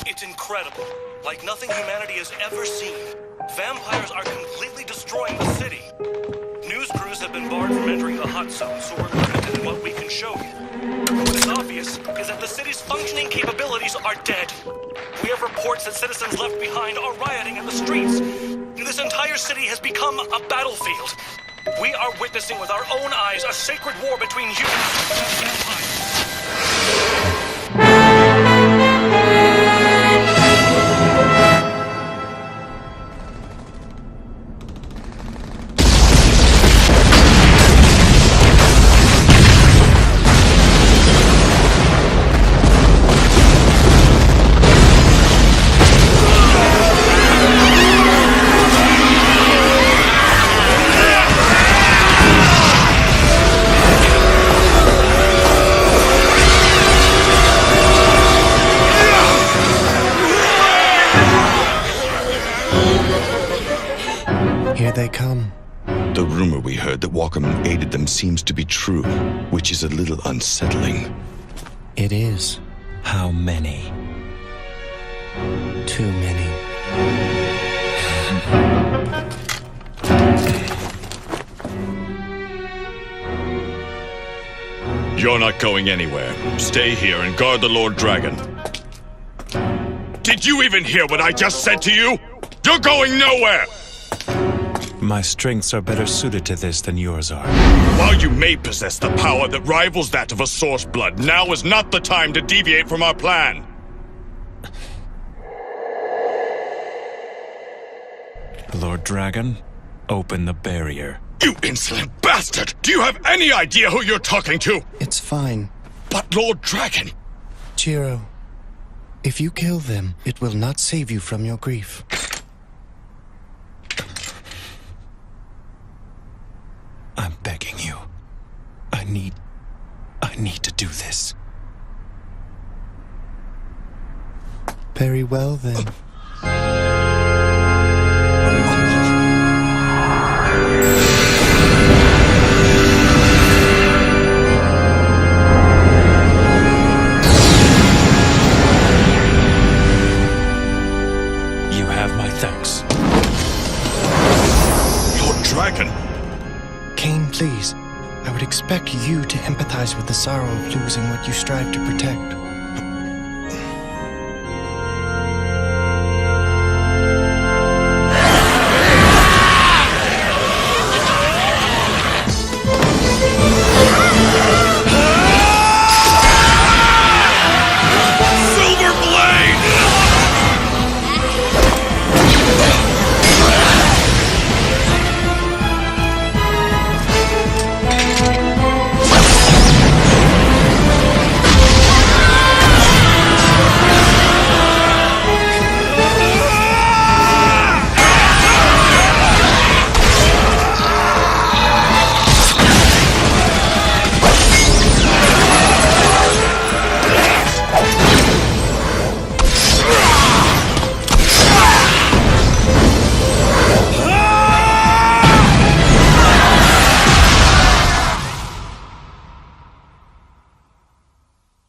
It's incredible. Like nothing humanity has ever seen. Vampires are completely destroying the city. News crews have been barred from entering the hot zone, so we're limited in what we can show you. What is obvious is that the city's functioning capabilities are dead. We have reports that citizens left behind are rioting in the streets. This entire city has become a battlefield. We are witnessing with our own eyes a sacred war between humans and vampires. Here they come. The rumor we heard that Walkerman aided them seems to be true, which is a little unsettling. It is. How many? Too many. You're not going anywhere. Stay here and guard the Lord Dragon. Did you even hear what I just said to you? You're going nowhere! My strengths are better suited to this than yours are. While you may possess the power that rivals that of a source blood, now is not the time to deviate from our plan. Lord Dragon, open the barrier. You insolent bastard! Do you have any idea who you're talking to? It's fine. But Lord Dragon... Jiro, if you kill them, it will not save you from your grief. I'm begging you. I need to do this. Very well, then. You have my thanks. Lord Dragon... Kane, please. I would expect you to empathize with the sorrow of losing what you strive to protect.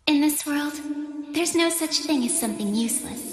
In this world, there's no such thing as something useless.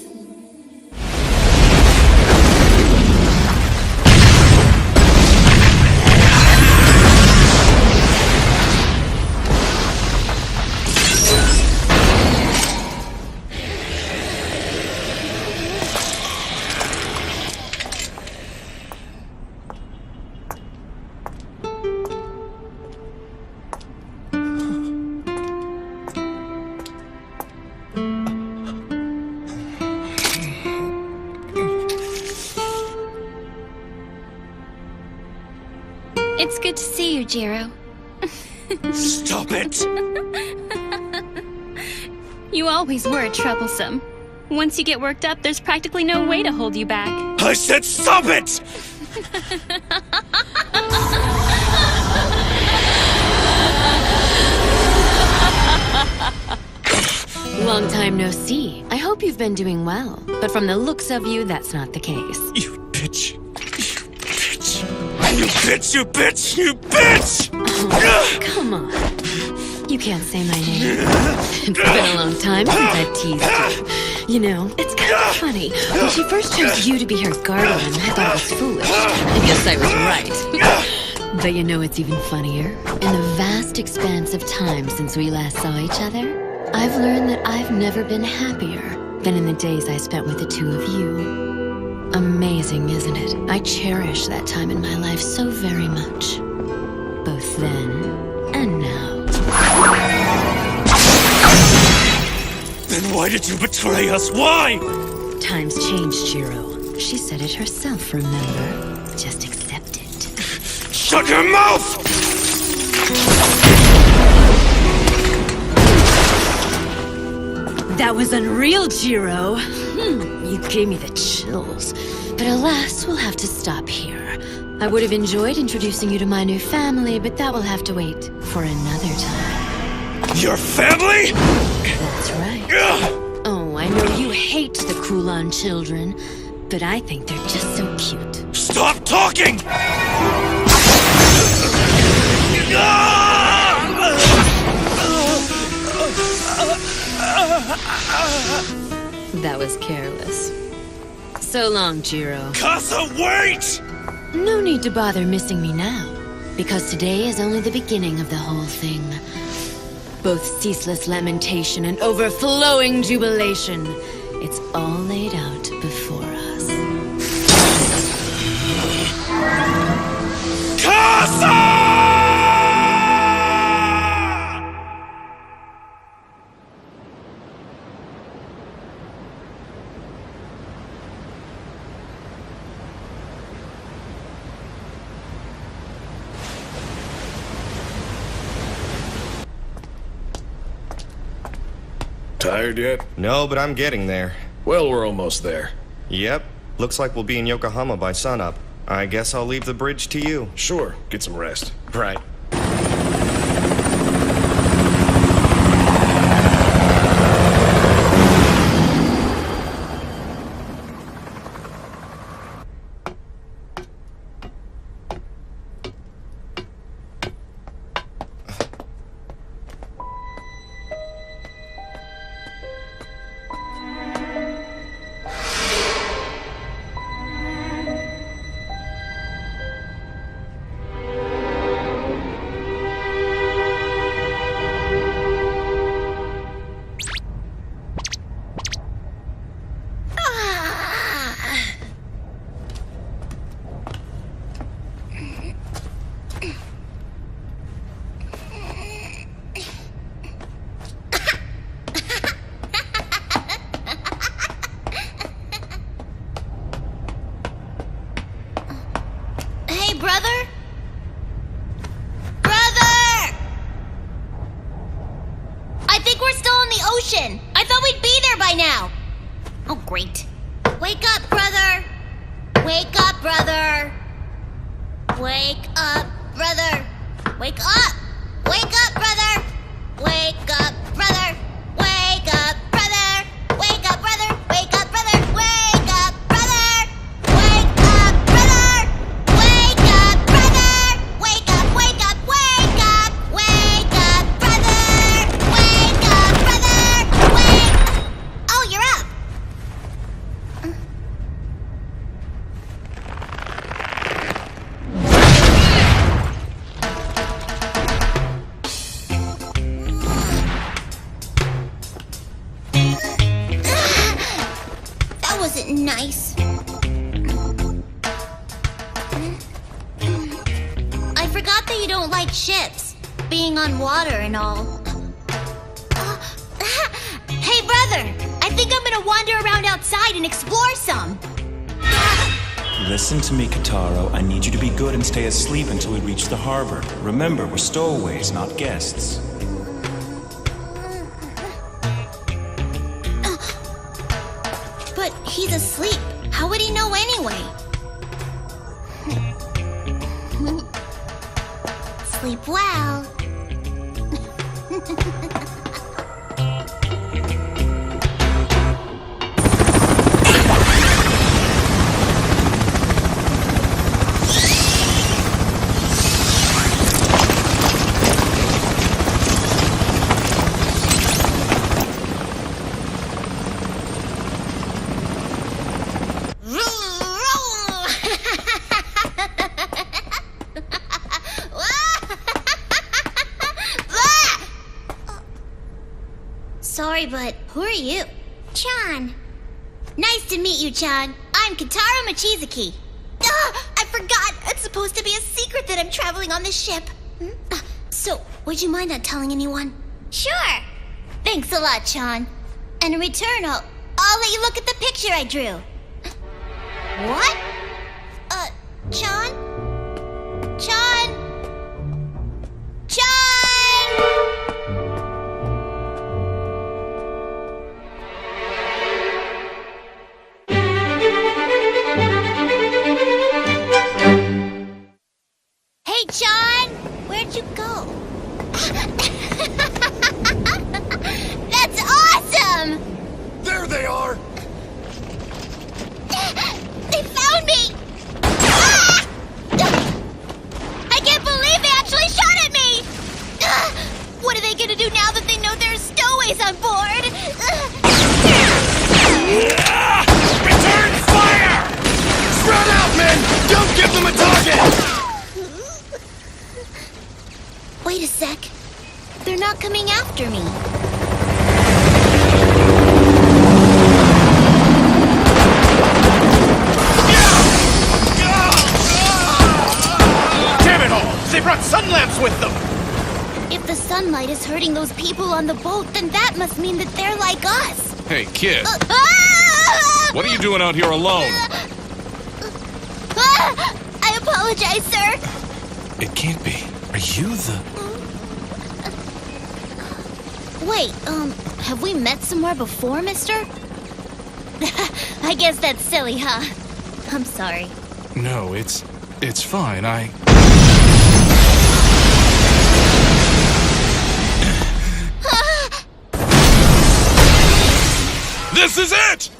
It's good to see you, Jiro. Stop it! You always were troublesome. Once you get worked up, there's practically no way to hold you back. I said stop it! Long time no see. I hope you've been doing well. But from the looks of you, that's not the case. You bitch. You bitch, you bitch, you bitch! Oh, come on. You can't say my name. It's been a long time since I've teased you. You know, it's funny. When she first chose you to be her guardian, I thought it was foolish. I guess I was right. But you know what's even funnier? In the vast expanse of time since we last saw each other, I've learned that I've never been happier than in the days I spent with the two of you. Amazing, isn't it? I cherish that time in my life so very much. Both then and now. Then why did you betray us? Why? Times changed, Jiro. She said it herself, remember? Just accept it. Shut your mouth! That was unreal, Jiro. You gave me the chills. But alas, we'll have to stop here. I would have enjoyed introducing you to my new family, but that will have to wait for another time. Your family? That's right. Oh, I know you hate the Kulan children, but I think they're just so cute. Stop talking! That was careless. So long, Jiro. Casa, wait! No need to bother missing me now, because today is only the beginning of the whole thing. Both ceaseless lamentation and overflowing jubilation. It's all laid out before us. Casa! Tired yet? No, but I'm getting there. Well, we're almost there. Yep. Looks like we'll be in Yokohama by sunup. I guess I'll leave the bridge to you. Sure, get some rest. Right. Brother? Brother! I think we're still in the ocean. I thought we'd be there by now. Oh, great. Wake up, brother. Wake up, brother. Wake up, brother. Wake up. Wake up, brother. Wake up, brother. Wake up, brother. Wake up, brother. Wake up, brother. Wake up, brother. Wake up, brother. Wake up, brother. Wake up, wake up, wake up. Wake up, brother. Wake up, brother. Wake. Oh, you're up. That wasn't nice. I forgot that you don't like ships, being on water and all. Hey, brother! I think I'm gonna wander around outside and explore some. Listen to me, Kitaro. I need you to be good and stay asleep until we reach the harbor. Remember, we're stowaways, not guests. But he's asleep. How would he know anyway? Sleep well. but who are you? Chan. Nice to meet you, Chan. I'm Kitaro Mochizuki. I forgot. It's supposed to be a secret that I'm traveling on this ship. So, would you mind not telling anyone? Sure. Thanks a lot, Chan. And in return, I'll let you look at the picture I drew. What? Chan? Chan? Chan! Hey, Chan! Where'd you go? That's awesome! There they are! They found me! Ah! I can't believe they actually shot at me! What are they gonna do now that they know there's stowaways on board? Return fire! Spread out, men! Don't give them a target! Wait a sec. They're not coming after me. Damn it all! They brought sun lamps with them! If the sunlight is hurting those people on the boat, then that must mean that they're like us. Hey, kid. Ah! What are you doing out here alone? I apologize, sir. It can't be. Are you the... Wait, have we met somewhere before, mister? I guess that's silly, huh? I'm sorry. No, it's fine. This is it!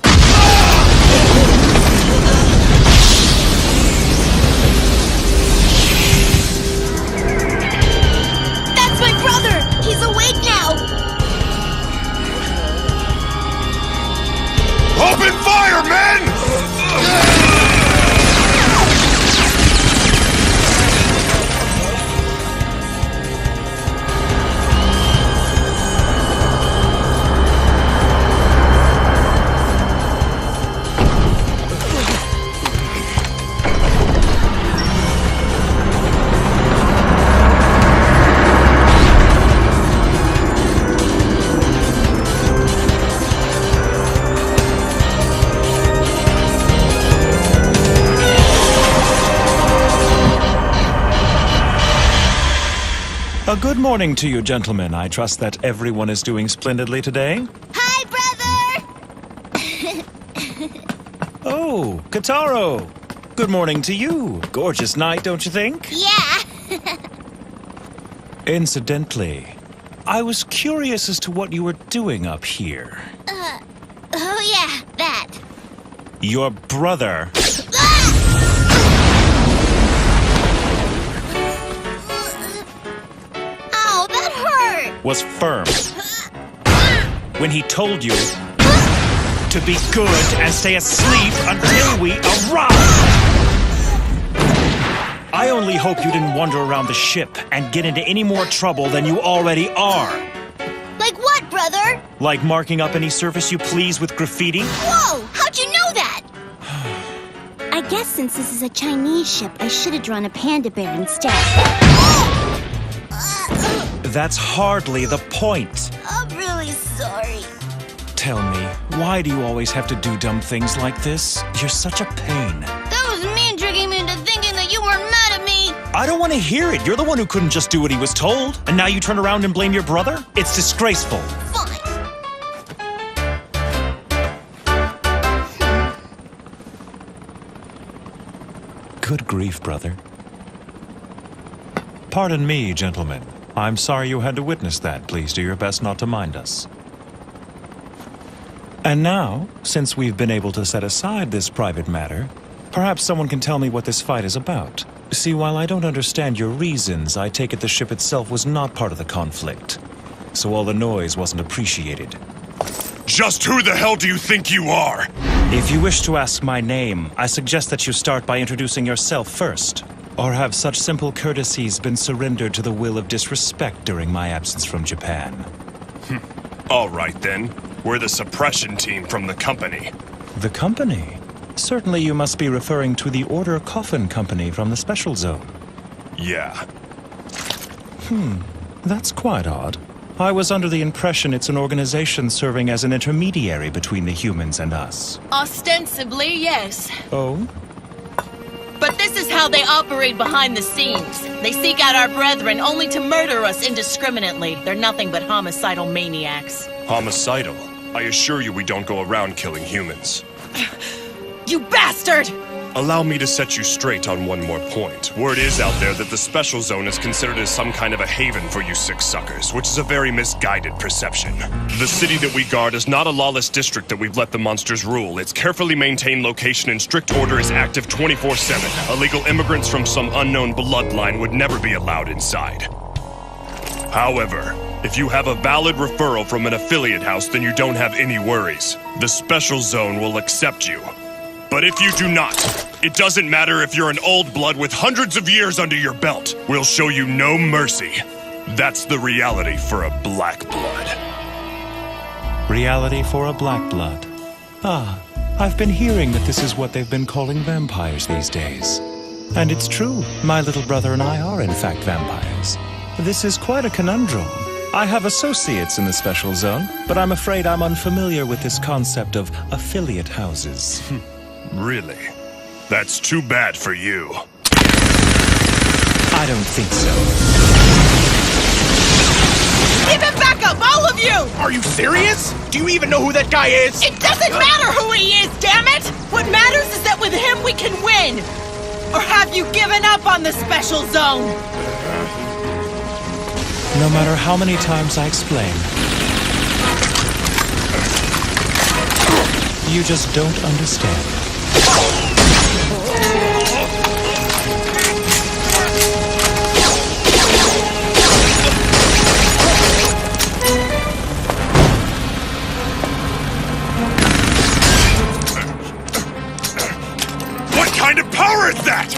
That's my brother! He's awake now! Open fire, men! A good morning to you, gentlemen. I trust that everyone is doing splendidly today. Hi, brother! Oh, Kitaro! Good morning to you. Gorgeous night, don't you think? Yeah! Incidentally, I was curious as to what you were doing up here. Oh yeah, that. Your brother... Ow, that hurt! was firm when he told you to be good and stay asleep until we arrive. I only hope you didn't wander around the ship and get into any more trouble than you already are. Like what, brother? Like marking up any surface you please with graffiti? Whoa! How'd you know that? I guess since this is a Chinese ship, I should have drawn a panda bear instead. That's hardly the point. I'm really sorry. Tell me, why do you always have to do dumb things like this? You're such a pain. That was me tricking me into thinking that you weren't mad at me. I don't want to hear it. You're the one who couldn't just do what he was told. And now you turn around and blame your brother? It's disgraceful. Fine. Good grief, brother. Pardon me, gentlemen. I'm sorry you had to witness that. Please do your best not to mind us. And now, since we've been able to set aside this private matter, perhaps someone can tell me what this fight is about. See, while I don't understand your reasons, I take it the ship itself was not part of the conflict. So all the noise wasn't appreciated. Just who the hell do you think you are? If you wish to ask my name, I suggest that you start by introducing yourself first. Or have such simple courtesies been surrendered to the will of disrespect during my absence from Japan? All right, then. We're the suppression team from the company. The company? Certainly you must be referring to the Order Coffin Company from the Special Zone. Yeah. That's quite odd. I was under the impression it's an organization serving as an intermediary between the humans and us. Ostensibly, yes. Oh? But this is how they operate behind the scenes. They seek out our brethren only to murder us indiscriminately. They're nothing but homicidal maniacs. Homicidal? I assure you we don't go around killing humans. You bastard! Allow me to set you straight on one more point. Word is out there that the Special Zone is considered as some kind of a haven for you sick suckers, which is a very misguided perception. The city that we guard is not a lawless district that we've let the monsters rule. Its carefully maintained location and strict order is active 24/7. Illegal immigrants from some unknown bloodline would never be allowed inside. However, if you have a valid referral from an affiliate house, then you don't have any worries. The Special Zone will accept you. But if you do not, it doesn't matter if you're an old blood with hundreds of years under your belt. We'll show you no mercy. That's the reality for a black blood. Reality for a black blood. Ah, I've been hearing that this is what they've been calling vampires these days. And it's true, my little brother and I are in fact vampires. This is quite a conundrum. I have associates in the Special Zone, but I'm afraid I'm unfamiliar with this concept of affiliate houses. Really? That's too bad for you. I don't think so. Give him back up, all of you! Are you serious? Do you even know who that guy is? It doesn't matter who he is, damn it! What matters is that with him we can win! Or have you given up on the Special Zone? No matter how many times I explain, you just don't understand. What kind of power is that?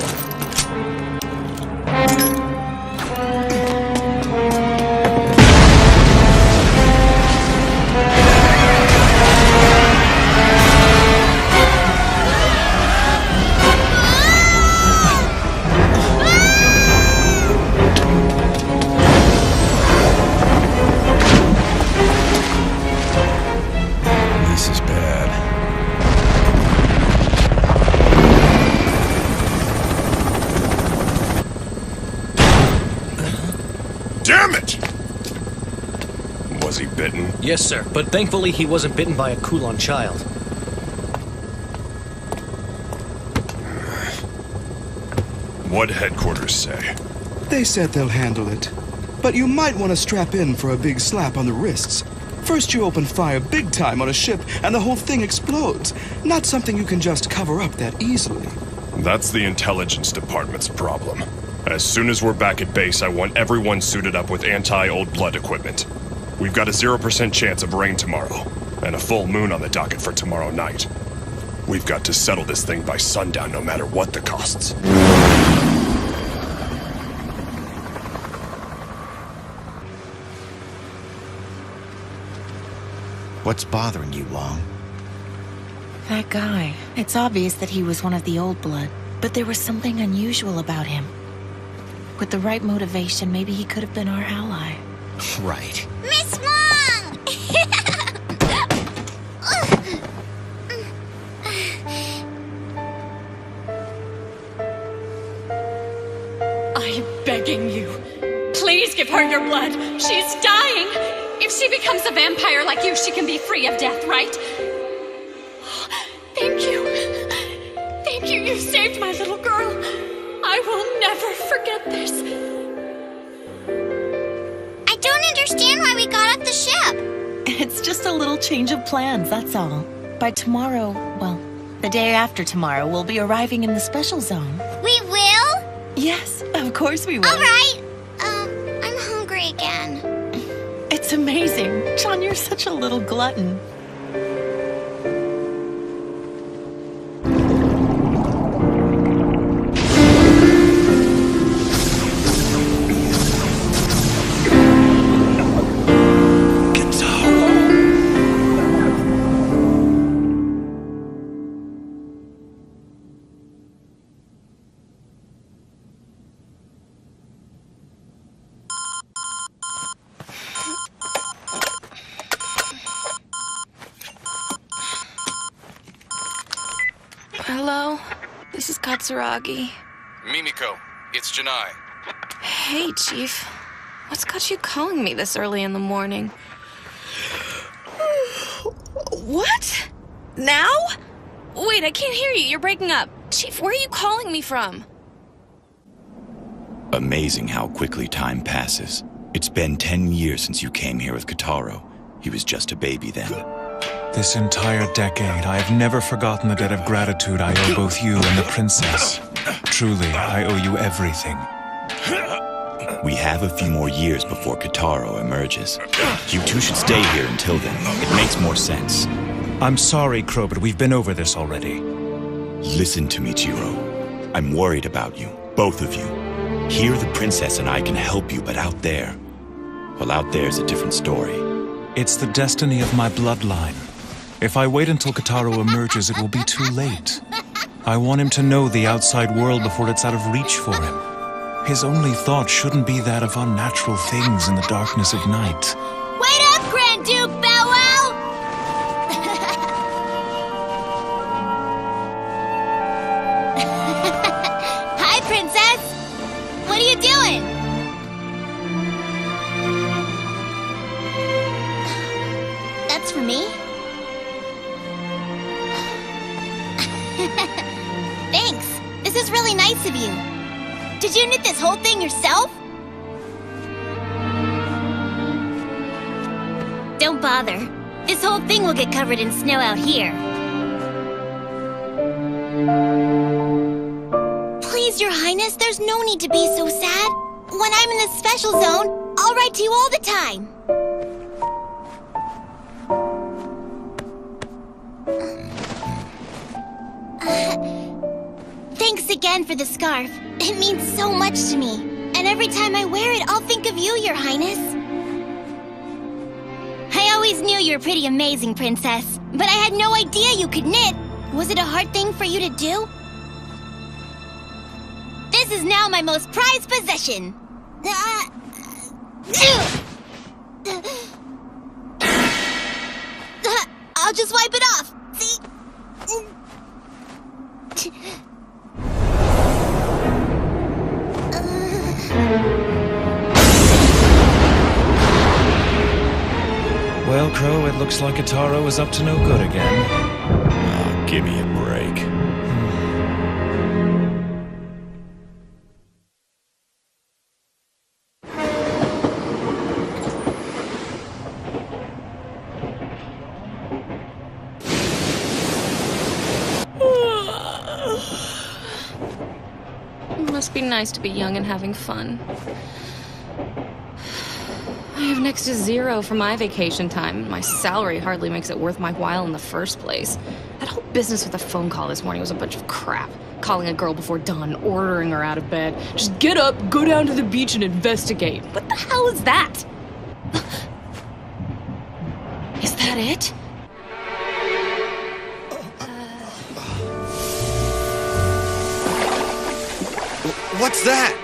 This is bad. Damn it! Was he bitten? Yes, sir, but thankfully he wasn't bitten by a Kulon child. What'd headquarters say? They said they'll handle it. But you might want to strap in for a big slap on the wrists. First you open fire big time on a ship and the whole thing explodes. Not something you can just cover up that easily. That's the intelligence department's problem. As soon as we're back at base, I want everyone suited up with anti-old blood equipment. We've got a 0% chance of rain tomorrow, and a full moon on the docket for tomorrow night. We've got to settle this thing by sundown no matter what the costs. What's bothering you, Long? That guy. It's obvious that he was one of the old blood, but there was something unusual about him. With the right motivation, maybe he could have been our ally. Right. Miss Wong! I'm begging you. Please give her your blood. She's dying. If she becomes a vampire like you, she can be free of death, right? Thank you. Thank you. You saved my little girl. I will never forget this. I don't understand why we got off the ship. It's just a little change of plans, that's all. By tomorrow, well, the day after tomorrow, we'll be arriving in the Special Zone. We will? Yes, of course we will. All right. I'm hungry again. It's amazing. John, you're such a little glutton. Hello? This is Katsuragi. Mimiko, it's Janai. Hey, Chief. What's got you calling me this early in the morning? What? Now? Wait, I can't hear you. You're breaking up. Chief, where are you calling me from? Amazing how quickly time passes. It's been 10 years since you came here with Kotaro. He was just a baby then. This entire decade, I have never forgotten the debt of gratitude I owe both you and the princess. Truly, I owe you everything. We have a few more years before Kotaro emerges. You two should stay here until then. It makes more sense. I'm sorry, Crow, but we've been over this already. Listen to me, Jiro. I'm worried about you, both of you. Here the princess and I can help you, but out there... well, out there's a different story. It's the destiny of my bloodline. If I wait until Kotaro emerges, it will be too late. I want him to know the outside world before it's out of reach for him. His only thought shouldn't be that of unnatural things in the darkness of night. Wait up, Grand Duke Bow Wow! Hi, Princess! What are you doing? That's for me? Thanks. This is really nice of you. Did you knit this whole thing yourself? Don't bother. This whole thing will get covered in snow out here. Please, Your Highness, there's no need to be so sad. When I'm in the special zone, I'll write to you all the time. Thanks again for the scarf. It means so much to me. And every time I wear it, I'll think of you, Your Highness. I always knew you were pretty amazing, Princess. But I had no idea you could knit. Was it a hard thing for you to do? This is now my most prized possession. I'll just wipe it off. See? Well, Crow, it looks like Kotaro is up to no good again. Oh, give me a break. It must be nice to be young and having fun. I have next to zero for my vacation time. My salary hardly makes it worth my while in the first place. That whole business with the phone call this morning was a bunch of crap. Calling a girl before dawn, ordering her out of bed. Just get up, go down to the beach and investigate. What the hell is that? Is that it? What's that?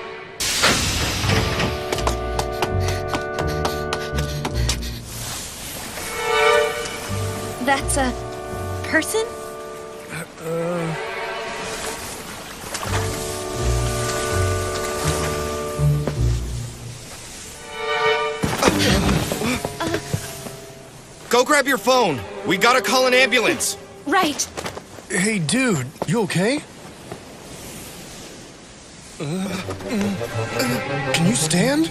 That's a person? Go grab your phone. We gotta call an ambulance. Right. Hey, dude, you okay? Can you stand?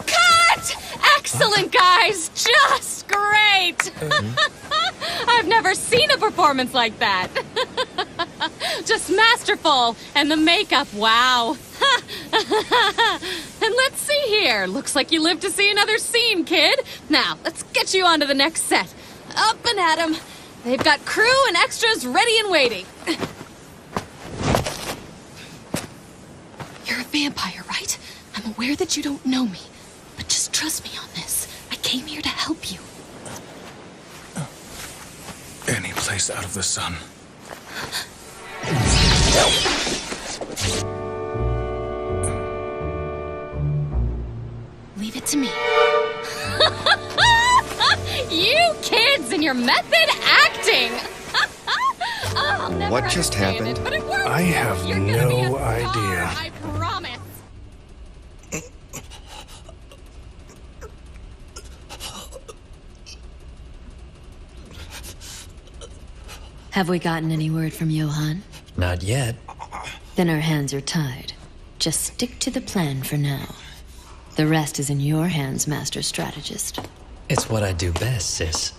Cut! Excellent, guys! Just great! I've never seen a performance like that. Just masterful. And the makeup, wow. And let's see here. Looks like you lived to see another scene, kid. Now, let's get you onto the next set. Up and at 'em. They've got crew and extras ready and waiting. You're a vampire, right? I'm aware that you don't know me. But just trust me on this. I came here to help you. Any place out of the sun. your method acting! I'll never What just understand happened? It, but it works. I have You're gonna be a no star, idea. I promise. Have we gotten any word from Johann? Not yet. Then our hands are tied. Just stick to the plan for now. The rest is in your hands, Master Strategist. It's what I do best, sis.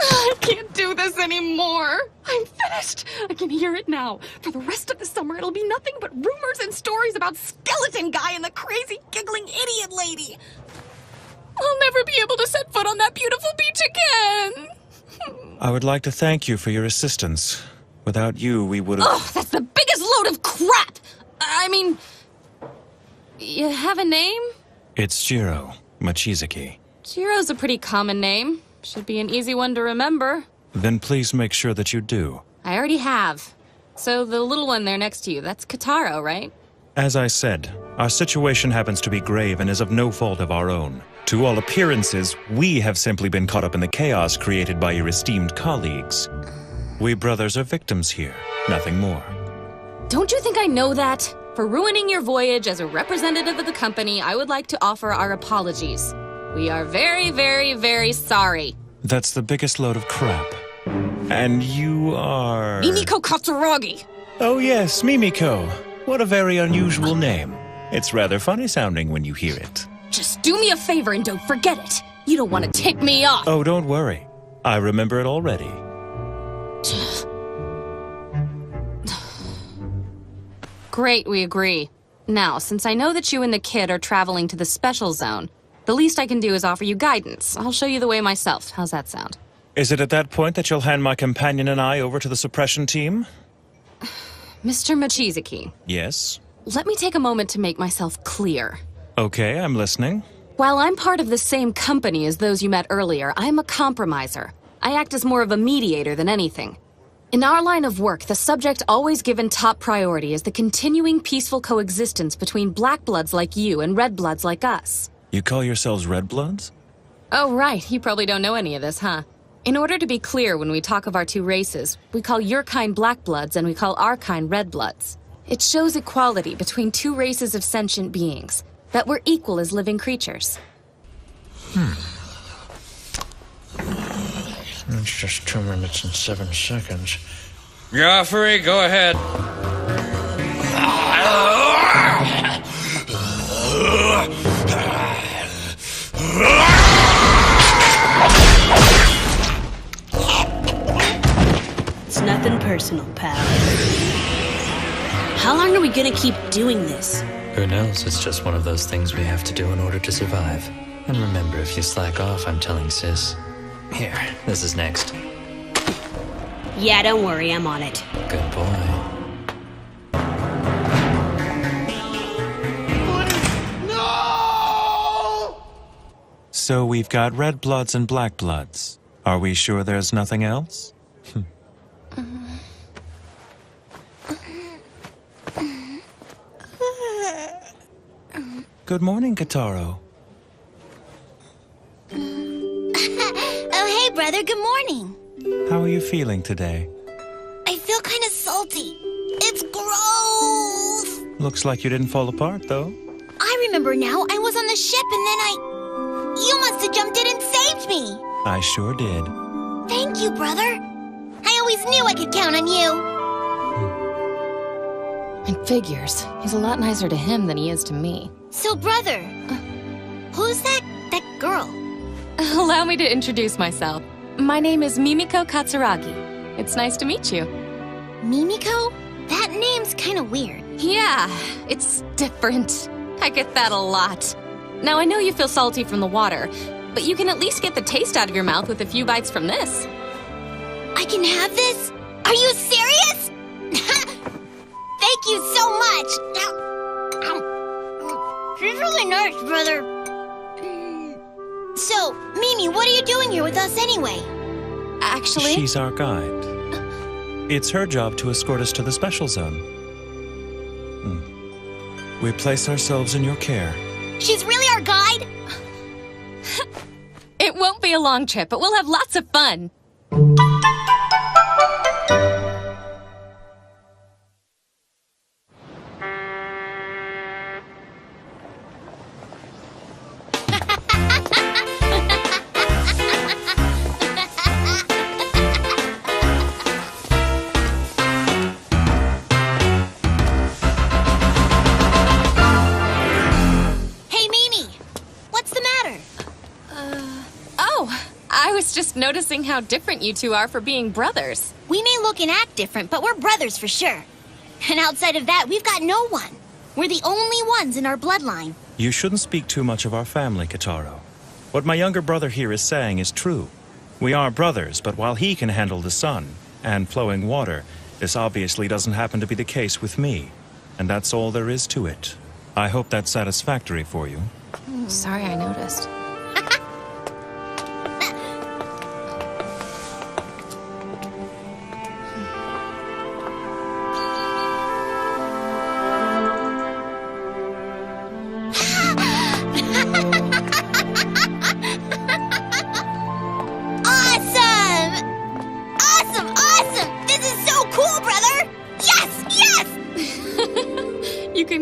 I can't do this anymore. I'm finished. I can hear it now. For the rest of the summer, it'll be nothing but rumors and stories about Skeleton Guy and the crazy giggling idiot lady. I'll never be able to set foot on that beautiful beach again. I would like to thank you for your assistance. Without you, we would have... Oh, that's the biggest load of crap! I mean... You have a name? It's Jiro Mochizuki. Jiro's a pretty common name. Should be an easy one to remember. Then please make sure that you do. I already have. So the little one there next to you, that's Kataro, right? As I said, our situation happens to be grave and is of no fault of our own. To all appearances, we have simply been caught up in the chaos created by your esteemed colleagues. We brothers are victims here, nothing more. Don't you think I know that? For ruining your voyage as a representative of the company, I would like to offer our apologies. We are very, very, very sorry. That's the biggest load of crap. And you are... Mimiko Katsuragi! Oh yes, Mimiko. What a very unusual name. It's rather funny sounding when you hear it. Just do me a favor and don't forget it. You don't want to tick me off. Oh, don't worry. I remember it already. Great, we agree. Now, since I know that you and the kid are traveling to the special zone, the least I can do is offer you guidance. I'll show you the way myself. How's that sound? Is it at that point that you'll hand my companion and I over to the suppression team? Mr. Mochizuki. Yes? Let me take a moment to make myself clear. Okay, I'm listening. While I'm part of the same company as those you met earlier, I'm a compromiser. I act as more of a mediator than anything. In our line of work, the subject always given top priority is the continuing peaceful coexistence between black bloods like you and red bloods like us. You call yourselves Red Bloods? Oh, right. You probably don't know any of this, huh? In order to be clear when we talk of our two races, we call your kind black bloods and we call our kind red bloods. It shows equality between two races of sentient beings, that we're equal as living creatures. It's just 2 minutes and 7 seconds. Joffrey, go ahead. It's nothing personal, pal. How long are we gonna keep doing this? Who knows? It's just one of those things we have to do in order to survive. And remember, if you slack off, I'm telling sis. Here, this is next. Yeah, don't worry, I'm on it. Good boy. So we've got Red Bloods and Black Bloods. Are we sure there's nothing else? Good morning, Kataro. Oh, hey, brother, good morning. How are you feeling today? I feel kind of salty. It's gross. Looks like you didn't fall apart, though. I remember now. I was on the ship and then You must have jumped in and saved me. I sure did. Thank you, brother. I always knew I could count on you. It figures. He's a lot nicer to him than he is to me. So, brother, who's that girl? Allow me to introduce myself. My name is Mimiko Katsuragi. It's nice to meet you. Mimiko? That name's kind of weird. Yeah, it's different. I get that a lot. Now, I know you feel salty from the water, but you can at least get the taste out of your mouth with a few bites from this. I can have this? Are you serious? Thank you so much. She's really nice, brother. So, Mimi, what are you doing here with us anyway? Actually... She's our guide. It's her job to escort us to the special zone. We place ourselves in your care. She's really our guide? It won't be a long trip, but we'll have lots of fun. Just noticing how different you two are for being brothers. We may look and act different, but we're brothers for sure. And outside of that, we've got no one. We're the only ones in our bloodline. You shouldn't speak too much of our family, Kitaro. What my younger brother here is saying is true. We are brothers, but while he can handle the sun and flowing water, this obviously doesn't happen to be the case with me. And that's all there is to it. I hope that's satisfactory for you. Sorry I noticed.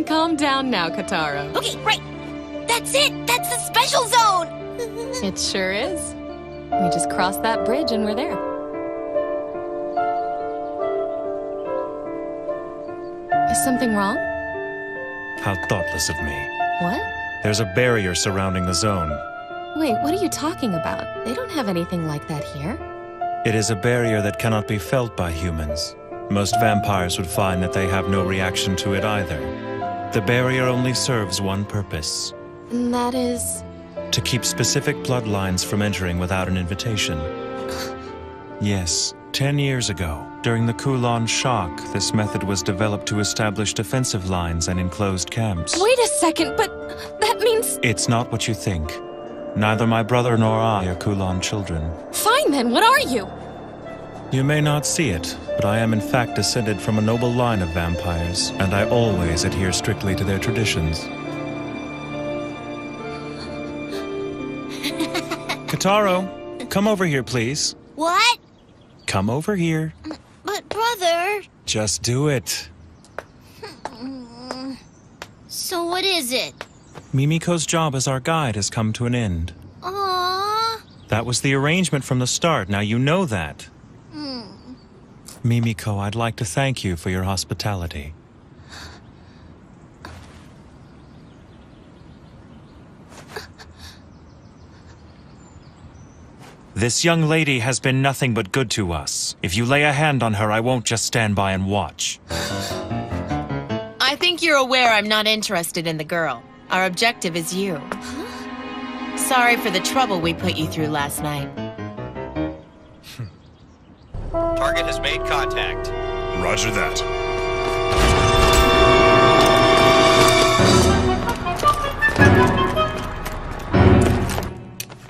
Calm down now, Kitaro. Okay, right. That's it. That's the special zone. It sure is. We just crossed that bridge and we're there. Is something wrong? How thoughtless of me. What? There's a barrier surrounding the zone. Wait, what are you talking about? They don't have anything like that here. It is a barrier that cannot be felt by humans. Most vampires would find that they have no reaction to it either. The barrier only serves one purpose. And that is? To keep specific bloodlines from entering without an invitation. Yes, 10 years ago, during the Kulon shock, this method was developed to establish defensive lines and enclosed camps. Wait a second, but that means... It's not what you think. Neither my brother nor I are Kulon children. Fine then, what are you? You may not see it, but I am in fact descended from a noble line of vampires, and I always adhere strictly to their traditions. Kitaro, come over here, please. What? Come over here. But, brother... Just do it. So what is it? Mimiko's job as our guide has come to an end. Aww. That was the arrangement from the start, now you know that. Mimiko, I'd like to thank you for your hospitality. This young lady has been nothing but good to us. If you lay a hand on her, I won't just stand by and watch. I think you're aware I'm not interested in the girl. Our objective is you. Sorry for the trouble we put you through last night. Target has made contact. Roger that.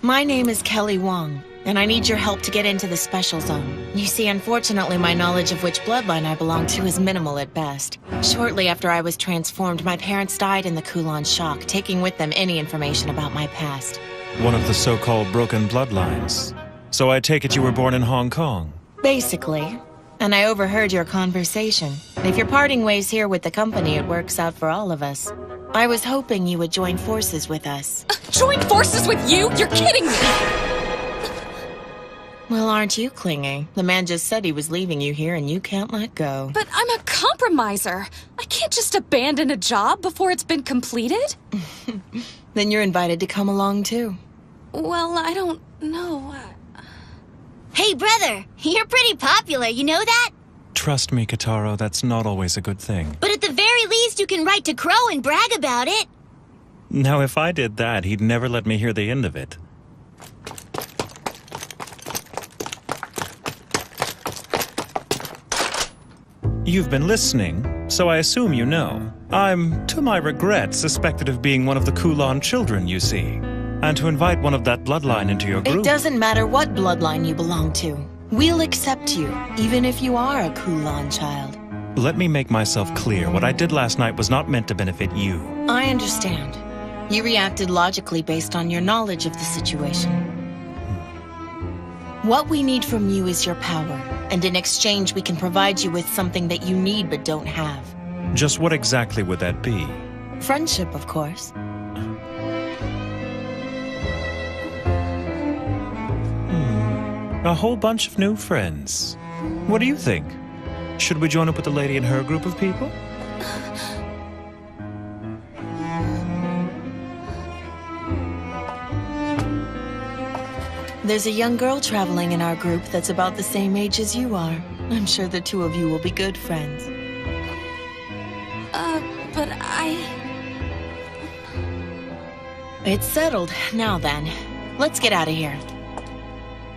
My name is Kelly Wong, and I need your help to get into the special zone. You see, unfortunately, my knowledge of which bloodline I belong to is minimal at best. Shortly after I was transformed, my parents died in the Kulon shock, taking with them any information about my past. One of the so-called broken bloodlines. So I take it you were born in Hong Kong? Basically. And I overheard your conversation. If you're parting ways here with the company, it works out for all of us. I was hoping you would join forces with us. Join forces with you? You're kidding me! Well, aren't you clingy? The man just said he was leaving you here and you can't let go. But I'm a compromiser. I can't just abandon a job before it's been completed. Then you're invited to come along too. Well, I don't know. Hey, brother, you're pretty popular, you know that? Trust me, Kitaro, that's not always a good thing. But at the very least, you can write to Crow and brag about it. Now, if I did that, he'd never let me hear the end of it. You've been listening, so I assume you know. I'm, to my regret, suspected of being one of the Kulan children, you see. And to invite one of that bloodline into your group... It doesn't matter what bloodline you belong to. We'll accept you, even if you are a Kulan child. Let me make myself clear. What I did last night was not meant to benefit you. I understand. You reacted logically based on your knowledge of the situation. What we need from you is your power, and in exchange we can provide you with something that you need but don't have. Just what exactly would that be? Friendship, of course. A whole bunch of new friends. What do you think? Should we join up with the lady and her group of people? There's a young girl traveling in our group that's about the same age as you are. I'm sure the two of you will be good friends. But It's settled. Now then, let's get out of here.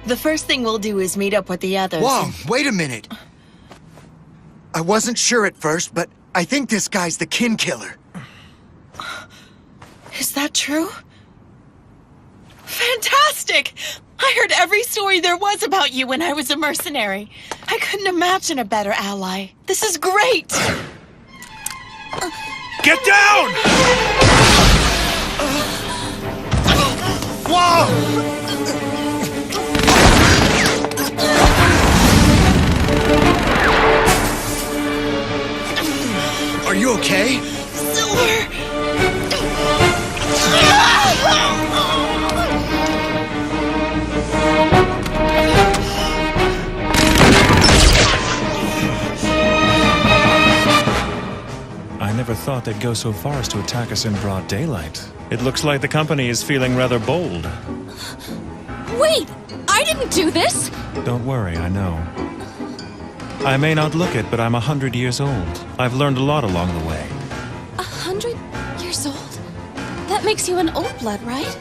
The first thing we'll do is meet up with the others. Wong, wait a minute. I wasn't sure at first, but I think this guy's the kin killer. Is that true? Fantastic! I heard every story there was about you when I was a mercenary. I couldn't imagine a better ally. This is great! Get down! Whoa! Are you okay? Silver! I never thought they'd go so far as to attack us in broad daylight. It looks like the company is feeling rather bold. wait! I didn't do this! Don't worry, I know. I may not look it, but I'm 100 years old. I've learned a lot along the way. 100 years old? That makes you an old blood, right?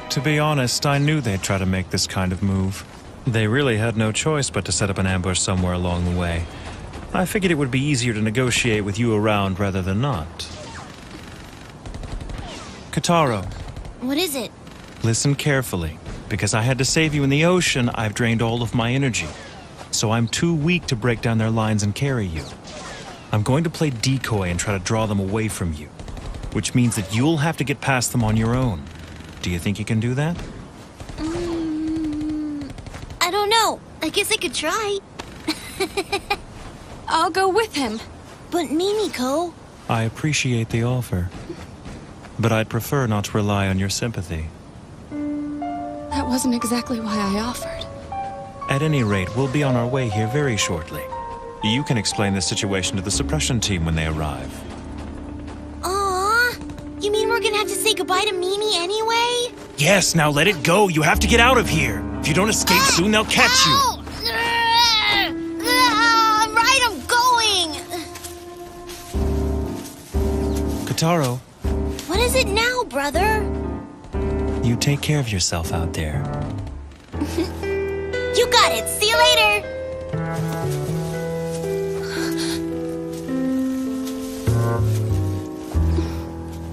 To be honest, I knew they'd try to make this kind of move. They really had no choice but to set up an ambush somewhere along the way. I figured it would be easier to negotiate with you around rather than not. Kataro, What is it? listen carefully. Because I had to save you in the ocean, I've drained all of my energy. So I'm too weak to break down their lines and carry you. I'm going to play decoy and try to draw them away from you. Which means that you'll have to get past them on your own. Do you think you can do that? I don't know. I guess I could try. I'll go with him. But Mimiko... I appreciate the offer. But I'd prefer not to rely on your sympathy. That wasn't exactly why I offered. At any rate, we'll be on our way here very shortly. You can explain the situation to the suppression team when they arrive. Aww. You mean we're gonna have to say goodbye to Mimi anyway? Yes, now let it go. You have to get out of here. If you don't escape soon, they'll catch you. Right, I'm going! Kataro, What is it now, brother? you take care of yourself out there. You got it. See you later.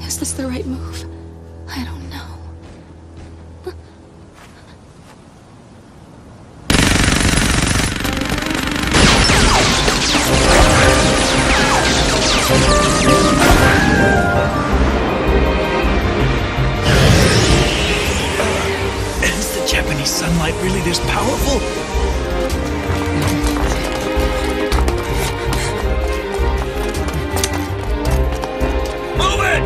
Is this the right move? I don't know. Is the Japanese sunlight really this powerful? Move it!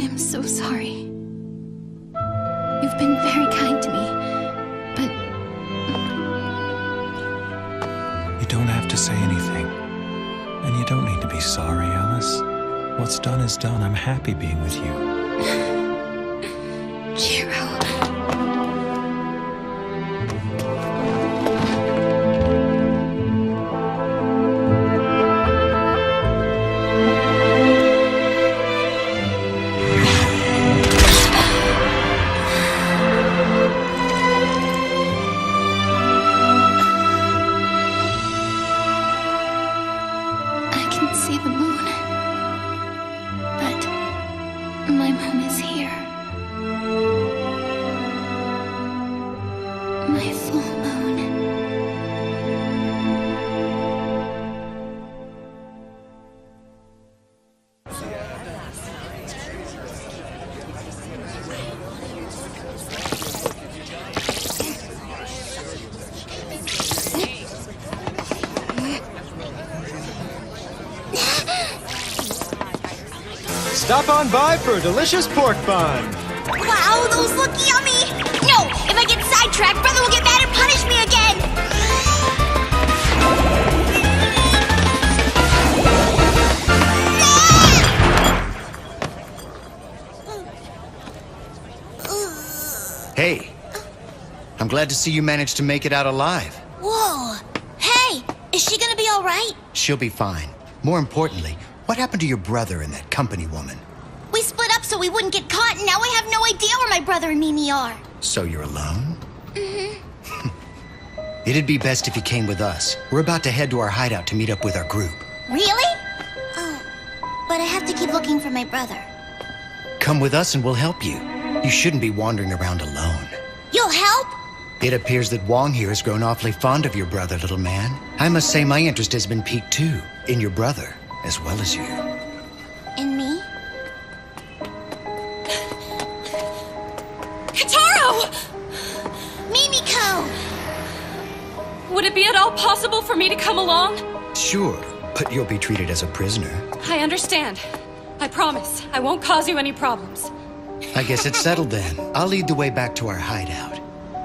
I am so sorry. You've been very kind to me, but... You don't have to say anything. And you don't need to be sorry, Alice. What's done is done. I'm happy being with you. Jiro. Stop on by for a delicious pork bun. Wow, those look yummy! No! If I get sidetracked, Brother will get mad and punish me again! Hey, I'm glad to see you managed to make it out alive. Whoa! Hey! Is she gonna be alright? She'll be fine. More importantly, what happened to your brother and that company woman? We split up so we wouldn't get caught, and now I have no idea where my brother and Mimi are. So you're alone? Mm-hmm. It'd be best if you came with us. We're about to head to our hideout to meet up with our group. Really? Oh, but I have to keep looking for my brother. Come with us and we'll help you. You shouldn't be wandering around alone. You'll help? It appears that Wong here has grown awfully fond of your brother, little man. I must say my interest has been piqued too, in your brother, as well as you. In me? Kitaro! Mimiko! Would it be at all possible for me to come along? Sure, but you'll be treated as a prisoner. I understand. I promise. I won't cause you any problems. I guess it's settled then. I'll lead the way back to our hideout.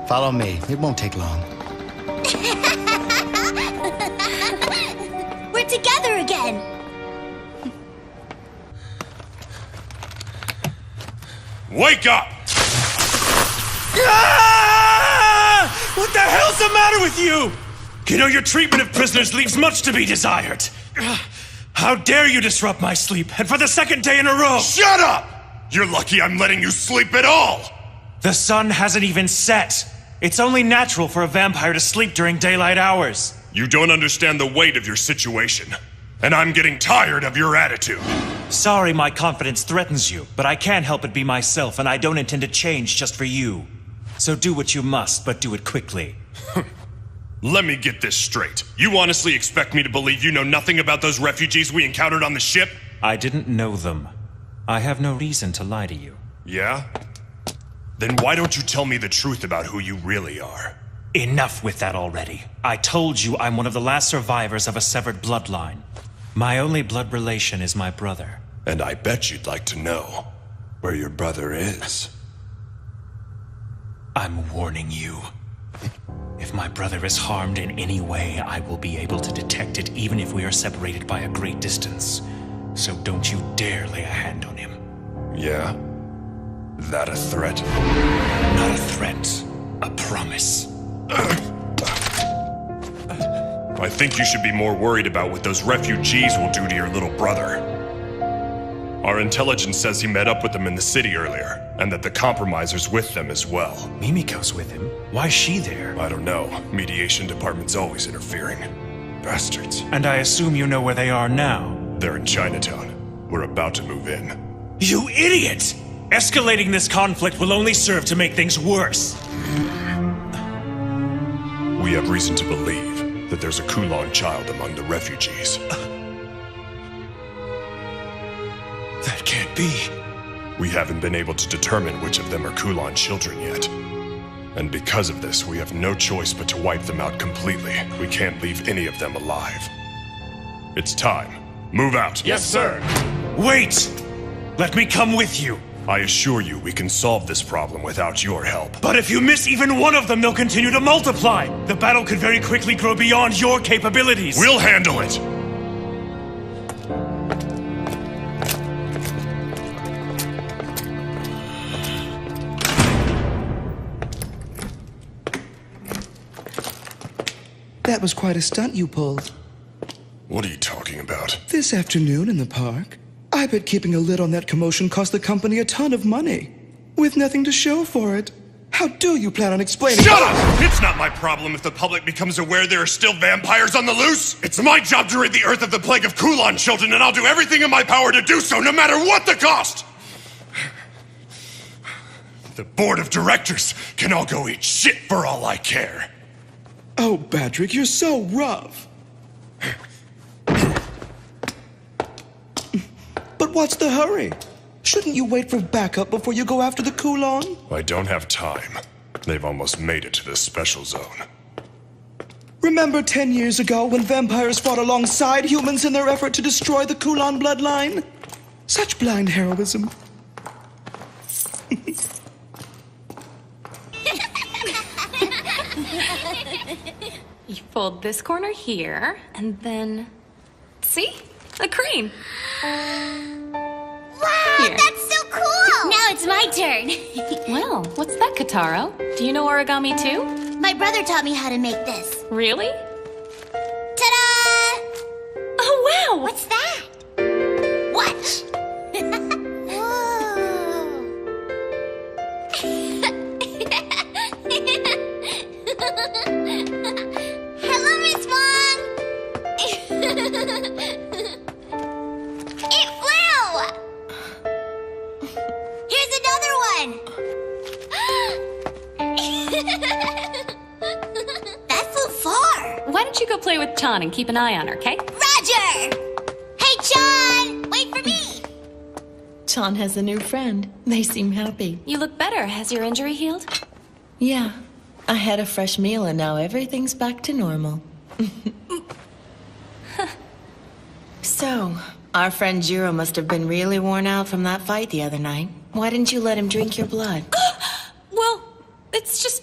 Follow me. It won't take long. We're together again! Wake up! Ah! What the hell's the matter with you? You know, your treatment of prisoners leaves much to be desired. How dare you disrupt my sleep, and for the second day in a row! Shut up! You're lucky I'm letting you sleep at all! The sun hasn't even set. It's only natural for a vampire to sleep during daylight hours. You don't understand the weight of your situation. And I'm getting tired of your attitude. Sorry my confidence threatens you, but I can't help but be myself, and I don't intend to change just for you. So do what you must, but do it quickly. Let me get this straight. You honestly expect me to believe you know nothing about those refugees we encountered on the ship? I didn't know them. I have no reason to lie to you. Yeah? Then why don't you tell me the truth about who you really are? Enough with that already. I told you I'm one of the last survivors of a severed bloodline. My only blood relation is my brother. And I bet you'd like to know where your brother is. I'm warning you. If my brother is harmed in any way, I will be able to detect it even if we are separated by a great distance. So don't you dare lay a hand on him. Yeah? That a threat? Not a threat. A promise. I think you should be more worried about what those refugees will do to your little brother. Our intelligence says he met up with them in the city earlier, and that the compromiser's with them as well. Mimiko's with him? Why's she there? I don't know. Mediation department's always interfering. Bastards. And I assume you know where they are now? They're in Chinatown. We're about to move in. You idiot! Escalating this conflict will only serve to make things worse. We have reason to believe that there's a Kulon child among the refugees. That can't be. We haven't been able to determine which of them are Kulon children yet. And because of this, we have no choice but to wipe them out completely. We can't leave any of them alive. It's time. Move out. Yes, sir. Wait! Let me come with you. I assure you we can solve this problem without your help. But if you miss even one of them, they'll continue to multiply. The battle could very quickly grow beyond your capabilities. We'll handle it! That was quite a stunt you pulled. What are you talking about? This afternoon in the park. I bet keeping a lid on that commotion cost the company a ton of money. With nothing to show for it. How do you plan on explaining— Shut up! It's not my problem if the public becomes aware there are still vampires on the loose. It's my job to rid the Earth of the plague of Kulan children, and I'll do everything in my power to do so, no matter what the cost! The board of directors can all go eat shit for all I care. Oh, Patrick, you're so rough. But what's the hurry? Shouldn't you wait for backup before you go after the Kulan? I don't have time. They've almost made it to the special zone. Remember 10 years ago when vampires fought alongside humans in their effort to destroy the Kulan bloodline? Such blind heroism. You fold this corner here, and then... See? A crane. Wow, Here. that's so cool! Now it's my turn. Well, what's that, Kataro? Do you know origami too? My brother taught me how to make this. Really? Ta-da! Oh, wow! What's that? Watch! Hello, Miss Wong! It flew! Here's another one! That flew far! Why don't you go play with Chan and keep an eye on her, okay? Roger! Hey, John! Wait for me! Chan has a new friend. They seem happy. You look better. Has your injury healed? Yeah. I had a fresh meal and now everything's back to normal. So, our friend Jiro must have been really worn out from that fight the other night. Why didn't you let him drink your blood? Well, it's just...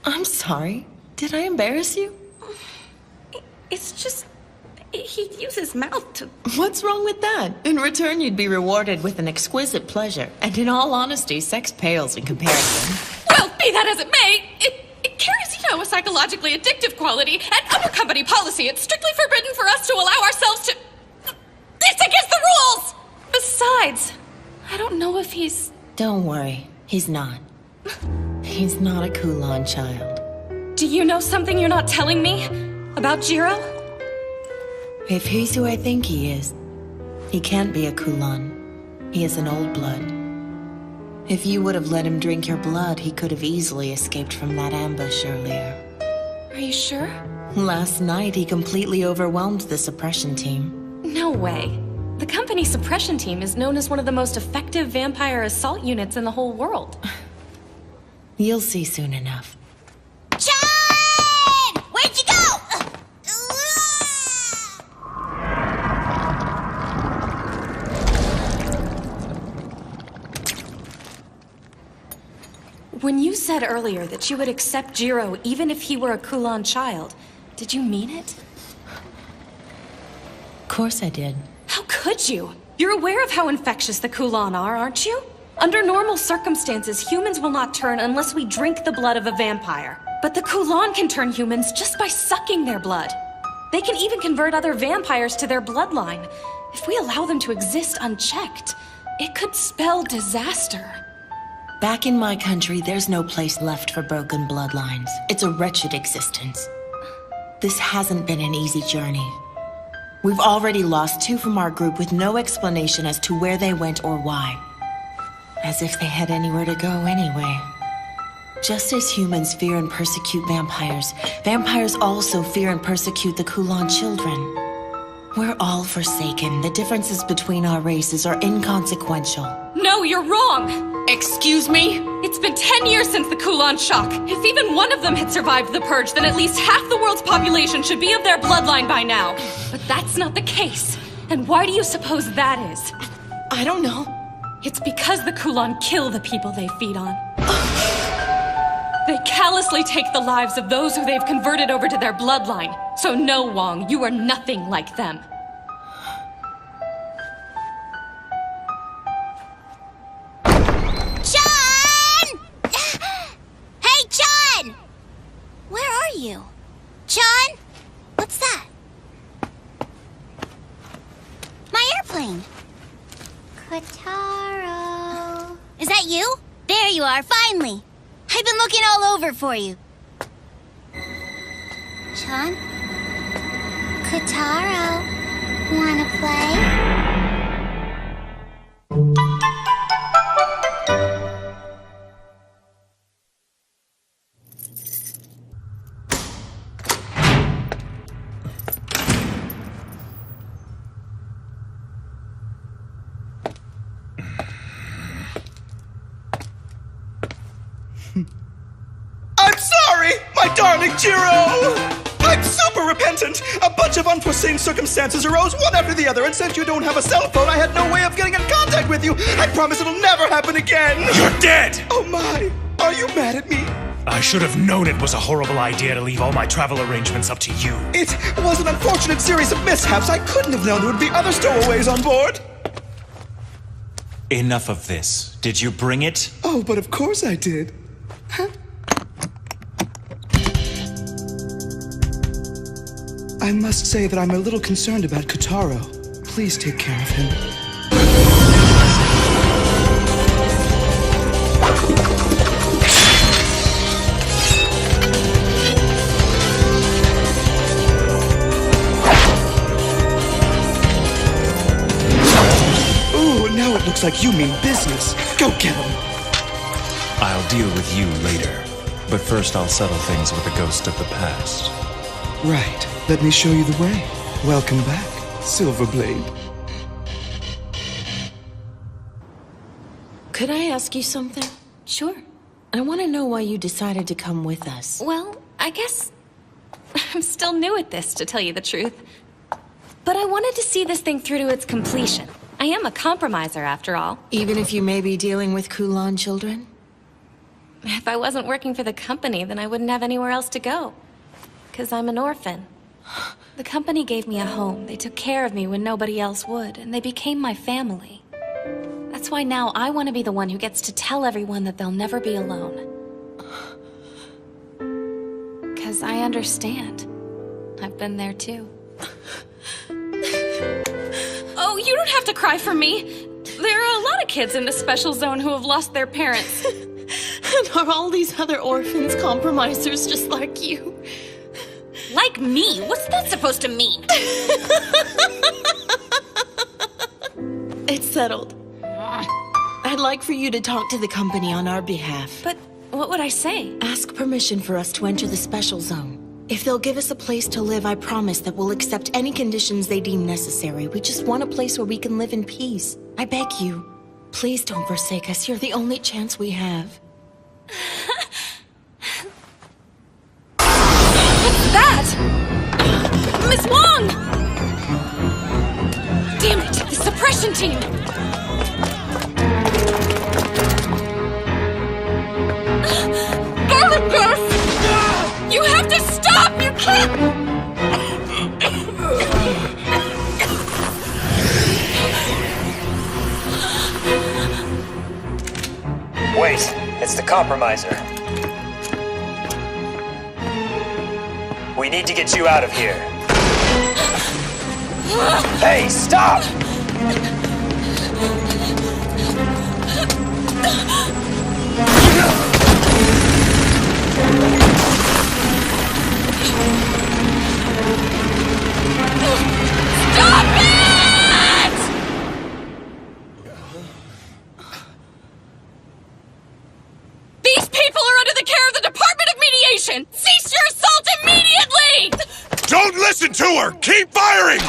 I'm sorry. Did I embarrass you? It's just... He'd use his mouth to... What's wrong with that? In return, you'd be rewarded with an exquisite pleasure. And in all honesty, sex pales in comparison. Well, be that as it may, it carries, a psychologically addictive quality, and under company policy, it's strictly forbidden for us to allow ourselves to... It's against the rules! Besides, I don't know if he's... Don't worry. He's not. He's not a Kulan child. Do you know something you're not telling me? About Jiro? If he's who I think he is, he can't be a Kulan. He is an old blood. If you would have let him drink your blood, he could have easily escaped from that ambush earlier. Are you sure? Last night, he completely overwhelmed the suppression team. No way. The company suppression team is known as one of the most effective vampire assault units in the whole world. You'll see soon enough. John! Where'd you go? When you said earlier that you would accept Jiro even if he were a Kulan child, did you mean it? Of course I did. How could you? You're aware of how infectious the Kulan are, aren't you? Under normal circumstances, humans will not turn unless we drink the blood of a vampire. But the Kulan can turn humans just by sucking their blood. They can even convert other vampires to their bloodline. If we allow them to exist unchecked, it could spell disaster. Back in my country, there's no place left for broken bloodlines. It's a wretched existence. This hasn't been an easy journey. We've already lost 2 from our group with no explanation as to where they went or why. As if they had anywhere to go anyway. Just as humans fear and persecute vampires, vampires also fear and persecute the Kulan children. We're all forsaken. The differences between our races are inconsequential. No, you're wrong! Excuse me? It's been 10 years since the Kulan shock. If even one of them had survived the purge, then at least half the world's population should be of their bloodline by now. But that's not the case. And why do you suppose that is? I don't know. It's because the Kulon kill the people they feed on. They callously take the lives of those who they've converted over to their bloodline. So no, Wong, you are nothing like them. Chun! Hey, Chun! Where are you? Chun? What's that? My airplane. Kotaro. Is that you? There you are, finally. I've been looking all over for you. Chun? Kotaro. Wanna play? I'm sorry, my darling Jiro! I'm super repentant! A bunch of unforeseen circumstances arose one after the other, and since you don't have a cell phone, I had no way of getting in contact with you! I promise it'll never happen again! You're dead! Oh my! Are you mad at me? I should have known it was a horrible idea to leave all my travel arrangements up to you. It was an unfortunate series of mishaps. I couldn't have known there would be other stowaways on board. Enough of this. Did you bring it? Oh, but of course I did. Huh? I must say that I'm a little concerned about Kotaro. Please take care of him. Ooh, now it looks like you mean business. Go get him. I'll deal with you later. But first I'll settle things with the ghost of the past. Right. Let me show you the way. Welcome back, Silverblade. Could I ask you something? Sure. I want to know why you decided to come with us. Well, I guess I'm still new at this, to tell you the truth. But I wanted to see this thing through to its completion. I am a compromiser, after all. Even if you may be dealing with Kulon children? If I wasn't working for the company, then I wouldn't have anywhere else to go. 'Cause I'm an orphan. The company gave me a home. They took care of me when nobody else would, and they became my family. That's why now I want to be the one who gets to tell everyone that they'll never be alone. 'Cause I understand. I've been there too. Oh, you don't have to cry for me. There are a lot of kids in the special zone who have lost their parents. And are all these other orphans compromisers just like you? Like me? What's that supposed to mean? It's settled. I'd like for you to talk to the company on our behalf. But what would I say? Ask permission for us to enter the special zone. If they'll give us a place to live, I promise that we'll accept any conditions they deem necessary. We just want a place where we can live in peace. I beg you, please don't forsake us. You're the only chance we have. What's that? Miss Wong! Damn it, the suppression team! Barnabas! You have to stop! You can't! Wait, it's the compromiser. We need to get you out of here. Hey, stop! Stop it! These people are under the care of the Department of Mediation! Cease your assault immediately! Don't listen to her! Keep firing!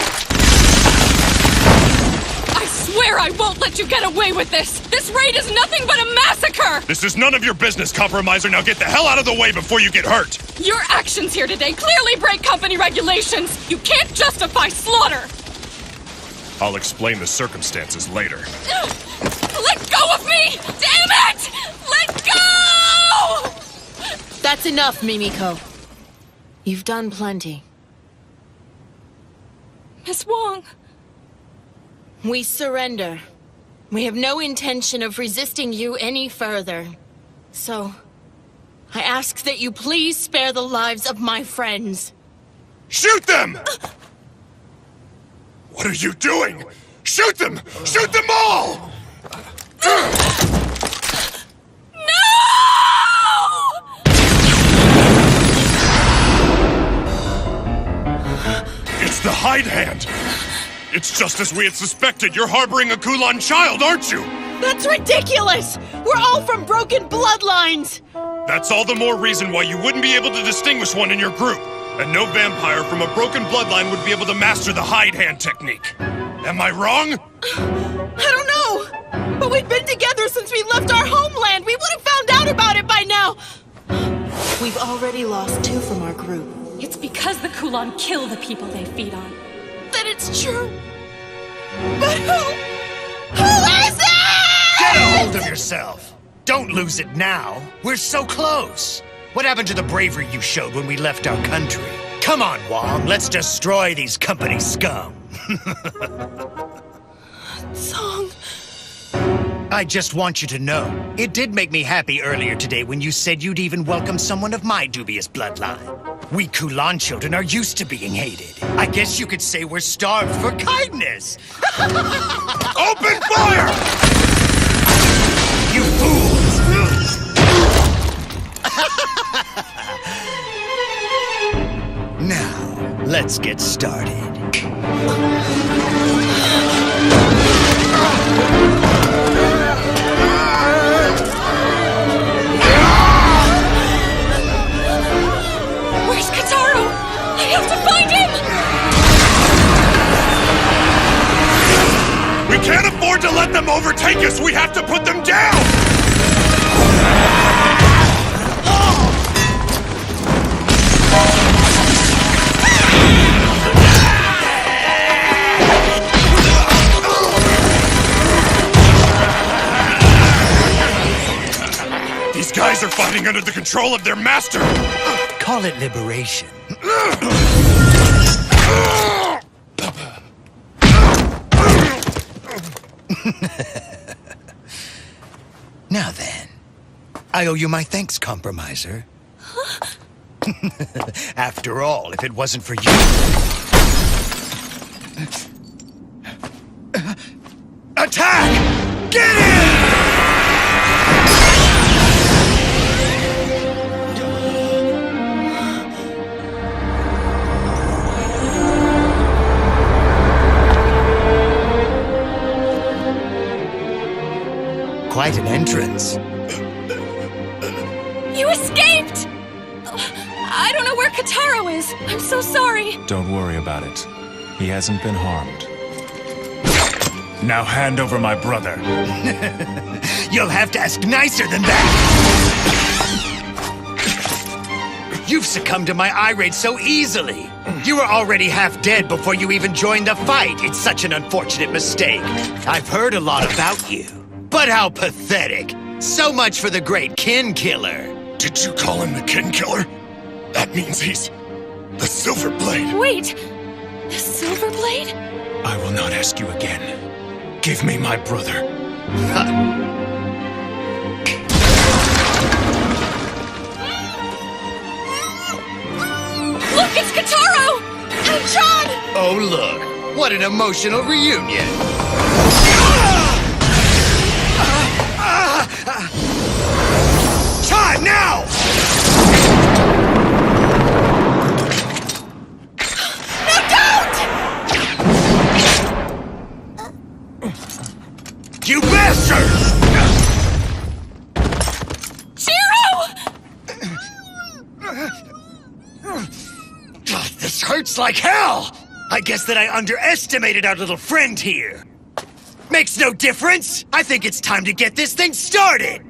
I swear I won't let you get away with this! This raid is nothing but a massacre! This is none of your business, compromiser. Now get the hell out of the way before you get hurt! Your actions here today clearly break company regulations! You can't justify slaughter! I'll explain the circumstances later. Let go go of me! Damn it! Let go! That's enough, Mimiko. You've done plenty. Miss Wong. We surrender. We have no intention of resisting you any further. So, I ask that you please spare the lives of my friends. Shoot them! What are you doing? Shoot them! Shoot them all! It's the Hide Hand! It's just as we had suspected. You're harboring a Kulan child, aren't you? That's ridiculous! We're all from broken bloodlines! That's all the more reason why you wouldn't be able to distinguish one in your group. And no vampire from a broken bloodline would be able to master the Hide Hand technique. Am I wrong? I don't know! But we've been together since we left our homeland! We would have found out about it by now! We've already lost 2 from our group. It's because the Kulan kill the people they feed on. That it's true. But who is it? Get a hold of yourself. Don't lose it now. We're so close. What happened to the bravery you showed when we left our country? Come on, Wong. Let's destroy these company scum. Song. I just want you to know, it did make me happy earlier today when you said you'd even welcome someone of my dubious bloodline. We Kulan children are used to being hated. I guess you could say we're starved for kindness. Open fire! You fools! Now, let's get started. Where's Kataro? I have to find him! We can't afford to let them overtake us! We have to put them down! These guys are fighting under the control of their master! Call it liberation. Now then, I owe you my thanks, compromiser. After all, if it wasn't for you... Attack! Get in! Quite an entrance. You escaped! I don't know where Kataro is. I'm so sorry. Don't worry about it. He hasn't been harmed. Now hand over my brother. You'll have to ask nicer than that! You've succumbed to my irate so easily! You were already half dead before you even joined the fight! It's such an unfortunate mistake. I've heard a lot about you. But how pathetic! So much for the great kin killer! Did you call him the kin killer? That means he's the Silver Blade. Wait! The Silver Blade? I will not ask you again. Give me my brother. Look, it's Kataro! And John! Oh look, what an emotional reunion! Time now! No, don't! You bastard! This hurts like hell! I guess that I underestimated our little friend here. Makes no difference! I think it's time to get this thing started!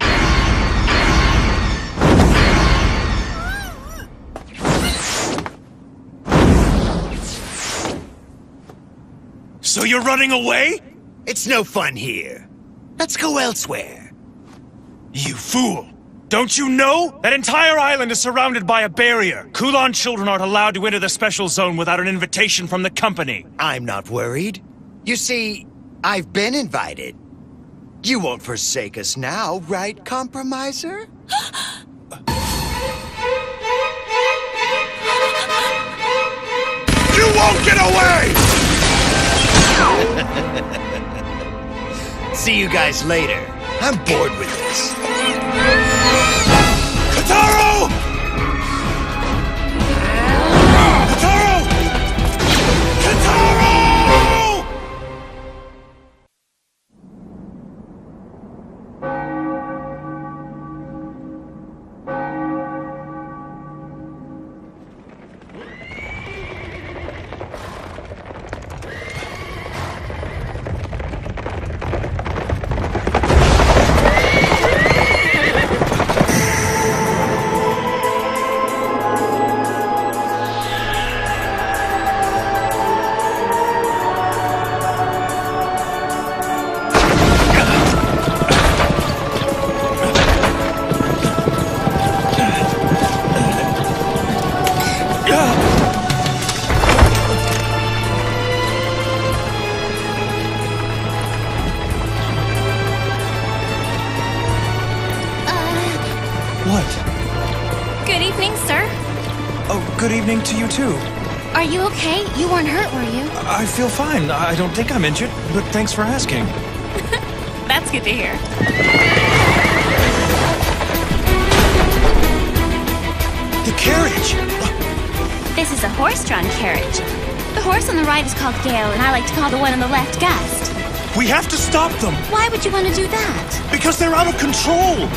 So you're running away? It's no fun here. Let's go elsewhere. You fool! Don't you know? That entire island is surrounded by a barrier. Kulan children aren't allowed to enter the special zone without an invitation from the company. I'm not worried. You see, I've been invited. You won't forsake us now, right, Compromiser? You won't get away! See you guys later. I'm bored with this. Kataro! Kataro! Kataro! Good evening, sir. Oh, good evening to you too. Are you okay? You weren't hurt, were you? I feel fine. I don't think I'm injured, but thanks for asking. That's good to hear. The carriage! This is a horse-drawn carriage. The horse on the right is called Gale, and I like to call the one on the left Gust. We have to stop them! Why would you want to do that? Because they're out of control!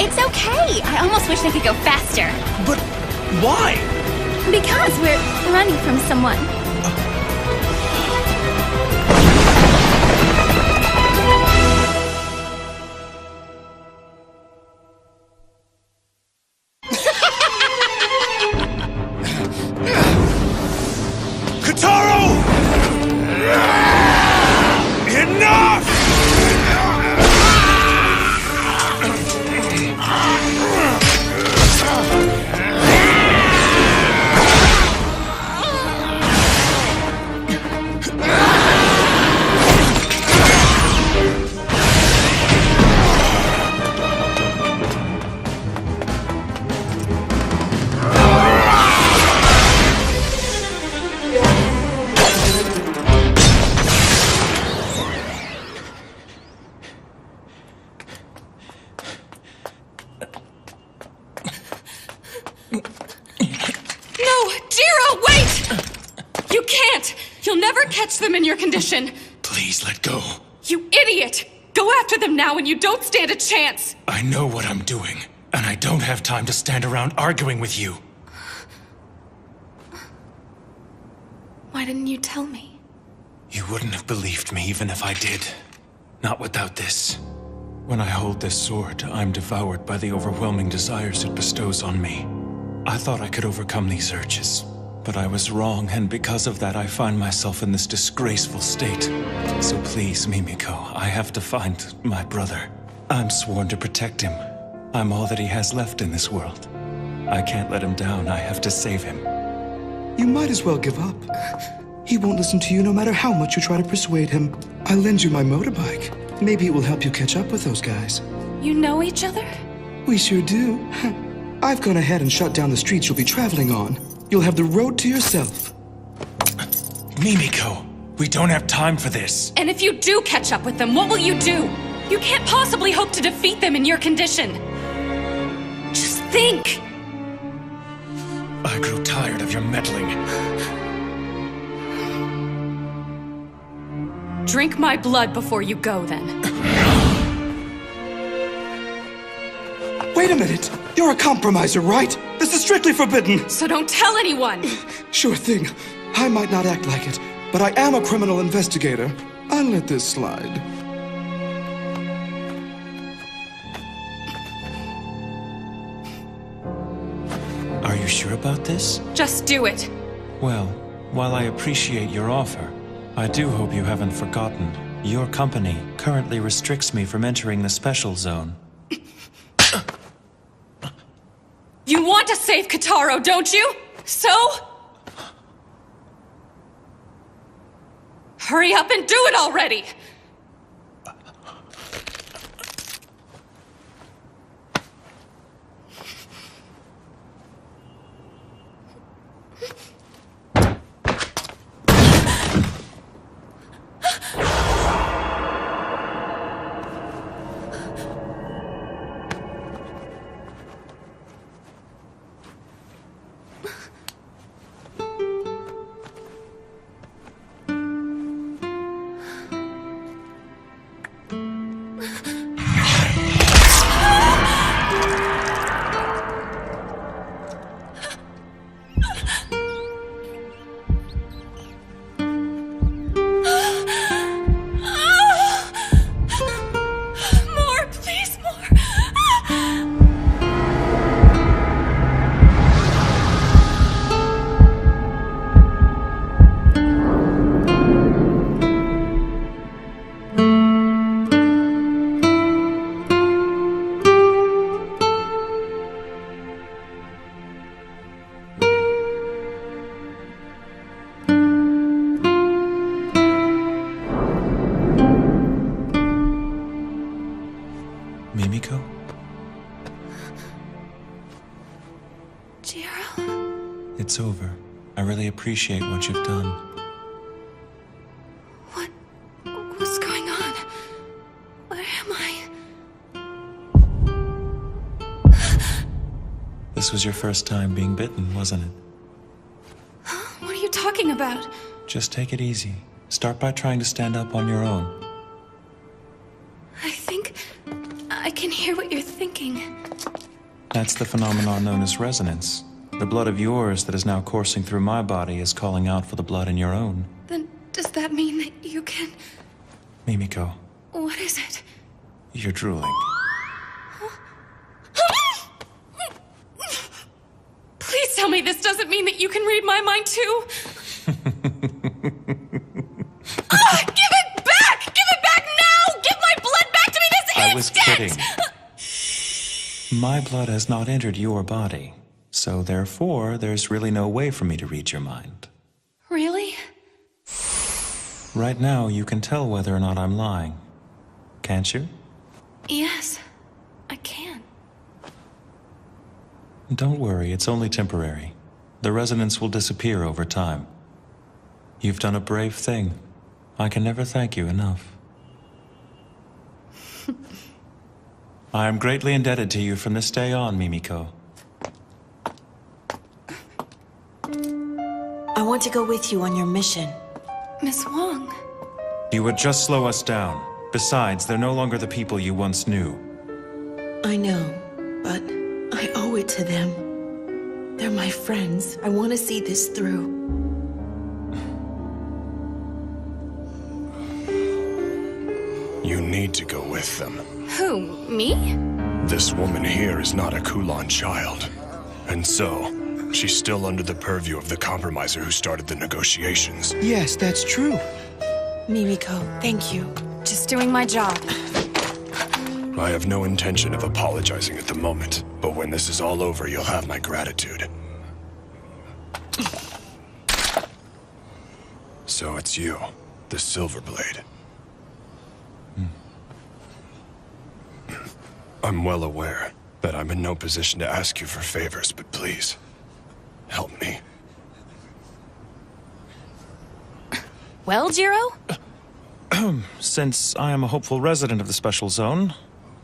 It's okay. I almost wish they could go faster. But why? Because we're running from someone. Kataro! Enough! You'll never catch them in your condition. Please let go. You idiot! Go after them now and you don't stand a chance! I know what I'm doing, and I don't have time to stand around arguing with you. Why didn't you tell me? You wouldn't have believed me even if I did. Not without this. When I hold this sword, I'm devoured by the overwhelming desires it bestows on me. I thought I could overcome these urges, but I was wrong, and because of that I find myself in this disgraceful state. So please, Mimiko, I have to find my brother. I'm sworn to protect him. I'm all that he has left in this world. I can't let him down. I have to save him. You might as well give up. He won't listen to you no matter how much you try to persuade him. I'll lend you my motorbike. Maybe it will help you catch up with those guys. You know each other? We sure do. I've gone ahead and shut down the streets you'll be traveling on. You'll have the road to yourself. Mimiko, we don't have time for this. And if you do catch up with them, what will you do? You can't possibly hope to defeat them in your condition. Just think! I grew tired of your meddling. Drink my blood before you go, then. Wait a minute! You're a compromiser, right? This is strictly forbidden! So don't tell anyone! Sure thing. I might not act like it, but I am a criminal investigator. I'll let this slide. Are you sure about this? Just do it. Well, while I appreciate your offer, I do hope you haven't forgotten Your company currently restricts me from entering the special zone. You want to save Kataro, don't you? So? Hurry up and do it already! Mimiko? Jiro? It's over. I really appreciate what you've done. What's going on? Where am I? This was your first time being bitten, wasn't it? What are you talking about? Just take it easy. Start by trying to stand up on your own. I think I can hear what you're thinking. That's the phenomenon known as resonance. The blood of yours that is now coursing through my body is calling out for the blood in your own. Then does that mean that you can... Mimiko, What is it? you're drooling. Please tell me this doesn't mean that you can read my mind too. Give it back! Give it back now! Give my blood back to me this I was instant! kidding. My blood has not entered your body, so therefore there's really no way for me to read your mind. Really? Right now, you can tell whether or not I'm lying. Can't you? Yes, I can. Don't worry, it's only temporary. The resonance will disappear over time. You've done a brave thing. I can never thank you enough. I am greatly indebted to you from this day on, Mimiko. I want to go with you on your mission. Miss Wong. You would just slow us down. Besides, they're no longer the people you once knew. I know, but I owe it to them. They're my friends. I want to see this through. You need to go with them. Who, me? This woman here is not a Kulon child. And so, she's still under the purview of the compromiser who started the negotiations. Yes, that's true. Mimiko, thank you. Just doing my job. I have no intention of apologizing at the moment, but when this is all over, you'll have my gratitude. So it's you, the Silverblade. I'm well aware that I'm in no position to ask you for favors, but please, help me. Well, Jiro? Since I am a hopeful resident of the Special Zone,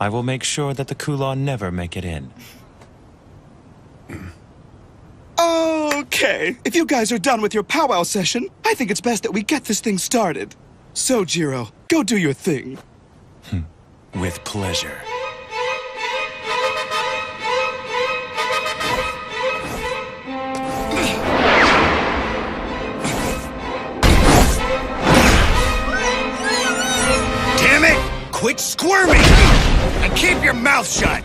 I will make sure that the Kulon never make it in. Okay, if you guys are done with your powwow session, I think it's best that we get this thing started. So, Jiro, go do your thing. With pleasure. Damn it! Quit squirming! And keep your mouth shut!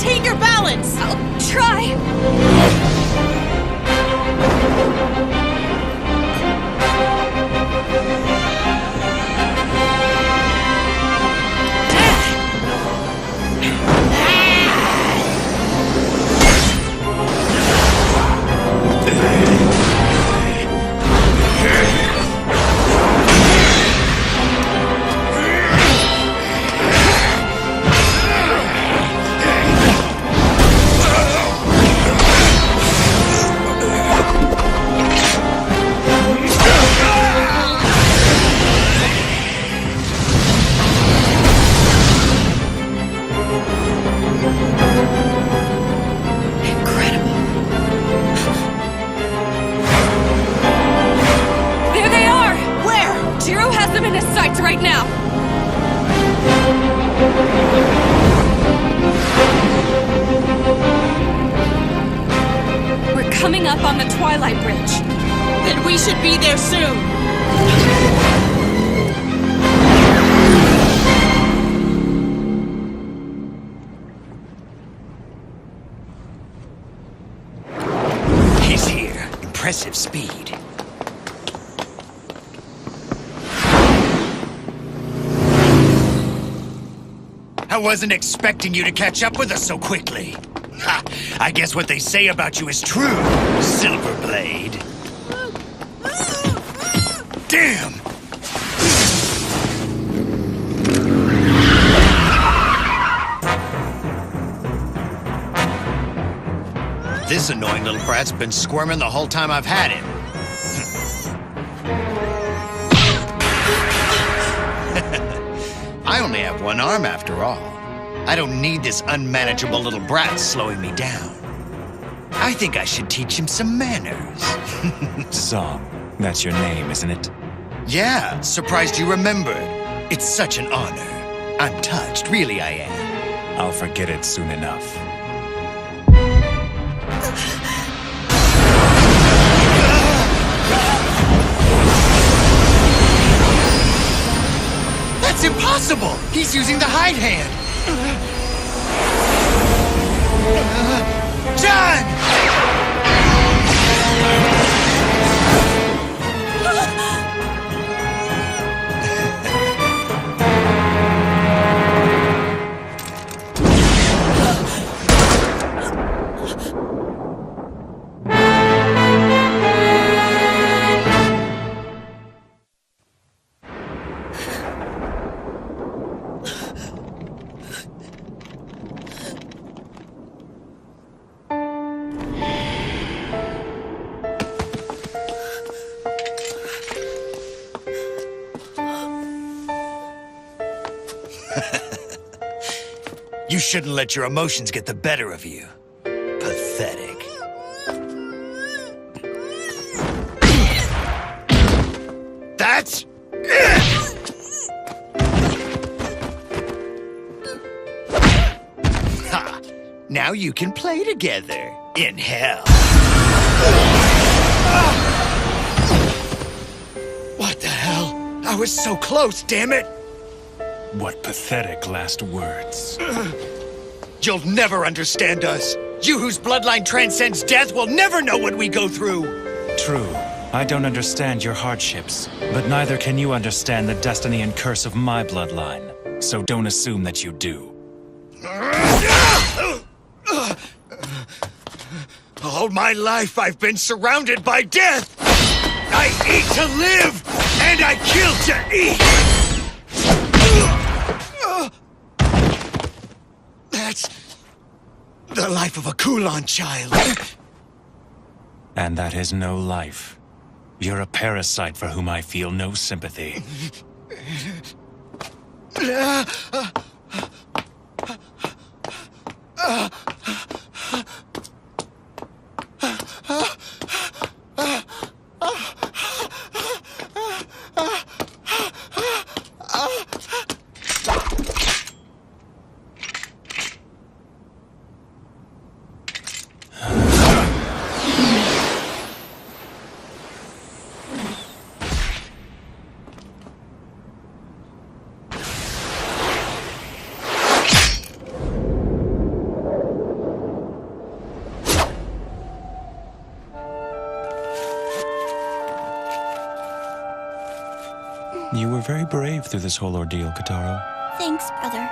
Maintain your balance! I'll try! Right now. We're coming up on the Twilight Bridge. Then we should be there soon. He's here. Impressive speed. I wasn't expecting you to catch up with us so quickly. Ha! I guess what they say about you is true, Silverblade. Damn! This annoying little brat's been squirming the whole time I've had him. I only have one arm after all. I don't need this unmanageable little brat slowing me down. I think I should teach him some manners. Zom, that's your name, isn't it? Yeah, surprised you remembered. It's such an honor. I'm touched, really I am. I'll forget it soon enough. That's impossible! He's using the hide hand! John! You shouldn't let your emotions get the better of you. Pathetic. That's it! Ha! Now you can play together in hell. What the hell? I was so close, damn it! What pathetic last words. You'll never understand us. You whose bloodline transcends death will never know what we go through. True. I don't understand your hardships, but neither can you understand the destiny and curse of my bloodline. So don't assume that you do. All my life I've been surrounded by death. I eat to live, and I kill to eat. That's the life of a Kulan child. And that is no life. You're a parasite for whom I feel no sympathy. You were very brave through this whole ordeal, Kataro. Thanks, brother.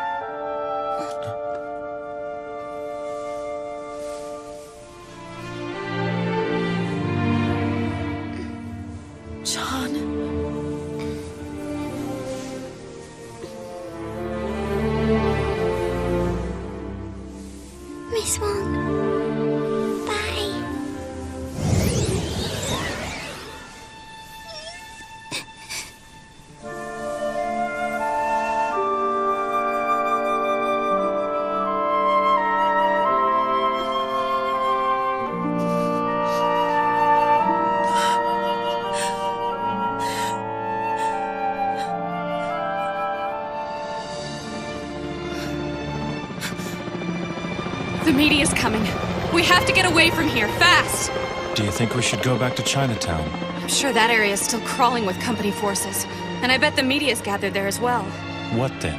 John. Miss Wong. Bye. The media's coming. We have to get away from here, fast! Do you think we should go back to Chinatown? I'm sure that area is still crawling with company forces. And I bet the media's gathered there as well. What then?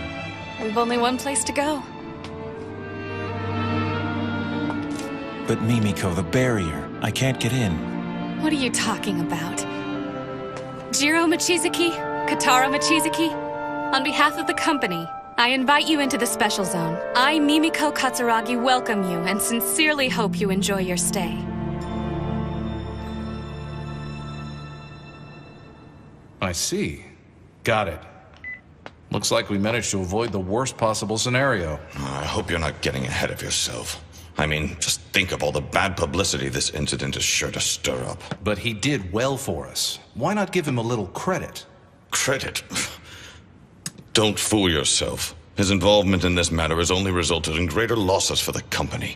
We've only one place to go. But Mimiko, the barrier. I can't get in. What are you talking about? Jiro Mochizuki? Katara Mochizuki? On behalf of the company, I invite you into the special zone. I, Mimiko Katsuragi, welcome you and sincerely hope you enjoy your stay. I see. Got it. Looks like we managed to avoid the worst possible scenario. I hope you're not getting ahead of yourself. I mean, just think of all the bad publicity this incident is sure to stir up. But he did well for us. Why not give him a little credit? Credit? Don't fool yourself. His involvement in this matter has only resulted in greater losses for the company.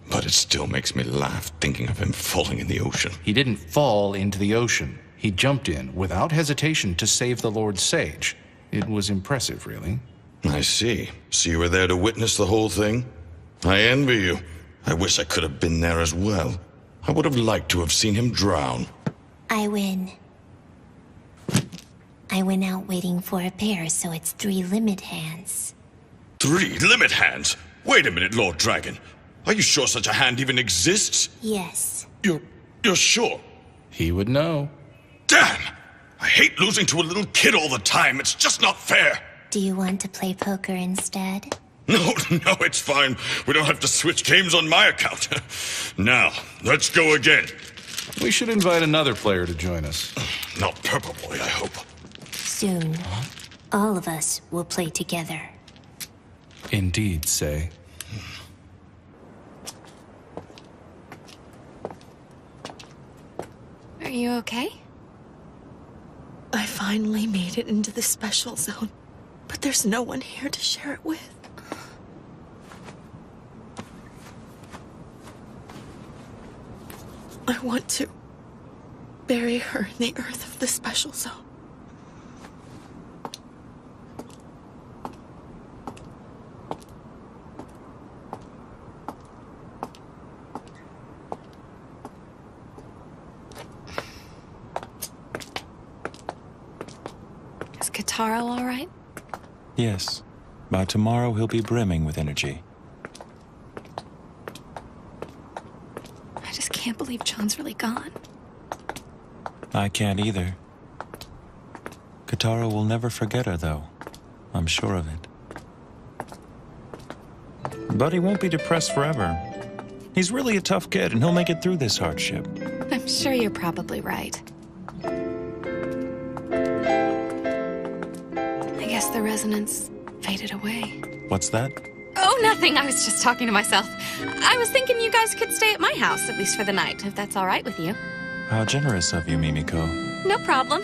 But it still makes me laugh thinking of him falling in the ocean. He didn't fall into the ocean. He jumped in without hesitation to save the Lord Sage. It was impressive, really. I see. So you were there to witness the whole thing? I envy you. I wish I could have been there as well. I would have liked to have seen him drown. I win. I went out waiting for a pair, so it's 3 limit hands. 3 limit hands? Wait a minute, Lord Dragon. Are you sure such a hand even exists? Yes. You're sure? He would know. Damn! I hate losing to a little kid all the time. It's just not fair. Do you want to play poker instead? No, it's fine. We don't have to switch games on my account. Now, let's go again. We should invite another player to join us. Not Purple Boy, I hope. Soon, all of us will play together. Indeed, Say. Are you okay? I finally made it into the special zone, but there's no one here to share it with. I want to bury her in the earth of the special zone. Is Kataro all right? Yes. By tomorrow, he'll be brimming with energy. I just can't believe John's really gone. I can't either. Kataro will never forget her, though. I'm sure of it. But he won't be depressed forever. He's really a tough kid, and he'll make it through this hardship. I'm sure you're probably right. I guess the resonance faded away. What's that? Oh, nothing. I was just talking to myself. I was thinking you guys could stay at my house, at least for the night, if that's all right with you. How generous of you, Mimiko. No problem.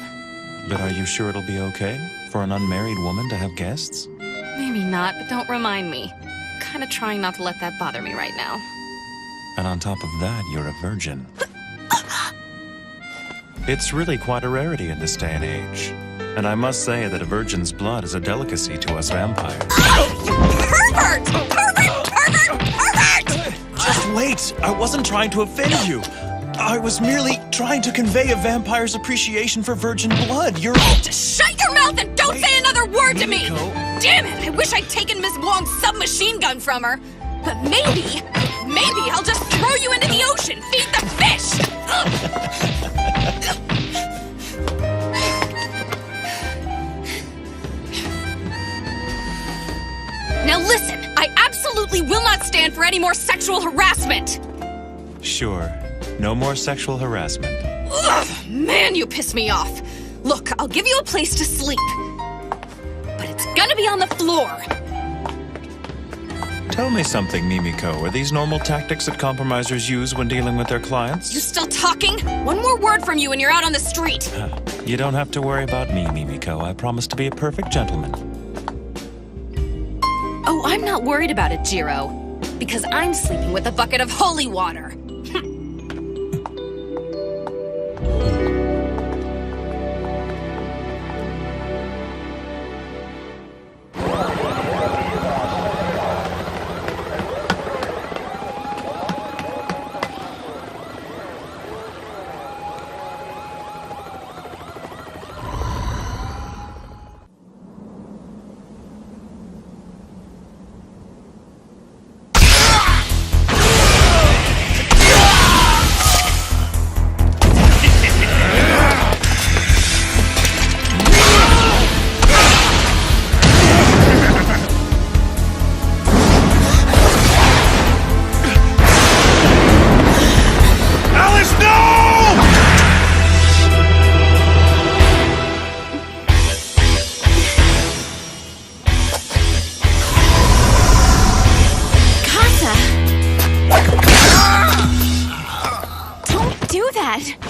But are you sure it'll be okay for an unmarried woman to have guests? Maybe not, but don't remind me. I'm kind of trying not to let that bother me right now. And on top of that, you're a virgin. It's really quite a rarity in this day and age. And I must say that a virgin's blood is a delicacy to us vampires. Pervert! Pervert! Pervert! Pervert! Just wait! I wasn't trying to offend you. I was merely trying to convey a vampire's appreciation for virgin blood. You're... Just shut your mouth and don't say another word to me! Damn it! I wish I'd taken Miss Wong's submachine gun from her. But maybe I'll just throw you into the ocean, feed the fish! Now listen, I absolutely will not stand for any more sexual harassment! Sure. No more sexual harassment. Ugh, man, you piss me off. Look, I'll give you a place to sleep. But it's gonna be on the floor. Tell me something, Mimiko. Are these normal tactics that compromisers use when dealing with their clients? You still talking? One more word from you and you're out on the street. You don't have to worry about me, Mimiko. I promise to be a perfect gentleman. Oh, I'm not worried about it, Jiro. Because I'm sleeping with a bucket of holy water.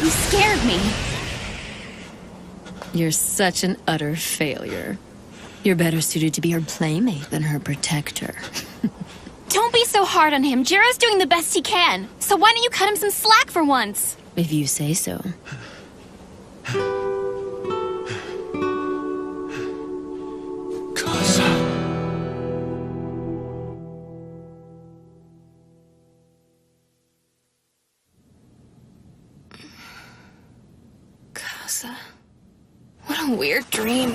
You scared me. You're such an utter failure. You're better suited to be her playmate than her protector. Don't be so hard on him. Jiro's doing the best he can. So why don't you cut him some slack for once? If you say so. What a weird dream.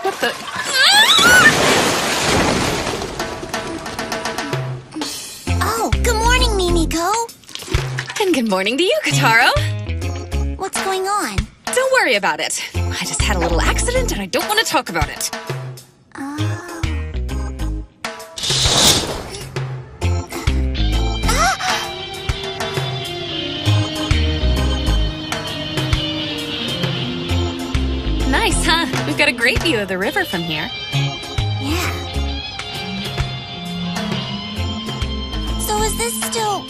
What the... Oh, good morning, Mimiko. And good morning to you, Kotaro. What's going on? Don't worry about it. I just had a little accident and I don't want to talk about it. Nice, huh? We've got a great view of the river from here. Yeah. So is this still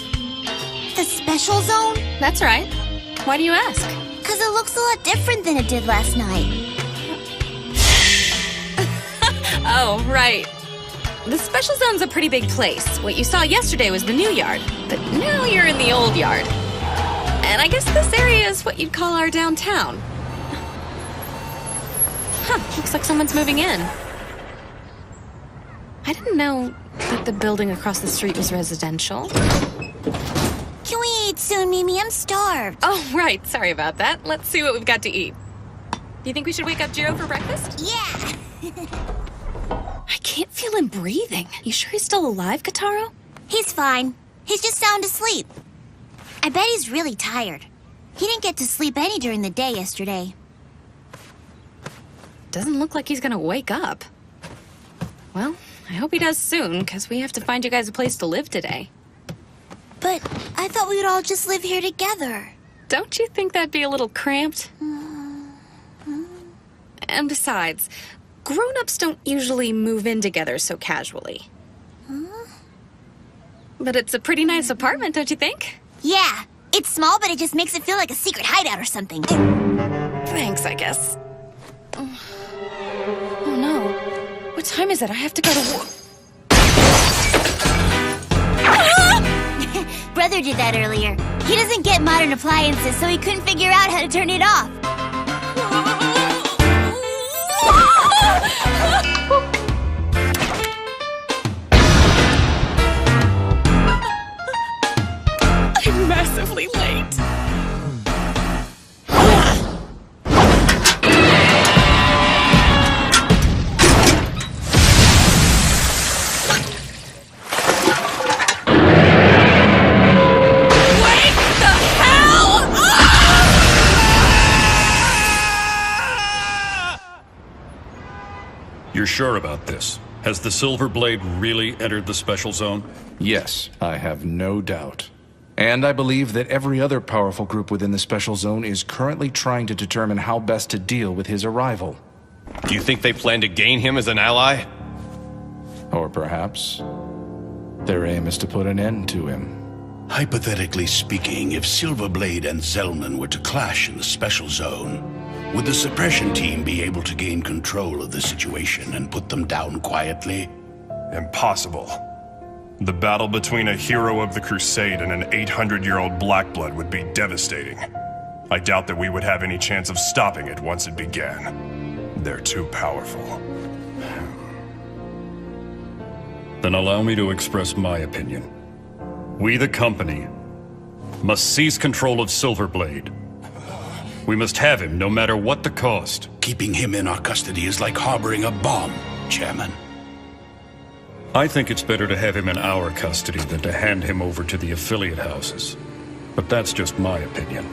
the special zone? That's right. Why do you ask? Because it looks a lot different than it did last night. Oh, right. The special zone's a pretty big place. What you saw yesterday was the new yard, but now you're in the old yard. And I guess this area is what you'd call our downtown. Huh, looks like someone's moving in. I didn't know that the building across the street was residential. Can we eat soon, Mimi? I'm starved. Oh, right. Sorry about that. Let's see what we've got to eat. Do you think we should wake up Jiro for breakfast? Yeah. I can't feel him breathing. You sure he's still alive, Kotaro? He's fine. He's just sound asleep. I bet he's really tired. He didn't get to sleep any during the day yesterday. Doesn't look like he's gonna wake up. Well, I hope he does soon, because we have to find you guys a place to live today. But I thought we would all just live here together. Don't you think that'd be a little cramped? And besides, grown-ups don't usually move in together so casually. But it's a pretty nice apartment, don't you think? Yeah, it's small, but it just makes it feel like a secret hideout or something. Thanks, I guess. Oh no. What time is it? I have to go to work. Brother did that earlier. He doesn't get modern appliances, so he couldn't figure out how to turn it off. I'm massively late. You're sure about this? Has the Silver Blade really entered the special zone? Yes, I have no doubt. And I believe that every other powerful group within the special zone is currently trying to determine how best to deal with his arrival. Do you think they plan to gain him as an ally? Or perhaps their aim is to put an end to him. Hypothetically speaking, if Silverblade and Zellman were to clash in the special zone, would the suppression team be able to gain control of the situation and put them down quietly? Impossible. The battle between a hero of the Crusade and an 800-year-old Blackblood would be devastating. I doubt that we would have any chance of stopping it once it began. They're too powerful. Then allow me to express my opinion. We, the company, must seize control of Silverblade. We must have him no matter what the cost. Keeping him in our custody is like harboring a bomb, Chairman. I think it's better to have him in our custody than to hand him over to the affiliate houses. But that's just my opinion.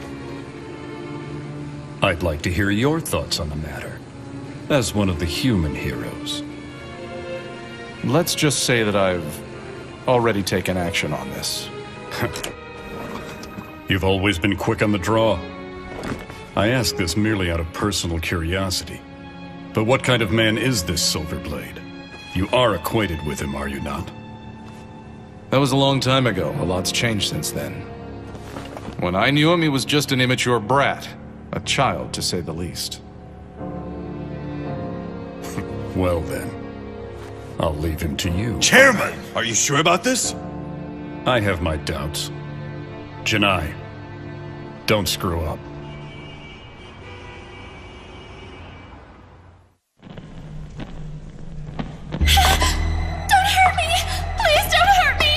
I'd like to hear your thoughts on the matter, as one of the human heroes. Let's just say that I've already taken action on this. You've always been quick on the draw. I ask this merely out of personal curiosity. But what kind of man is this Silverblade? You are acquainted with him, are you not? That was a long time ago. A lot's changed since then. When I knew him, he was just an immature brat. A child, to say the least. Well then, I'll leave him to you. Chairman! Are you sure about this? I have my doubts. Janai, don't screw up. Don't hurt me! Please don't hurt me!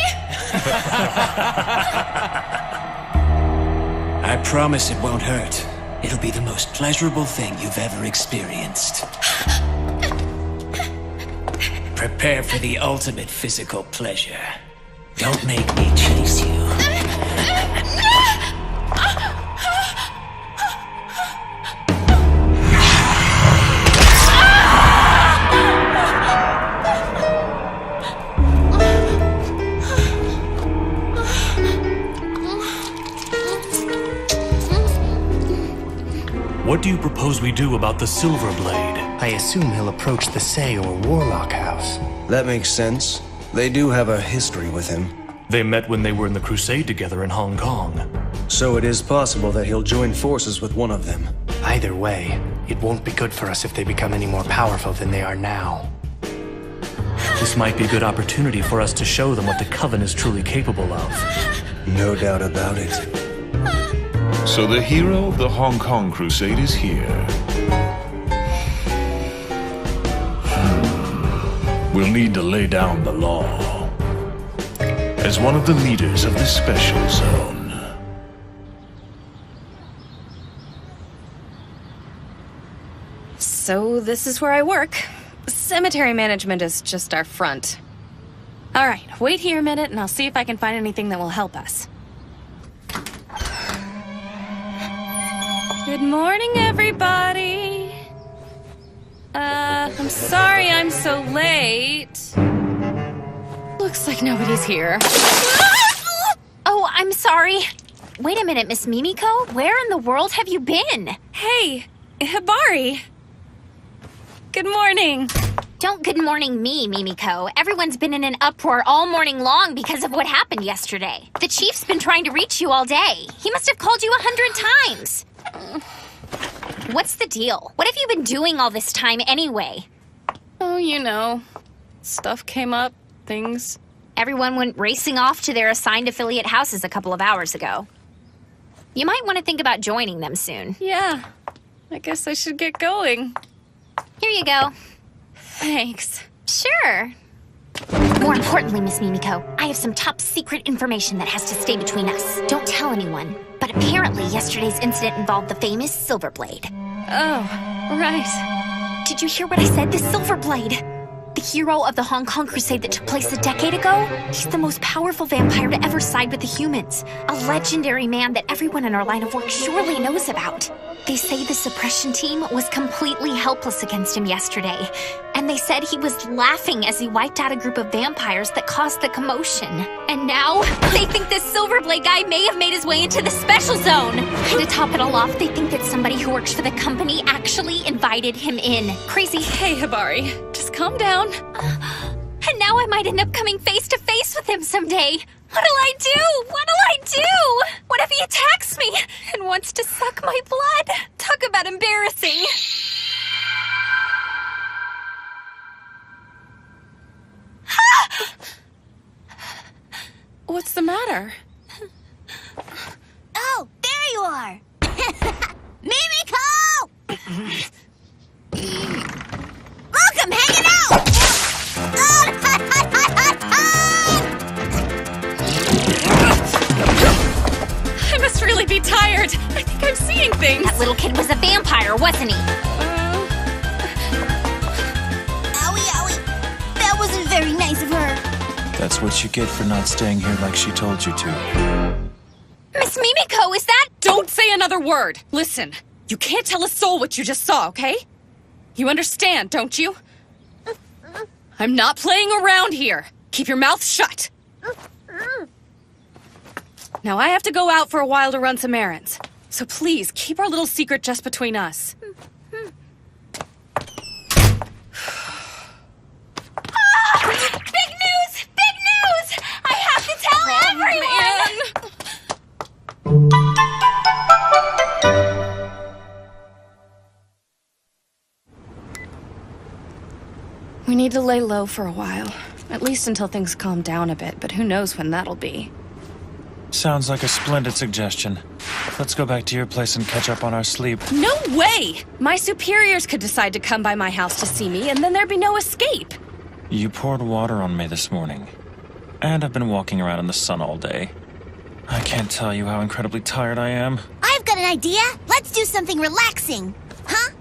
I promise it won't hurt. It'll be the most pleasurable thing you've ever experienced. Prepare for the ultimate physical pleasure. Don't make me chase you. What do you propose we do about the Silver Blade? I assume he'll approach the Say or Warlock House. That makes sense. They do have a history with him. They met when they were in the Crusade together in Hong Kong. So it is possible that he'll join forces with one of them. Either way, it won't be good for us if they become any more powerful than they are now. This might be a good opportunity for us to show them what the Coven is truly capable of. No doubt about it. So the hero of the Hong Kong Crusade is here. We'll need to lay down the law. As one of the leaders of the special zone. So this is where I work. Cemetery management is just our front. All right, wait here a minute and I'll see if I can find anything that will help us. Good morning, everybody. I'm sorry I'm so late. Looks like nobody's here. Oh, I'm sorry. Wait a minute, Miss Mimiko. Where in the world have you been? Hey, Hibari. Good morning. Don't good morning me, Mimiko. Everyone's been in an uproar all morning long because of what happened yesterday. The chief's been trying to reach you all day. He must have called you 100 times. What's the deal? What have you been doing all this time anyway? Oh, you know. Stuff came up, things. Everyone went racing off to their assigned affiliate houses a couple of hours ago. You might want to think about joining them soon. Yeah, I guess I should get going. Here you go. Thanks. Sure. More importantly, Miss Mimiko, I have some top secret information that has to stay between us. Don't tell anyone. But apparently yesterday's incident involved the famous Silverblade. Oh, right. Did you hear what I said? The Silverblade. The The hero of the Hong Kong Crusade that took place a decade ago? He's the most powerful vampire to ever side with the humans. A legendary man that everyone in our line of work surely knows about. They say the suppression team was completely helpless against him yesterday. And they said he was laughing as he wiped out a group of vampires that caused the commotion. And now, they think this Silverblade guy may have made his way into the special zone. And to top it all off, they think that somebody who works for the company actually invited him in. Crazy. Hey, Hibari, just calm down. And now I might end up coming face to face with him someday. What'll I do? What'll I do? What if he attacks me and wants to suck my blood? Talk about embarrassing. What's the matter? Oh, there you are! Mimiko! Look, I'm hanging out! I must really be tired. I think I'm seeing things. That little kid was a vampire, wasn't he? Owie, owie. That wasn't very nice of her. That's what you get for not staying here like she told you to. Miss Mimiko, is that— Don't say another word. Listen, you can't tell a soul what you just saw, okay? You understand, don't you? I'm not playing around here. Keep your mouth shut. Now I have to go out for a while to run some errands. So please, keep our little secret just between us. Big news! Big news! I have to tell everyone! We need to lay low for a while. At least until things calm down a bit, but who knows when that'll be. Sounds like a splendid suggestion. Let's go back to your place and catch up on our sleep. No way! My superiors could decide to come by my house to see me, and then there'd be no escape. You poured water on me this morning. And I've been walking around in the sun all day. I can't tell you how incredibly tired I am. I've got an idea. Let's do something relaxing. Huh?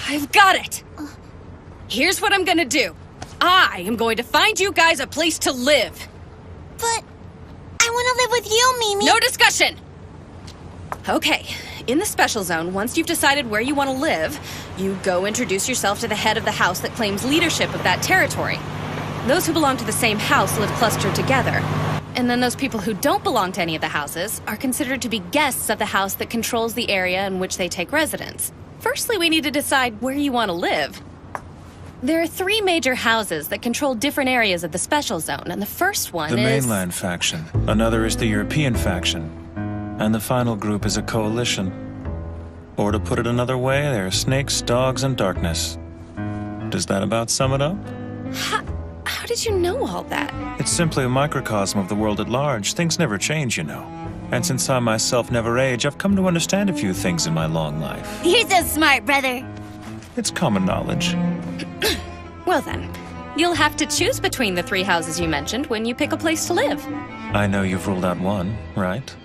I've got it! Here's what I'm gonna do. I am going to find you guys a place to live. But I want to live with you, Mimi. No discussion! Okay, in the special zone, once you've decided where you want to live, you go introduce yourself to the head of the house that claims leadership of that territory. Those who belong to the same house live clustered together. And then those people who don't belong to any of the houses are considered to be guests of the house that controls the area in which they take residence. Firstly, we need to decide where you want to live. There are 3 major houses that control different areas of the special zone, and the first one is... The mainland faction. Another is the European faction. And the final group is a coalition. Or to put it another way, there are snakes, dogs, and darkness. Does that about sum it up? How did you know all that? It's simply a microcosm of the world at large. Things never change, you know. And since I myself never age, I've come to understand a few things in my long life. You're so smart, brother. It's common knowledge. Well then, you'll have to choose between the 3 houses you mentioned when you pick a place to live. I know you've ruled out one, right?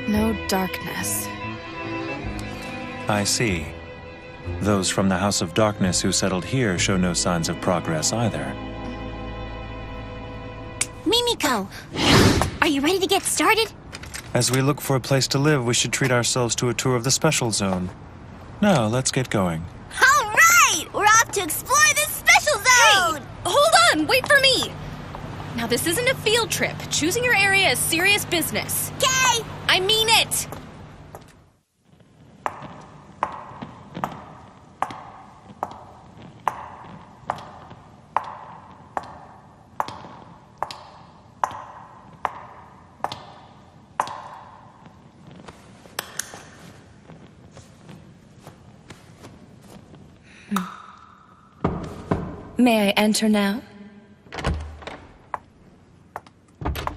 No darkness. I see. Those from the House of Darkness who settled here show no signs of progress either. Mimiko, are you ready to get started? As we look for a place to live, we should treat ourselves to a tour of the special zone. Now, let's get going. All right! We're off to explore this special zone! Hey! Hold on! Wait for me! Now, this isn't a field trip. Choosing your area is serious business. Okay! I mean it! May I enter now?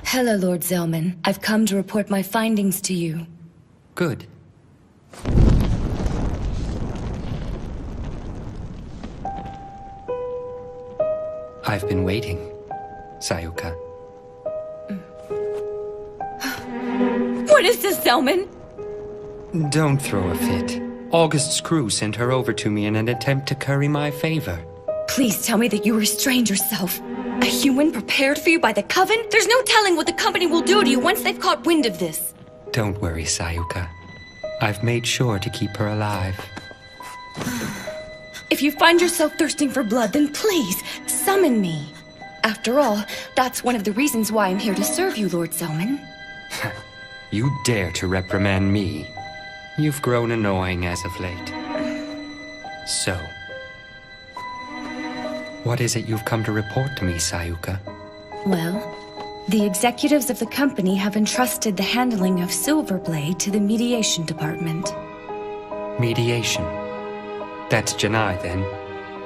Hello, Lord Zellman. I've come to report my findings to you. Good. I've been waiting, Sayuka. What is this, Zellman? Don't throw a fit. August's crew sent her over to me in an attempt to curry my favor. Please tell me that you restrained yourself. A human prepared for you by the Coven? There's no telling what the company will do to you once they've caught wind of this. Don't worry, Sayuka. I've made sure to keep her alive. If you find yourself thirsting for blood, then please, summon me. After all, that's one of the reasons why I'm here to serve you, Lord Zelman. You dare to reprimand me? You've grown annoying as of late. So, what is it you've come to report to me, Sayuka? Well, the executives of the company have entrusted the handling of Silverblade to the mediation department. Mediation. That's Janai, then.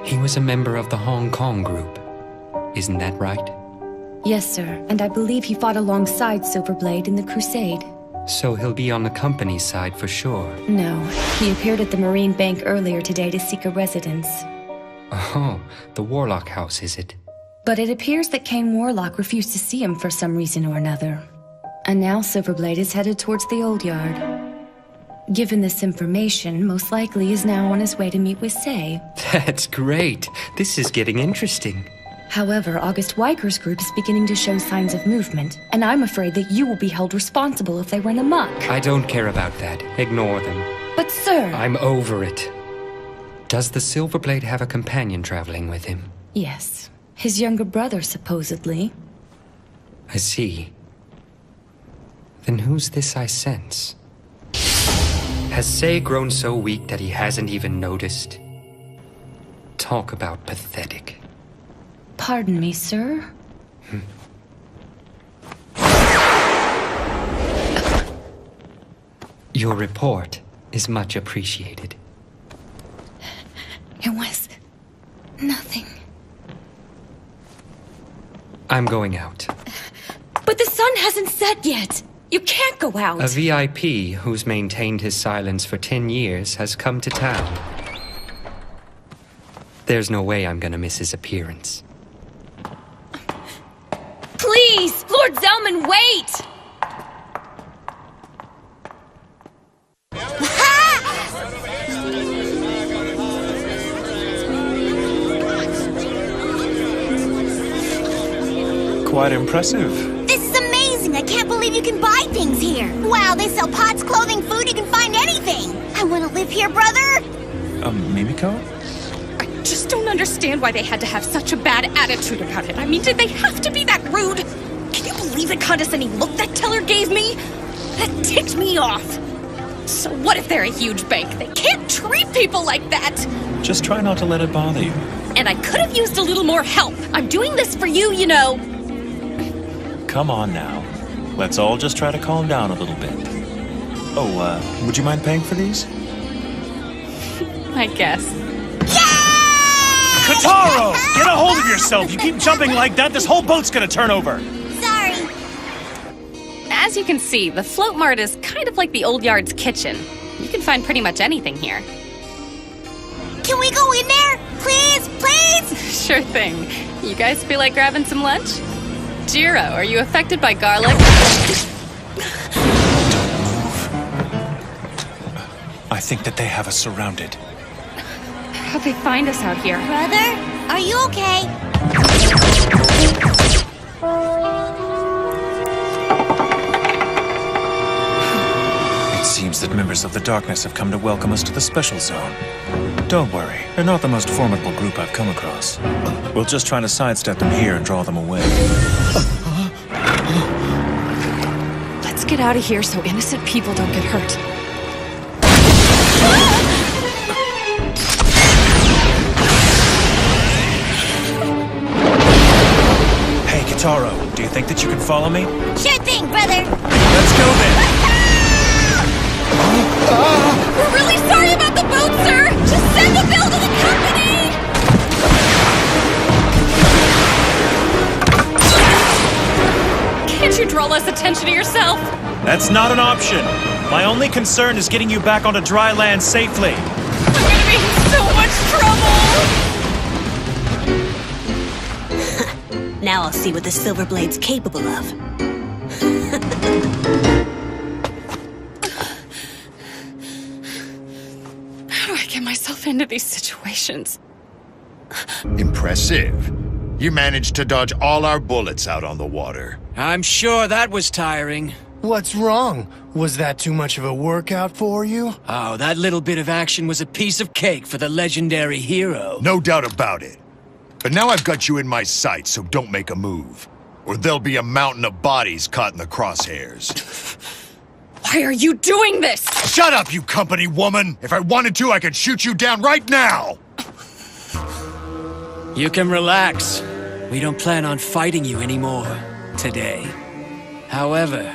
He was a member of the Hong Kong group. Isn't that right? Yes, sir, and I believe he fought alongside Silverblade in the Crusade. So he'll be on the company's side for sure. No, he appeared at the Marine Bank earlier today to seek a residence. Oh, the Warlock House, is it? But it appears that Kane Warlock refused to see him for some reason or another. And now Silverblade is headed towards the Old Yard. Given this information, most likely is now on his way to meet with Say. That's great. This is getting interesting. However, August Weiger's group is beginning to show signs of movement, and I'm afraid that you will be held responsible if they run amok. I don't care about that. Ignore them. But sir... I'm over it. Does the Silverblade have a companion traveling with him? Yes. His younger brother, supposedly. I see. Then who's this I sense? Has Say grown so weak that he hasn't even noticed? Talk about pathetic. Pardon me, sir? Your report is much appreciated. It was... nothing. I'm going out. But the sun hasn't set yet! You can't go out! A VIP who's maintained his silence for 10 years has come to town. There's no way I'm gonna miss his appearance. Please! Lord Zelman, wait! Quite impressive. This is amazing! I can't believe you can buy things here! Wow, they sell pots, clothing, food, you can find anything! I want to live here, brother! Mimiko? I just don't understand why they had to have such a bad attitude about it. I mean, did they have to be that rude? Can you believe the condescending look that teller gave me? That ticked me off! So what if they're a huge bank? They can't treat people like that! Just try not to let it bother you. And I could have used a little more help. I'm doing this for you, you know. Come on now. Let's all just try to calm down a little bit. Oh, would you mind paying for these? I guess. Kataro! Get a hold of yourself! You keep jumping like that, this whole boat's gonna turn over! Sorry. As you can see, the float mart is kind of like the Old Yard's kitchen. You can find pretty much anything here. Can we go in there? Please, please? Sure thing. You guys feel like grabbing some lunch? Jiro, are you affected by garlic? I think that they have us surrounded. How'd they find us out here? Brother, are you okay? It seems that members of the Darkness have come to welcome us to the Special Zone. Don't worry, they're not the most formidable group I've come across. We'll just try to sidestep them here and draw them away. Let's get out of here so innocent people don't get hurt. Hey, Kataro, do you think that you can follow me? Sure thing, brother. Let's go then! We're really sorry about the boat, sir! Just send the bill to the company! Can't you draw less attention to yourself? That's not an option. My only concern is getting you back onto dry land safely. I'm gonna be in so much trouble! Now I'll see what the Silverblade's capable of. How do I get myself into these situations? Impressive. You managed to dodge all our bullets out on the water. I'm sure that was tiring. What's wrong? Was that too much of a workout for you? Oh, that little bit of action was a piece of cake for the legendary hero. No doubt about it. But now I've got you in my sights, so don't make a move. Or there'll be a mountain of bodies caught in the crosshairs. Why are you doing this? Shut up, you company woman! If I wanted to, I could shoot you down right now! You can relax. We don't plan on fighting you anymore today. However,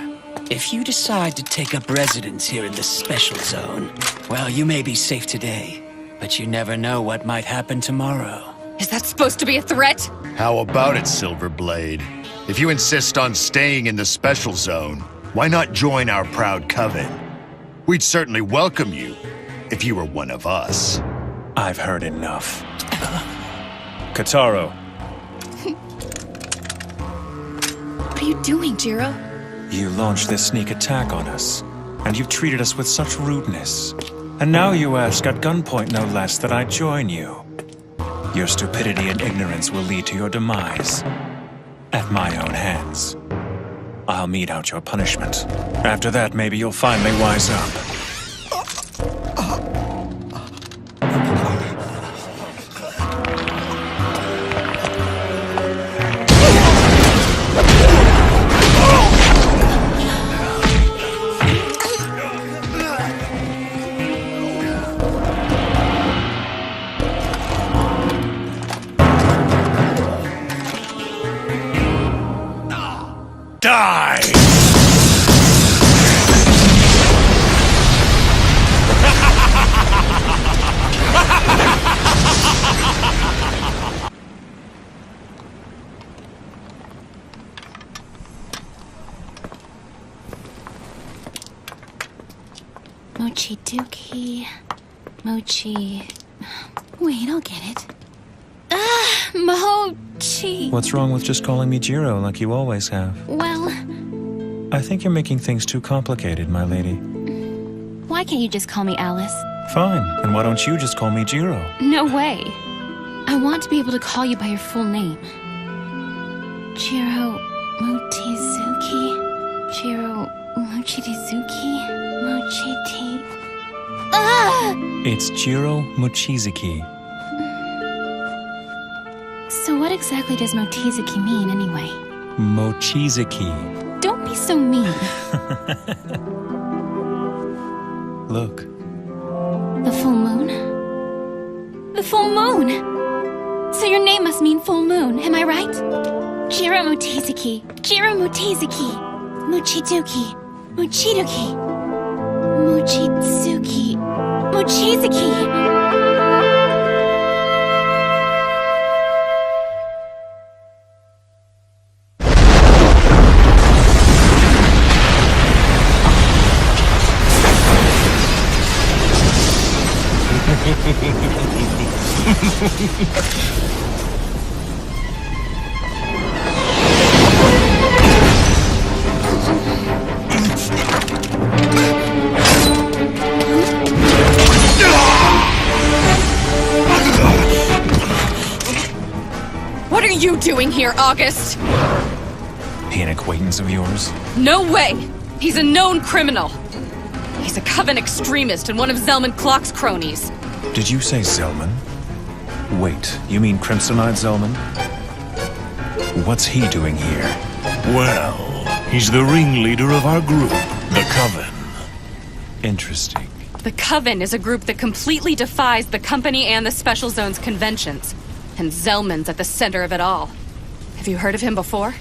if you decide to take up residence here in the Special Zone, well, you may be safe today, but you never know what might happen tomorrow. Is that supposed to be a threat? How about it, Silverblade? If you insist on staying in the Special Zone, why not join our proud coven? We'd certainly welcome you, if you were one of us. I've heard enough. Kataro. What are you doing, Jiro? You launched this sneak attack on us, and you've treated us with such rudeness. And now you ask at gunpoint, no less, that I join you. Your stupidity and ignorance will lead to your demise. At my own hands. I'll mete out your punishment. After that, maybe you'll finally wise up. Die! Mochi Dookie. Mochi. Wait, I'll get it. Mochi. What's wrong with just calling me Jiro like you always have? Well, I think you're making things too complicated, my lady. why can't you just call me Alice? Fine, and why don't you just call me Jiro? No way. I want to be able to call you by your full name. Jiro Mochizuki. Jiro Mochizuki. Mochiti. Ah! It's Jiro Mochizuki. So what exactly does Mochizuki mean anyway? Mochizuki. Don't be so mean. Look. The full moon? The full moon! So your name must mean full moon, am I right? Jiro Mochizuki. Jiro Mochizuki. Mochiduki. Mochiduki. Mochizuki. Mochizuki. What are you doing here, August? He an acquaintance of yours? No way! He's a known criminal. He's a Coven extremist and one of Zelman Clock's cronies. Did you say Zelman? Wait, you mean Crimsonite Zelman? What's he doing here? Well, he's the ringleader of our group, the Coven. Interesting. The Coven is a group that completely defies the company and the Special Zone's conventions. And Zelman's at the center of it all. Have you heard of him before?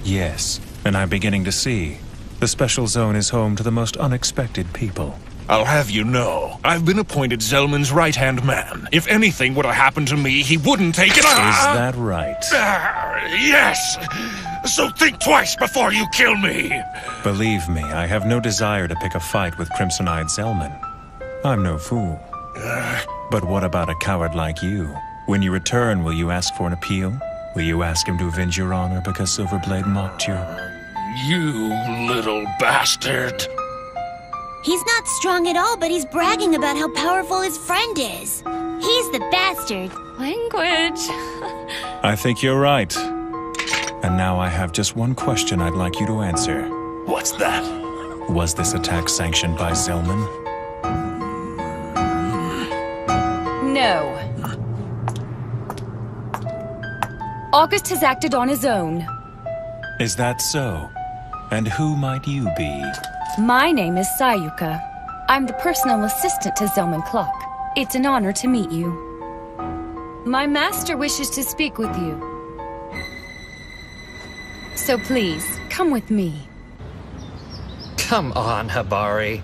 Yes, and I'm beginning to see. The Special Zone is home to the most unexpected people. I'll have you know, I've been appointed Zelman's right-hand man. If anything were to happen to me, he wouldn't take it. Is that right? Yes! So think twice before you kill me! Believe me, I have no desire to pick a fight with Crimson-Eyed Zelman. I'm no fool. But what about a coward like you? When you return, will you ask for an appeal? Will you ask him to avenge your honor because Silverblade mocked you? You little bastard. He's not strong at all, but he's bragging about how powerful his friend is. He's the bastard. Language. I think you're right. And now I have just one question I'd like you to answer. What's that? Was this attack sanctioned by Zellman? No. August has acted on his own. Is that so? And who might you be? My name is Sayuka. I'm the personal assistant to Zellman Clock. It's an honor to meet you. My master wishes to speak with you. So please, come with me. Come on, Hibari.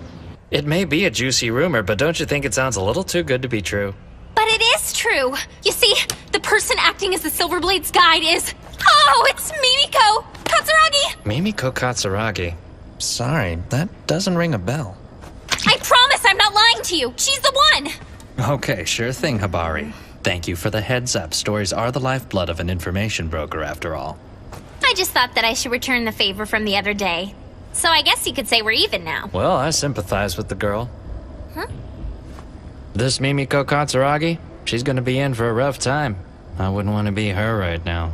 It may be a juicy rumor, but don't you think it sounds a little too good to be true? But it is true. You see, the person acting as the Silverblade's guide is... Oh, it's Mimiko Katsuragi! Mimiko Katsuragi? Sorry, that doesn't ring a bell. I promise I'm not lying to you. She's the one! Okay, sure thing, Hibari. Thank you for the heads up. Stories are the lifeblood of an information broker, after all. I just thought that I should return the favor from the other day. So I guess you could say we're even now. Well, I sympathize with the girl. Huh? This Mimiko Katsuragi, she's gonna be in for a rough time. I wouldn't want to be her right now.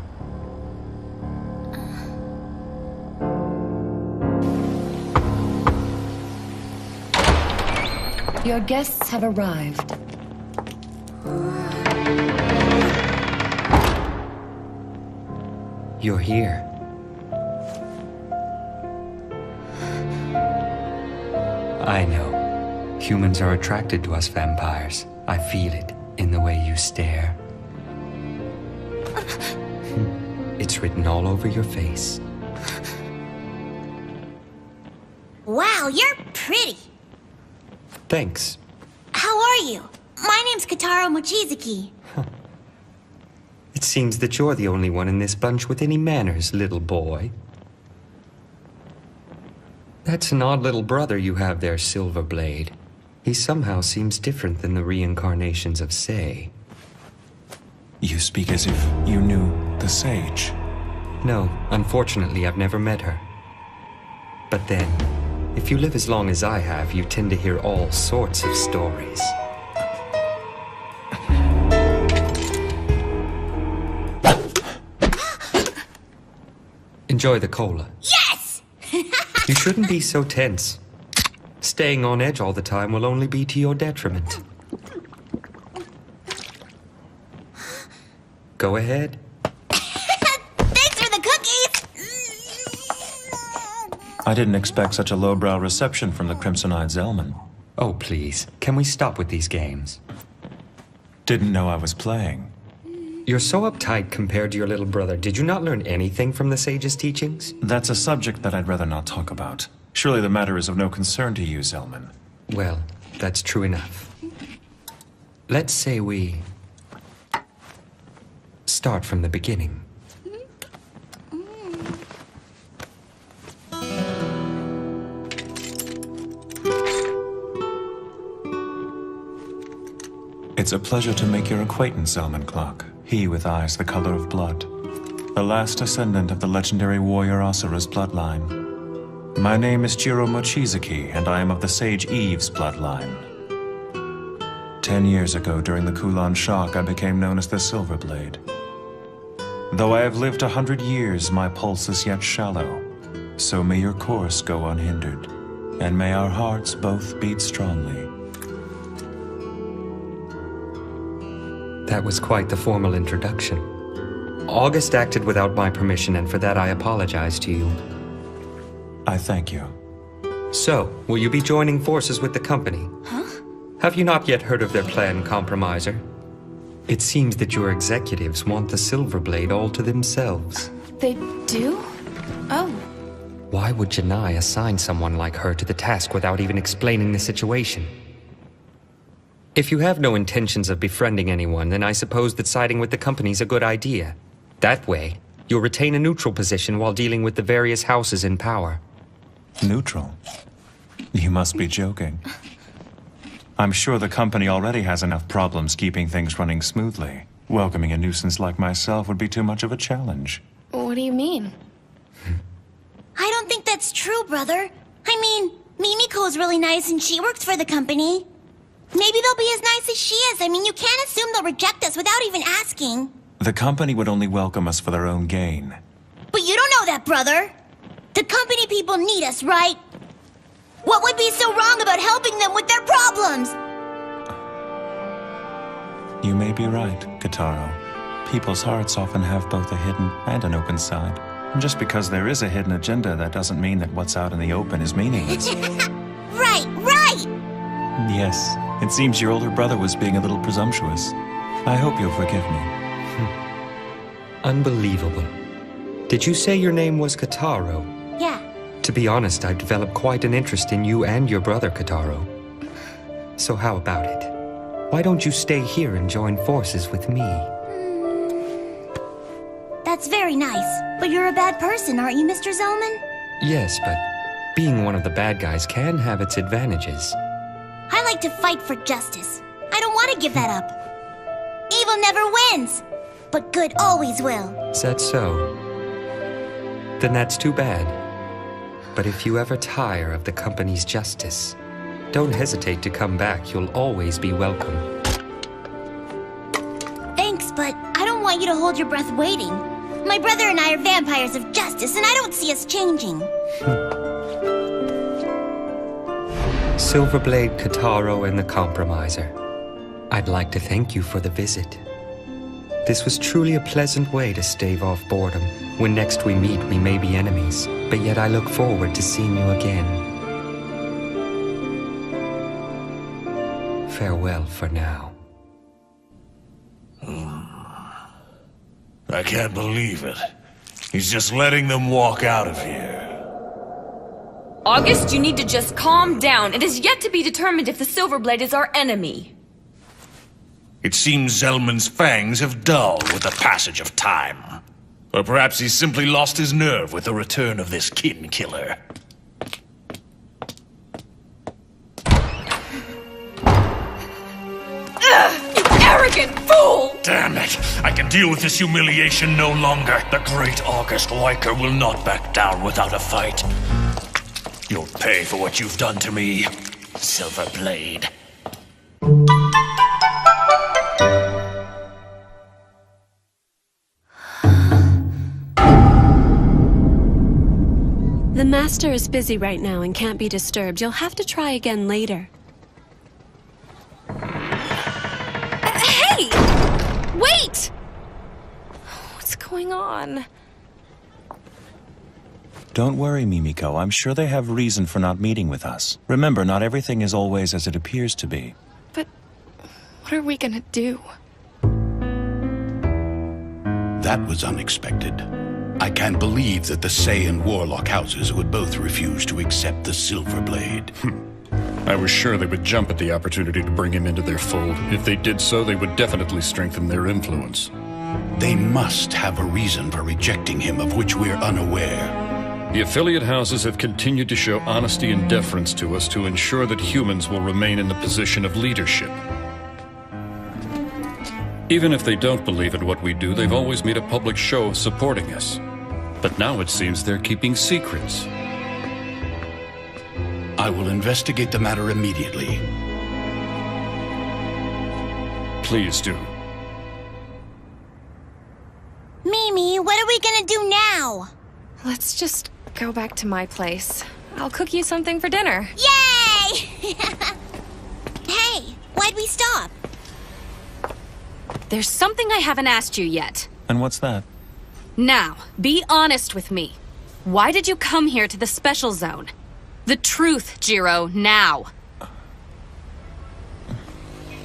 Your guests have arrived. You're here. I know. Humans are attracted to us vampires. I feel it in the way you stare. It's written all over your face. Wow, you're pretty. Thanks. How are you? My name's Kataro Mochizuki. It seems that you're the only one in this bunch with any manners, little boy. That's an odd little brother you have there, Silverblade. He somehow seems different than the reincarnations of Sei. You speak as if you knew the sage. No, unfortunately, I've never met her. But then, if you live as long as I have, you tend to hear all sorts of stories. Enjoy the cola. Yes! You shouldn't be so tense. Staying on edge all the time will only be to your detriment. Go ahead. Thanks for the cookies! I didn't expect such a lowbrow reception from the Crimson-Eyed Zellman. Oh, please. Can we stop with these games? Didn't know I was playing. You're so uptight compared to your little brother. Did you not learn anything from the sage's teachings? That's a subject that I'd rather not talk about. Surely the matter is of no concern to you, Zellman. Well, that's true enough. Let's say we start from the beginning. It's a pleasure to make your acquaintance, Zellman Clock. He with eyes the color of blood. The last descendant of the legendary warrior Asura's bloodline. My name is Jiro Mochizuki, and I am of the sage Eve's bloodline. 10 years ago, during the Kulan shock, I became known as the Silverblade. Though I have lived 100 years, my pulse is yet shallow. So may your course go unhindered, and may our hearts both beat strongly. That was quite the formal introduction. August acted without my permission, and for that I apologize to you. I thank you. So, will you be joining forces with the company? Huh? Have you not yet heard of their plan, Compromiser? It seems that your executives want the Silverblade all to themselves. They do? Oh. Why would Janai assign someone like her to the task without even explaining the situation? If you have no intentions of befriending anyone, then I suppose that siding with the company's a good idea. That way, you'll retain a neutral position while dealing with the various houses in power. Neutral? You must be joking. I'm sure the company already has enough problems keeping things running smoothly. Welcoming a nuisance like myself would be too much of a challenge. What do you mean? I don't think that's true, brother. I mean, Mimiko's really nice and she works for the company. Maybe they'll be as nice as she is. I mean, you can't assume they'll reject us without even asking. The company would only welcome us for their own gain. But you don't know that, brother. The company people need us, right? What would be so wrong about helping them with their problems? You may be right, Kataro. People's hearts often have both a hidden and an open side. And just because there is a hidden agenda, that doesn't mean that what's out in the open is meaningless. Right! Yes, it seems your older brother was being a little presumptuous. I hope you'll forgive me. Unbelievable. Did you say your name was Kataro? Yeah. To be honest, I've developed quite an interest in you and your brother, Kataro. So how about it? Why don't you stay here and join forces with me? That's very nice. But you're a bad person, aren't you, Mr. Zellman? Yes, but being one of the bad guys can have its advantages. I like to fight for justice. I don't want to give that up. Evil never wins, but good always will. Is that so? Then that's too bad. But if you ever tire of the company's justice, don't hesitate to come back. You'll always be welcome. Thanks, but I don't want you to hold your breath waiting. My brother and I are vampires of justice, and I don't see us changing. Silverblade, Kataro, and the Compromiser. I'd like to thank you for the visit. This was truly a pleasant way to stave off boredom. When next we meet, we may be enemies, but yet I look forward to seeing you again. Farewell for now. I can't believe it. He's just letting them walk out of here. August, you need to just calm down. It is yet to be determined if the Silverblade is our enemy. It seems Zellman's fangs have dulled with the passage of time. Or perhaps he's simply lost his nerve with the return of this kin killer. You arrogant fool! Damn it! I can deal with this humiliation no longer. The great August Weicker will not back down without a fight. You'll pay for what you've done to me, Silverblade. The Master is busy right now and can't be disturbed. You'll have to try again later. Hey! Wait! What's going on? Don't worry, Mimiko. I'm sure they have reason for not meeting with us. Remember, not everything is always as it appears to be. But what are we gonna do? That was unexpected. I can't believe that the Say and Warlock houses would both refuse to accept the Silverblade. I was sure they would jump at the opportunity to bring him into their fold. If they did so, they would definitely strengthen their influence. They must have a reason for rejecting him of which we're unaware. The affiliate houses have continued to show honesty and deference to us to ensure that humans will remain in the position of leadership. Even if they don't believe in what we do, they've always made a public show of supporting us. But now it seems they're keeping secrets. I will investigate the matter immediately. Please do. Mimi, what are we gonna do now? Let's just go back to my place. I'll cook you something for dinner. Yay! Hey, why'd we stop? There's something I haven't asked you yet. And what's that? Now, be honest with me. Why did you come here to the Special Zone? The truth, Jiro, now.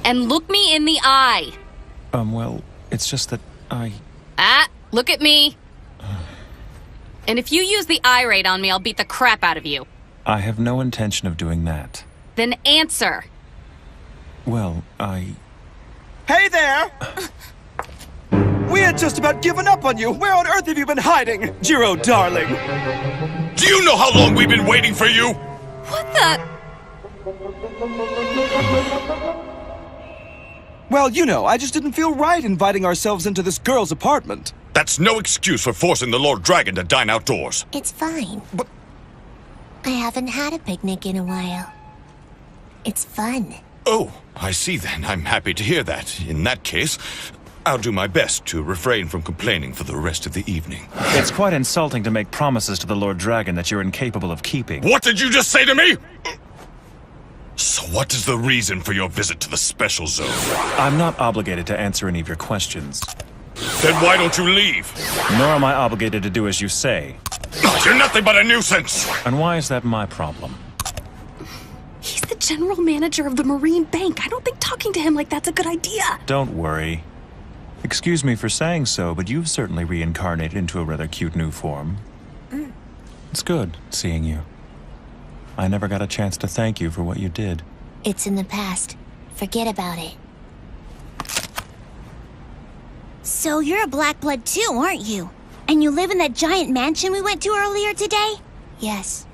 And look me in the eye. Well, it's just that Look at me. And if you use the eye raid on me, I'll beat the crap out of you. I have no intention of doing that. Then answer. Well, Hey there! We had just about given up on you. Where on earth have you been hiding, Jiro, darling? Do you know how long we've been waiting for you? What the? Well, you know, I just didn't feel right inviting ourselves into this girl's apartment. That's no excuse for forcing the Lord Dragon to dine outdoors. It's fine. I haven't had a picnic in a while. It's fun. Oh, I see then. I'm happy to hear that. In that case, I'll do my best to refrain from complaining for the rest of the evening. It's quite insulting to make promises to the Lord Dragon that you're incapable of keeping. What did you just say to me? So what is the reason for your visit to the Special Zone? I'm not obligated to answer any of your questions. Then why don't you leave? Nor am I obligated to do as you say. You're nothing but a nuisance! And why is that my problem? He's the general manager of the Marine Bank. I don't think talking to him like that's a good idea. Don't worry. Excuse me for saying so, but you've certainly reincarnated into a rather cute new form. It's good seeing you. I never got a chance to thank you for what you did. It's in the past. Forget about it. So you're a black blood too, aren't you? And you live in that giant mansion we went to earlier today? Yes.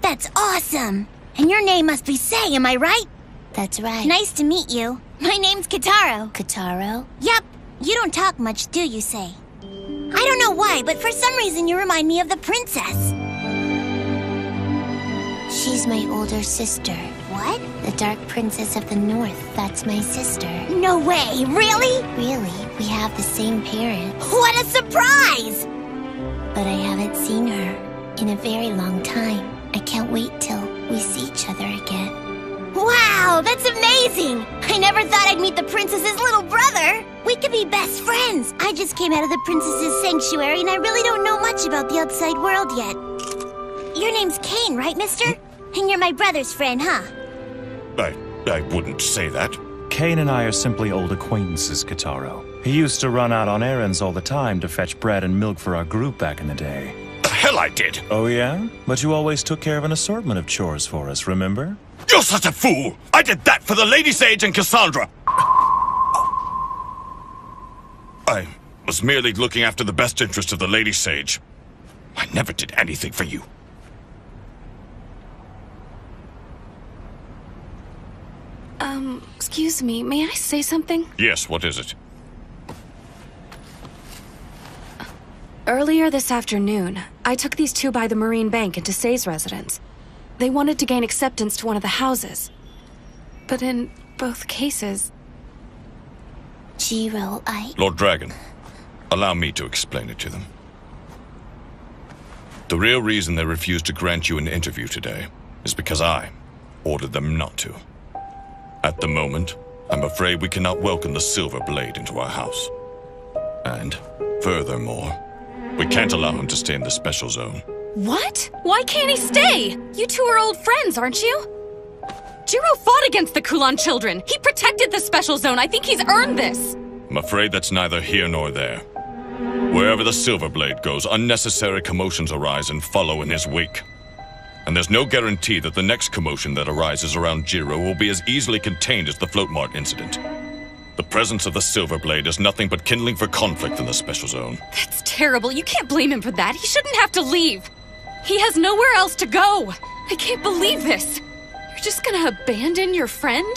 That's awesome! And your name must be Sei, am I right? That's right. Nice to meet you. My name's Kitaro. Kitaro? Yep. You don't talk much, do you, Sei? I don't know why, but for some reason you remind me of the princess. She's my older sister. What? The Dark Princess of the North. That's my sister. No way! Really? Really. We have the same parents. What a surprise! But I haven't seen her in a very long time. I can't wait till we see each other again. Wow, that's amazing! I never thought I'd meet the princess's little brother. We could be best friends. I just came out of the princess's sanctuary and I really don't know much about the outside world yet. Your name's Kane, right, mister? And you're my brother's friend, huh? I wouldn't say that. Kane and I are simply old acquaintances, Kitaro. He used to run out on errands all the time to fetch bread and milk for our group back in the day. The hell I did! Oh yeah? But you always took care of an assortment of chores for us, remember? You're such a fool! I did that for the Lady Sage and Cassandra! I was merely looking after the best interest of the Lady Sage. I never did anything for you. Excuse me, may I say something? Yes, what is it? Earlier this afternoon, I took these two by the Marine Bank into Sei's residence. They wanted to gain acceptance to one of the houses. But in both cases... Jiro, Lord Dragon, allow me to explain it to them. The real reason they refused to grant you an interview today is because I ordered them not to. At the moment, I'm afraid we cannot welcome the Silver Blade into our house. And, furthermore, we can't allow him to stay in the Special Zone. What? Why can't he stay? You two are old friends, aren't you? Jiro fought against the Kulan children. He protected the Special Zone. I think he's earned this. I'm afraid that's neither here nor there. Wherever the Silver Blade goes, unnecessary commotions arise and follow in his wake. And there's no guarantee that the next commotion that arises around Jiro will be as easily contained as the Float Mart incident. The presence of the Silver Blade is nothing but kindling for conflict in the Special Zone. That's terrible. You can't blame him for that. He shouldn't have to leave. He has nowhere else to go. I can't believe this. You're just gonna abandon your friend?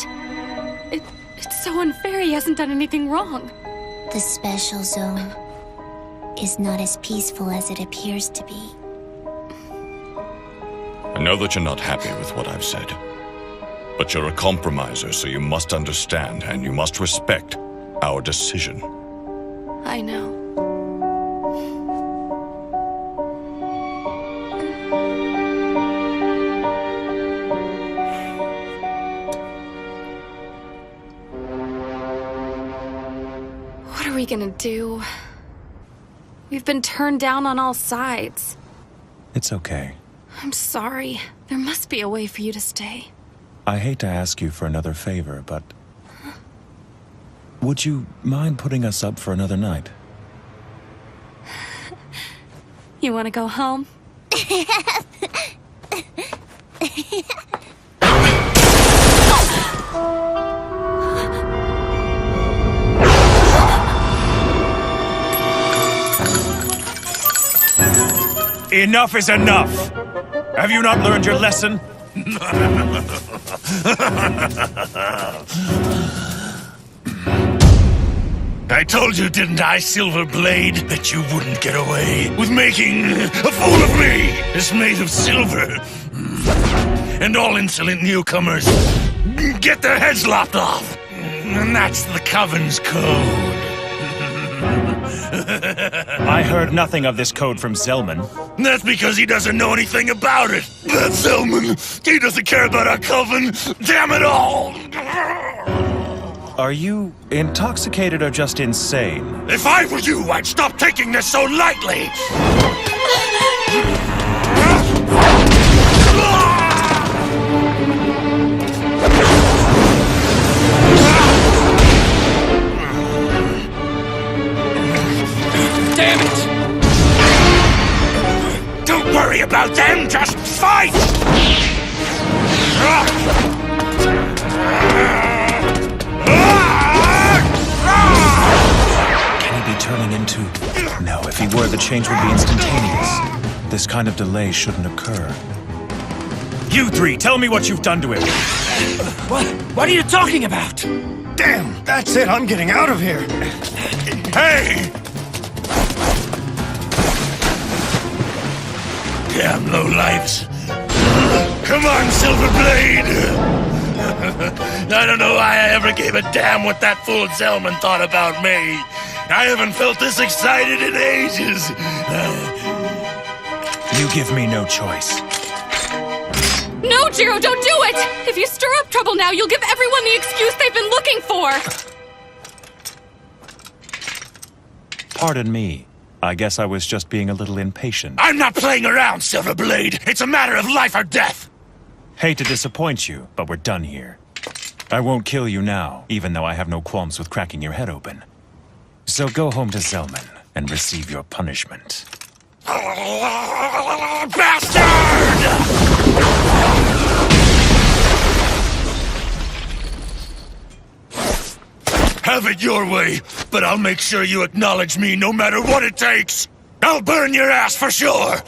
It's so unfair. He hasn't done anything wrong. The Special Zone is not as peaceful as it appears to be. I know that you're not happy with what I've said. But you're a compromiser, so you must understand and you must respect our decision. I know. What are we gonna do? We've been turned down on all sides. It's okay. I'm sorry. There must be a way for you to stay. I hate to ask you for another favor, but... would you mind putting us up for another night? You want to go home? Enough is enough! Have you not learned your lesson? I told you, didn't I, Silver Blade, that you wouldn't get away with making a fool of me? It's made of silver. and all insolent newcomers get their heads lopped off. And that's the Coven's code. I heard nothing of this code from Zellman. That's because he doesn't know anything about it. That Zellman, he doesn't care about our Coven. Damn it all! Are you intoxicated or just insane? If I were you, I'd stop taking this so lightly! Damn it! Don't worry about them, just fight! Can he be turning into... No, if he were, the change would be instantaneous. This kind of delay shouldn't occur. You three, tell me what you've done to him. What are you talking about? Damn, that's it. I'm getting out of here. Hey! Damn lowlifes. Come on, Silverblade! I don't know why I ever gave a damn what that fool Zellman thought about me. I haven't felt this excited in ages. You give me no choice. No, Jiro, don't do it! If you stir up trouble now, you'll give everyone the excuse they've been looking for! Pardon me. I guess I was just being a little impatient. I'm not playing around, Silverblade. It's a matter of life or death. Hate to disappoint you, but we're done here. I won't kill you now, even though I have no qualms with cracking your head open. So go home to Zellman and receive your punishment. Bastard! Have it your way, but I'll make sure you acknowledge me no matter what it takes. I'll burn your ass for sure.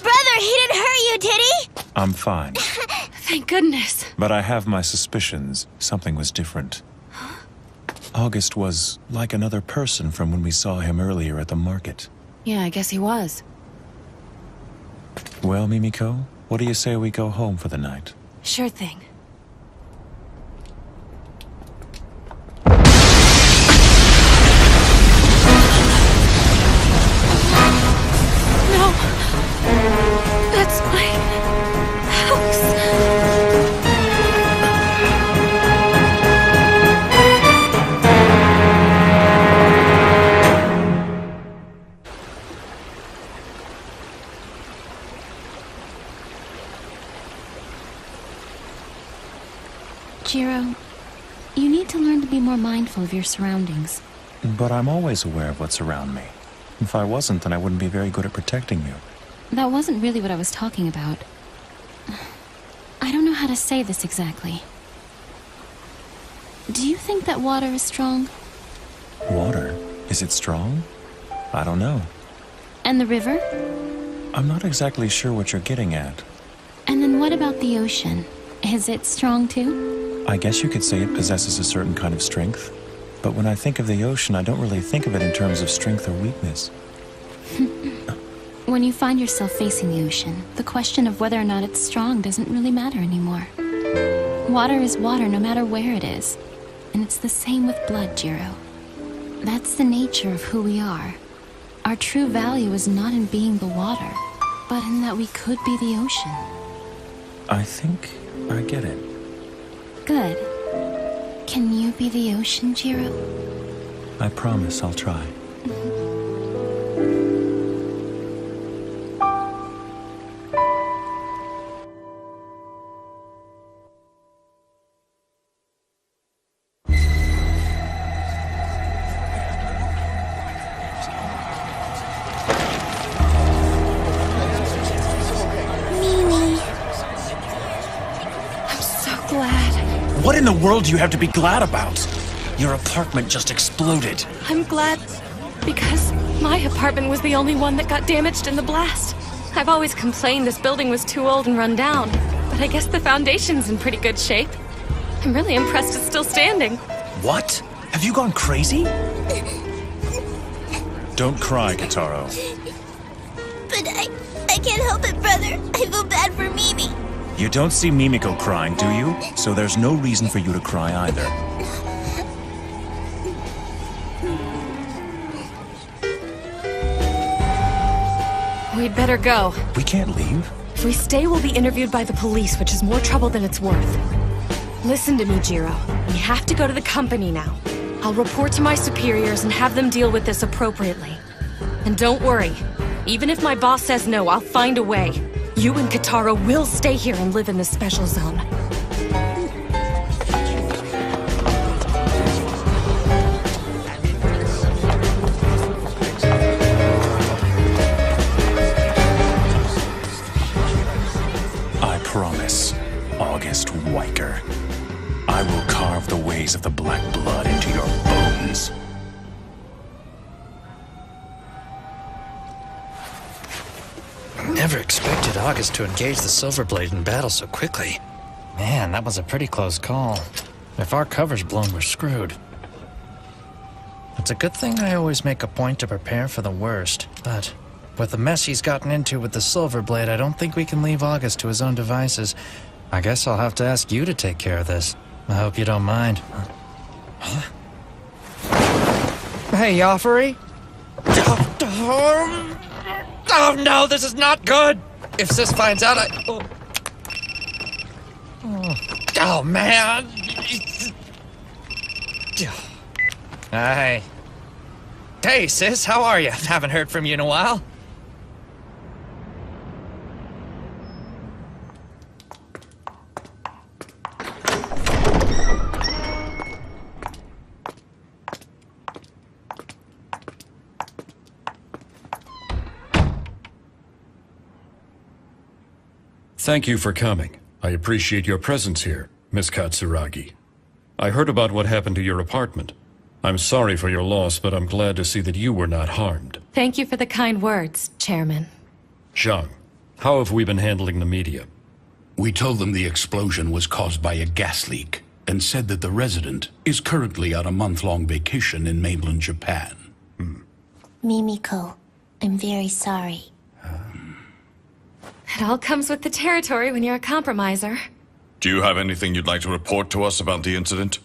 Brother, he didn't hurt you, did he? I'm fine. Thank goodness. But I have my suspicions. Something was different. August was like another person from when we saw him earlier at the market. Yeah, I guess he was. Well, Mimiko, what do you say we go home for the night? Sure thing. No. That's my house. Jiro, you need to learn to be more mindful of your surroundings. But I'm always aware of what's around me. If I wasn't, then I wouldn't be very good at protecting you. That wasn't really what I was talking about. I don't know how to say this exactly. Do you think that water is strong? Water? Is it strong? I don't know. And the river? I'm not exactly sure what you're getting at. And then what about the ocean? Is it strong too? I guess you could say it possesses a certain kind of strength. But when I think of the ocean, I don't really think of it in terms of strength or weakness. When you find yourself facing the ocean, the question of whether or not it's strong doesn't really matter anymore. Water is water no matter where it is. And it's the same with blood, Jiro. That's the nature of who we are. Our true value is not in being the water, but in that we could be the ocean. I think I get it. Good. Can you be the ocean, Jiro? I promise I'll try. What in the world do you have to be glad about? Your apartment just exploded. I'm glad because my apartment was the only one that got damaged in the blast. I've always complained this building was too old and run down, but I guess the foundation's in pretty good shape. I'm really impressed it's still standing. What? Have you gone crazy? Don't cry, Kitaro. But I can't help it, brother. I feel bad for Mimi. You don't see Mimiko crying, do you? So there's no reason for you to cry either. We'd better go. We can't leave. If we stay, we'll be interviewed by the police, which is more trouble than it's worth. Listen to me, Jiro. We have to go to the company now. I'll report to my superiors and have them deal with this appropriately. And don't worry. Even if my boss says no, I'll find a way. You and Katara will stay here and live in the special zone. I promise, August Wyker. I will carve the ways of the Black Blood into your bones. Never expected August to engage the Silverblade in battle so quickly. Man, that was a pretty close call. If our cover's blown, we're screwed. It's a good thing I always make a point to prepare for the worst, but with the mess he's gotten into with the Silverblade, I don't think we can leave August to his own devices. I guess I'll have to ask you to take care of this. I hope you don't mind. Huh? Hey, Joffrey? Oh no, this is not good! If Sis finds out, Oh man! Hi. Hey, Sis, how are you? Haven't heard from you in a while. Thank you for coming. I appreciate your presence here, Miss Katsuragi. I heard about what happened to your apartment. I'm sorry for your loss, but I'm glad to see that you were not harmed. Thank you for the kind words, Chairman. Zhang, how have we been handling the media? We told them the explosion was caused by a gas leak and said that the resident is currently on a month-long vacation in mainland Japan. Mimiko, I'm very sorry. It all comes with the territory when you're a compromiser. Do you have anything you'd like to report to us about the incident?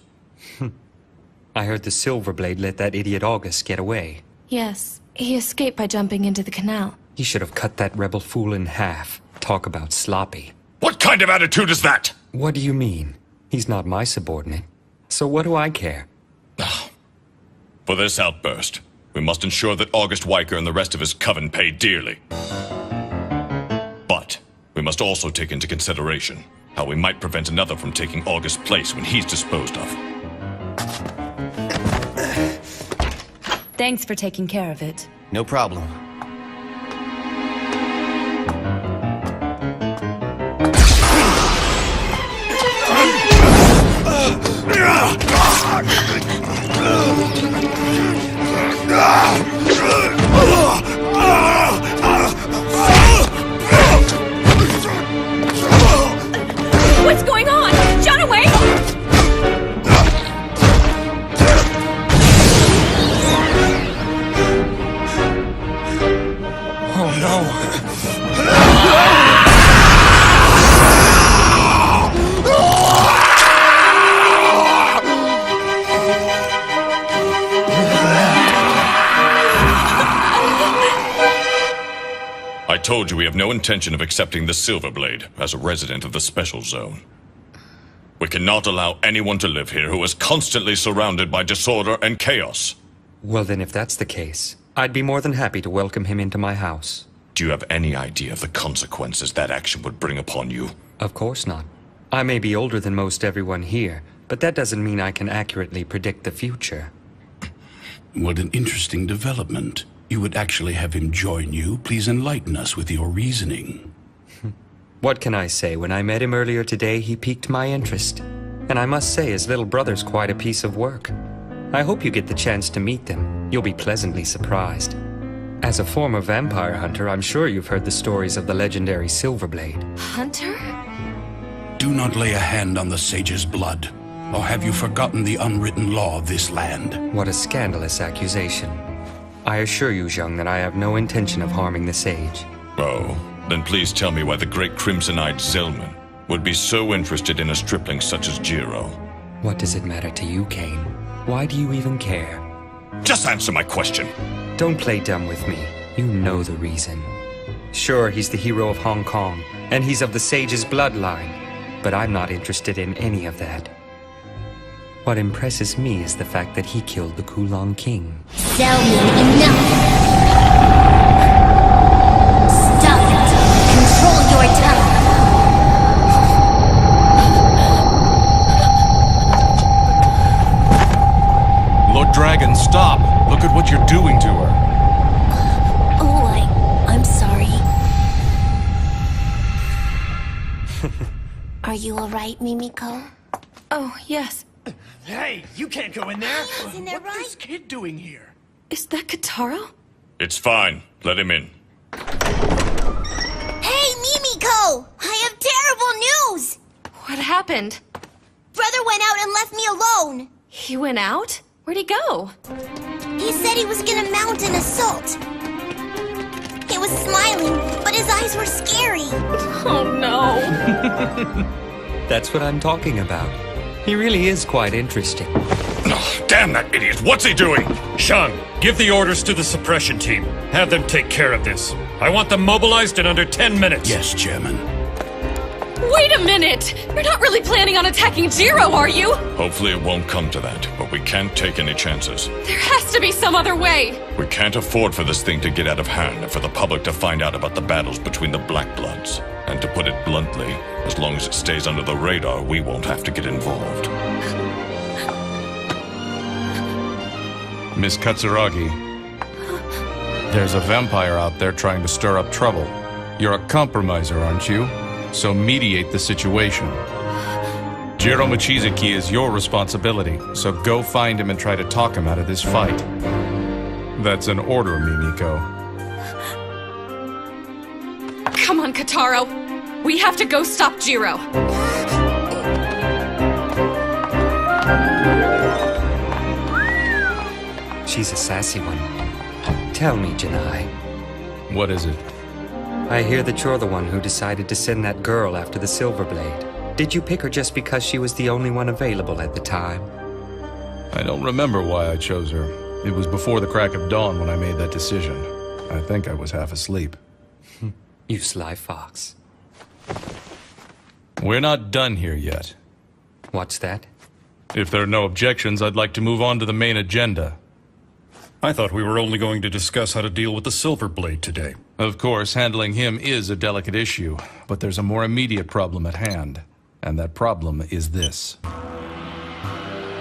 I heard the Silverblade let that idiot August get away. Yes, he escaped by jumping into the canal. He should have cut that rebel fool in half. Talk about sloppy. What kind of attitude is that? What do you mean? He's not my subordinate. So what do I care? For this outburst, we must ensure that August Wyker and the rest of his coven pay dearly. But we must also take into consideration how we might prevent another from taking August's place when he's disposed of. Thanks for taking care of it. No problem. What's going on? John, away! Oh no! I told you we have no intention of accepting the Silverblade as a resident of the Special Zone. We cannot allow anyone to live here who is constantly surrounded by disorder and chaos. Well then, if that's the case, I'd be more than happy to welcome him into my house. Do you have any idea of the consequences that action would bring upon you? Of course not. I may be older than most everyone here, but that doesn't mean I can accurately predict the future. What an interesting development. You would actually have him join you. Please enlighten us with your reasoning. What can I say? When I met him earlier today, he piqued my interest. And I must say, his little brother's quite a piece of work. I hope you get the chance to meet them. You'll be pleasantly surprised. As a former vampire hunter, I'm sure you've heard the stories of the legendary Silverblade. Hunter? Do not lay a hand on the sage's blood. Or have you forgotten the unwritten law of this land? What a scandalous accusation. I assure you, Zhang, that I have no intention of harming the sage. Oh, Then please tell me why the great crimson-eyed Zellman would be so interested in a stripling such as Jiro. What does it matter to you, Kane? Why do you even care? Just answer my question. Don't play dumb with me. You know the reason. Sure, he's the hero of Hong Kong, and he's of the Sage's bloodline, but I'm not interested in any of that. What impresses me is the fact that he killed the Kulong King. Zellman, enough! Stop it! Control your tongue! Lord Dragon, stop! Look at what you're doing to her. Oh, I'm sorry. Are you alright, Mimiko? Oh, yes. Hey, you can't go in there! Isn't that right? What's this kid doing here? Is that Kataro? It's fine. Let him in. Hey, Mimiko! I have terrible news! What happened? Brother went out and left me alone! He went out? Where'd he go? He said he was gonna mount an assault. He was smiling, but his eyes were scary. Oh no. That's what I'm talking about. He really is quite interesting. Oh, damn that idiot! What's he doing? Shang, give the orders to the suppression team. Have them take care of this. I want them mobilized in under 10 minutes. Yes, Chairman. Wait a minute! You're not really planning on attacking Jiro, are you? Hopefully it won't come to that, but we can't take any chances. There has to be some other way! We can't afford for this thing to get out of hand and for the public to find out about the battles between the Black Bloods. And to put it bluntly, as long as it stays under the radar, we won't have to get involved. Miss Katsuragi, there's a vampire out there trying to stir up trouble. You're a compromiser, aren't you? So mediate the situation. Jiro Mochizuki is your responsibility, so go find him and try to talk him out of this fight. That's an order, Mimiko. Come on, Kataro! We have to go stop Jiro! She's a sassy one. Tell me, Janai. What is it? I hear that you're the one who decided to send that girl after the Silver Blade. Did you pick her just because she was the only one available at the time? I don't remember why I chose her. It was before the crack of dawn when I made that decision. I think I was half asleep. You sly fox. We're not done here yet. What's that? If there are no objections, I'd like to move on to the main agenda. I thought we were only going to discuss how to deal with the Silver Blade today. Of course, handling him is a delicate issue, but there's a more immediate problem at hand. And that problem is this.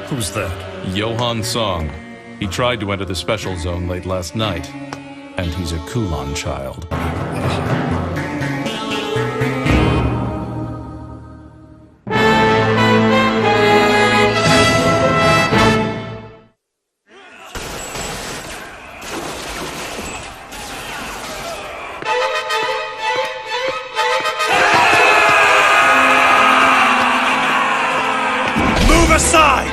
Who's that? Johan Song. He tried to enter the special zone late last night, and he's a Kulon child. Move aside!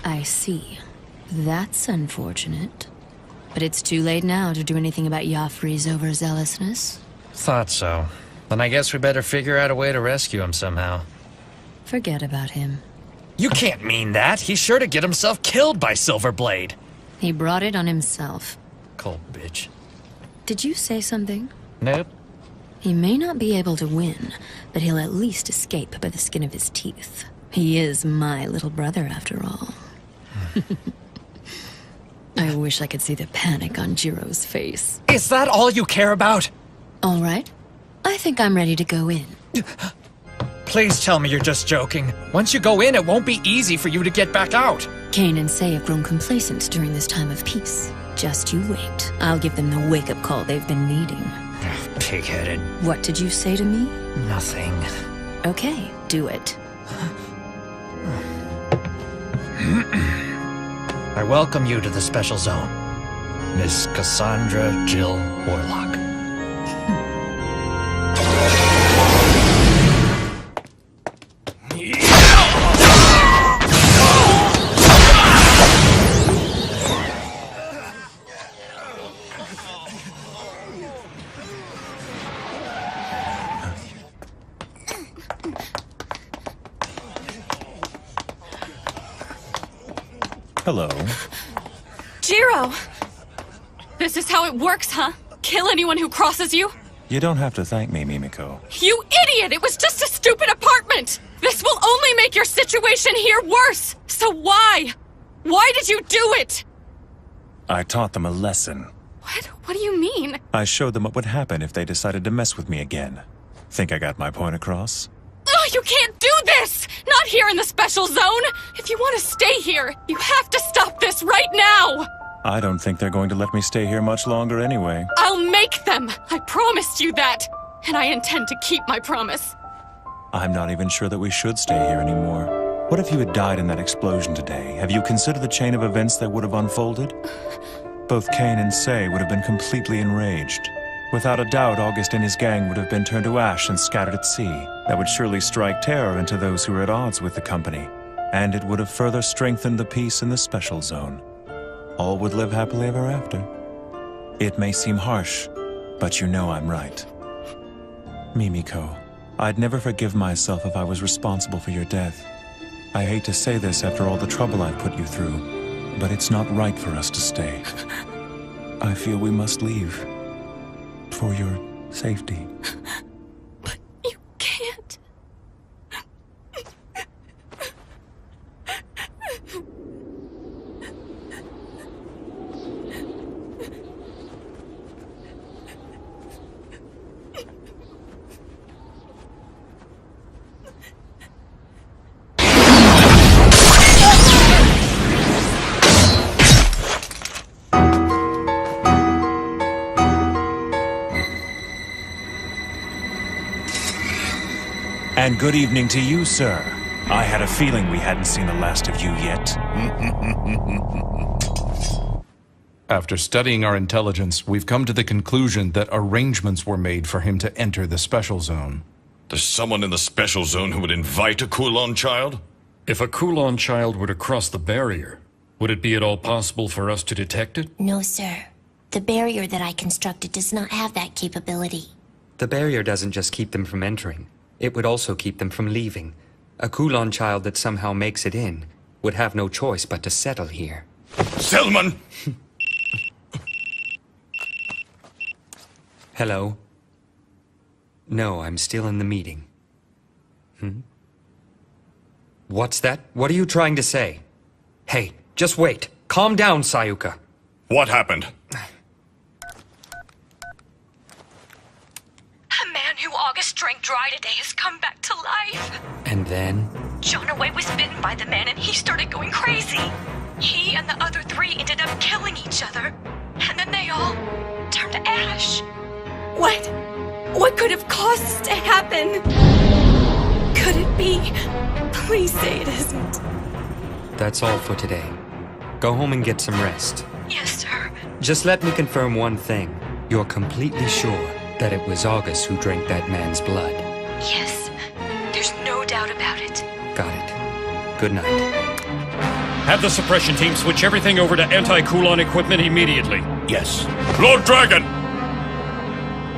I see. That's unfortunate. But it's too late now to do anything about Joffrey's overzealousness. Thought so. Then I guess we better figure out a way to rescue him somehow. Forget about him. You can't mean that! He's sure to get himself killed by Silverblade! He brought it on himself. Cold bitch. Did you say something? Nope. He may not be able to win, but he'll at least escape by the skin of his teeth. He is my little brother, after all. I wish I could see the panic on Jiro's face. Is that all you care about? All right. I think I'm ready to go in. Please tell me you're just joking. Once you go in, it won't be easy for you to get back out. Kane and Sei have grown complacent during this time of peace. Just you wait. I'll give them the wake-up call they've been needing. Pig-headed. What did you say to me? Nothing. Okay, do it. I welcome you to the Special Zone, Miss Cassandra Jill Warlock. Hello. Jiro! This is how it works, huh? Kill anyone who crosses you? You don't have to thank me, Mimiko. You idiot! It was just a stupid apartment! This will only make your situation here worse! So why? Why did you do it? I taught them a lesson. What do you mean? I showed them what would happen if they decided to mess with me again. Think I got my point across? Oh, you can't do this! Not here in the Special Zone! If you want to stay here, you have to stop this right now! I don't think they're going to let me stay here much longer anyway. I'll make them! I promised you that! And I intend to keep my promise. I'm not even sure that we should stay here anymore. What if you had died in that explosion today? Have you considered the chain of events that would have unfolded? Both Kane and Sei would have been completely enraged. Without a doubt, August and his gang would have been turned to ash and scattered at sea. That would surely strike terror into those who were at odds with the company, and it would have further strengthened the peace in the Special Zone. All would live happily ever after. It may seem harsh, but you know I'm right. Mimiko, I'd never forgive myself if I was responsible for your death. I hate to say this after all the trouble I've put you through, but it's not right for us to stay. I feel we must leave. For your safety. But you can't. And good evening to you, sir. I had a feeling we hadn't seen the last of you yet. After studying our intelligence, we've come to the conclusion that arrangements were made for him to enter the Special Zone. There's someone in the Special Zone who would invite a Kulon child? If a Kulon child were to cross the barrier, would it be at all possible for us to detect it? No, sir. The barrier that I constructed does not have that capability. The barrier doesn't just keep them from entering. It would also keep them from leaving. A Kulon child that somehow makes it in would have no choice but to settle here. Selman! Hello? No, I'm still in the meeting. What's that? What are you trying to say? Hey, just wait. Calm down, Sayuka. What happened? A man who August drank dry today has come back to life. And then? Jonaway was bitten by the man and he started going crazy. He and the other three ended up killing each other. And then they all turned to ash. What could have caused this to happen? Could it be? Please say it isn't. That's all for today. Go home and get some rest. Yes, sir. Just let me confirm one thing. You're completely sure that it was August who drank that man's blood? Yes. There's no doubt about it. Got it. Good night. Have the suppression team switch everything over to anti-Kulon equipment immediately. Yes. Lord Dragon!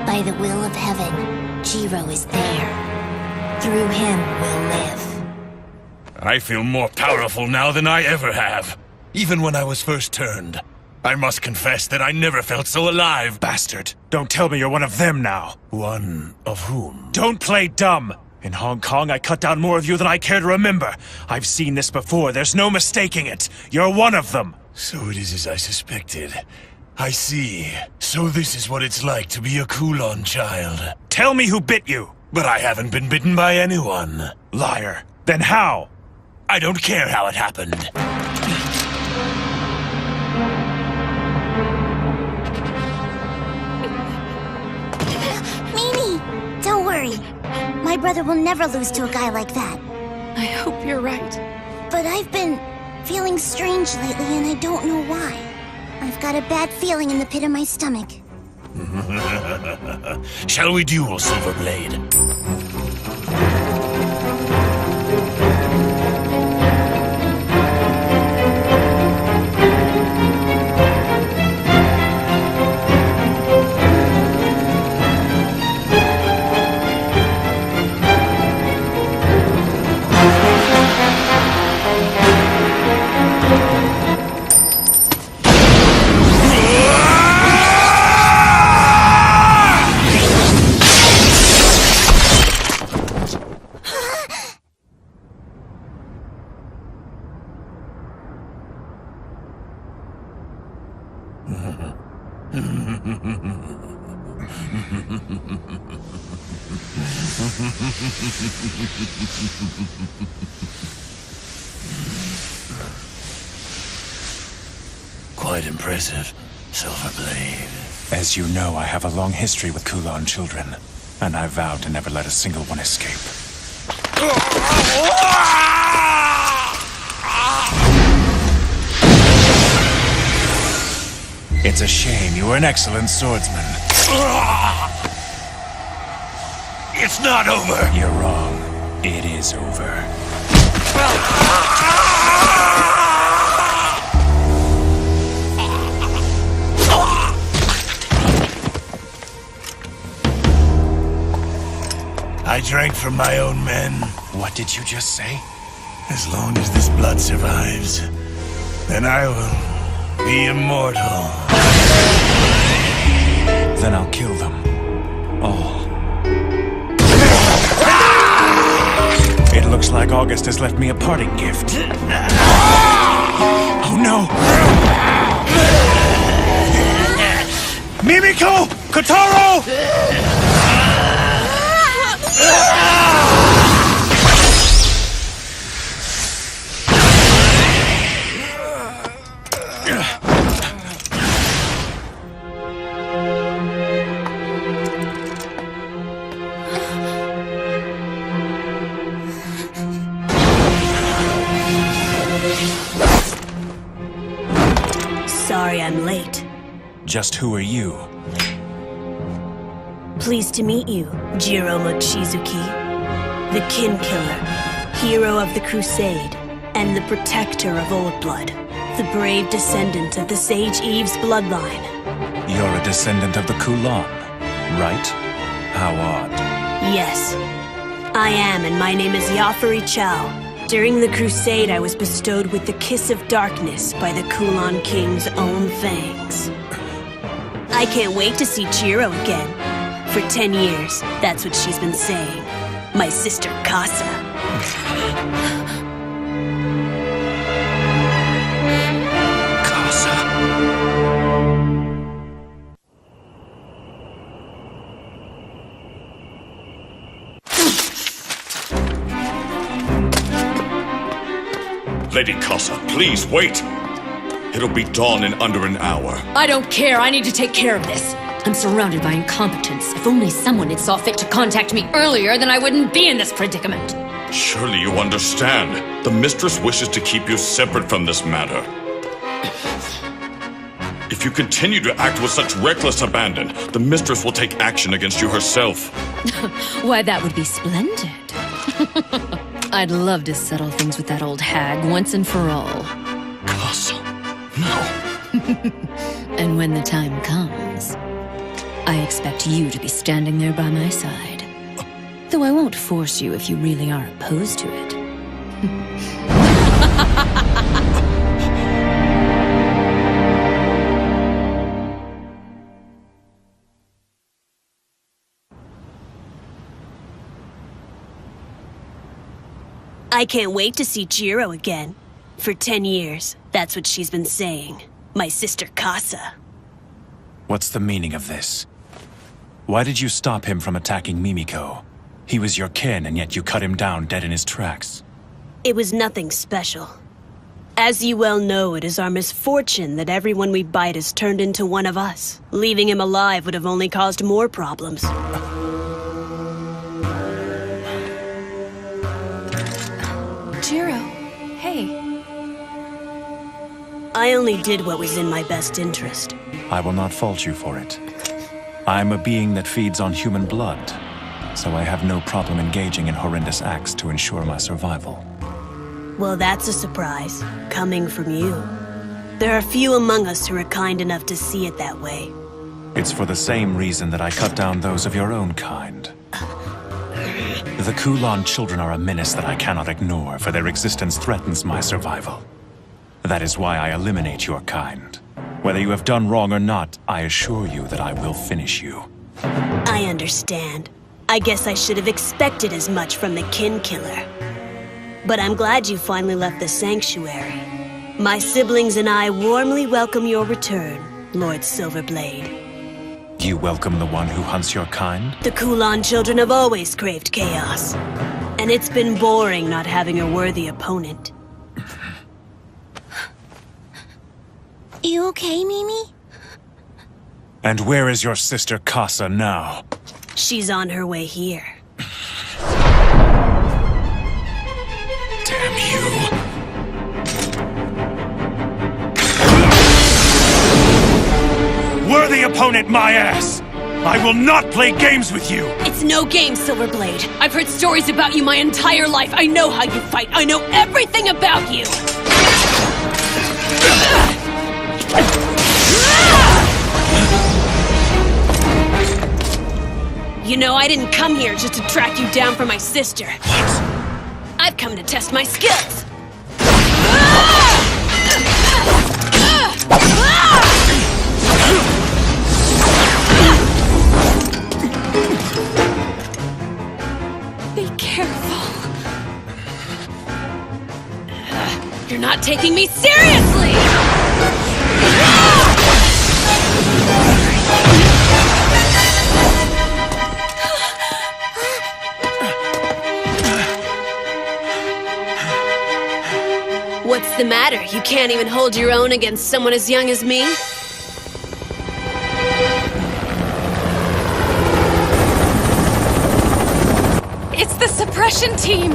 By the will of heaven, Jiro is there. Through him we'll live. I feel more powerful now than I ever have. Even when I was first turned. I must confess that I never felt so alive. Bastard. Don't tell me you're one of them now. One of whom? Don't play dumb. In Hong Kong, I cut down more of you than I care to remember. I've seen this before. There's no mistaking it. You're one of them. So it is as I suspected. I see. So this is what it's like to be a Kulon child. Tell me who bit you! But I haven't been bitten by anyone. Liar. Then how? I don't care how it happened. Mimi! Don't worry. My brother will never lose to a guy like that. I hope you're right. But I've been feeling strange lately and I don't know why. I've got a bad feeling in the pit of my stomach. Shall we duel, Silverblade? Quite impressive, Silverblade. As you know, I have a long history with Kulon children, and I vowed to never let a single one escape. It's a shame. You were an excellent swordsman. It's not over! You're wrong. It is over. I drank from my own men. What did you just say? As long as this blood survives, then I will be immortal. Then I'll kill them. All. It looks like August has left me a parting gift. Oh no! Mimiko! Kotaro! Sorry I'm late. Just who are you? Pleased to meet you, Jiro Mochizuki. The Kin Killer, hero of the Crusade, and the protector of Old Blood. The brave descendant of the Sage Eve's bloodline. You're a descendant of the Kulon, right? How odd. Yes, I am, and my name is Yafari Chow. During the Crusade, I was bestowed with the Kiss of Darkness by the Kulon King's own fangs. I can't wait to see Jiro again. For 10 years, that's what she's been saying. My sister Casa. Lady Casa, please wait. It'll be dawn in under an hour. I don't care. I need to take care of this. I'm surrounded by incompetence. If only someone had saw fit to contact me earlier, then I wouldn't be in this predicament. Surely you understand. The mistress wishes to keep you separate from this matter. If you continue to act with such reckless abandon, the mistress will take action against you herself. Why, that would be splendid. I'd love to settle things with that old hag once and for all. Casa, no. And when the time comes, I expect you to be standing there by my side. Though I won't force you if you really are opposed to it. I can't wait to see Jiro again. For 10 years, that's what she's been saying. My sister Casa. What's the meaning of this? Why did you stop him from attacking Mimiko? He was your kin, and yet you cut him down dead in his tracks. It was nothing special. As you well know, it is our misfortune that everyone we bite is turned into one of us. Leaving him alive would have only caused more problems. Jiro, hey. I only did what was in my best interest. I will not fault you for it. I am a being that feeds on human blood, so I have no problem engaging in horrendous acts to ensure my survival. Well, that's a surprise, coming from you. There are few among us who are kind enough to see it that way. It's for the same reason that I cut down those of your own kind. The Kulan children are a menace that I cannot ignore, for their existence threatens my survival. That is why I eliminate your kind. Whether you have done wrong or not, I assure you that I will finish you. I understand. I guess I should have expected as much from the kin killer. But I'm glad you finally left the sanctuary. My siblings and I warmly welcome your return, Lord Silverblade. You welcome the one who hunts your kind? The Kulan children have always craved chaos. And it's been boring not having a worthy opponent. You okay, Mimi? And where is your sister Casa now? She's on her way here. Damn you. Worthy opponent, my ass! I will not play games with you! It's no game, Silverblade. I've heard stories about you my entire life. I know how you fight. I know everything about you! You know, I didn't come here just to track you down for my sister. What? I've come to test my skills. Be careful. You're not taking me seriously! What's the matter? You can't even hold your own against someone as young as me? It's the suppression team!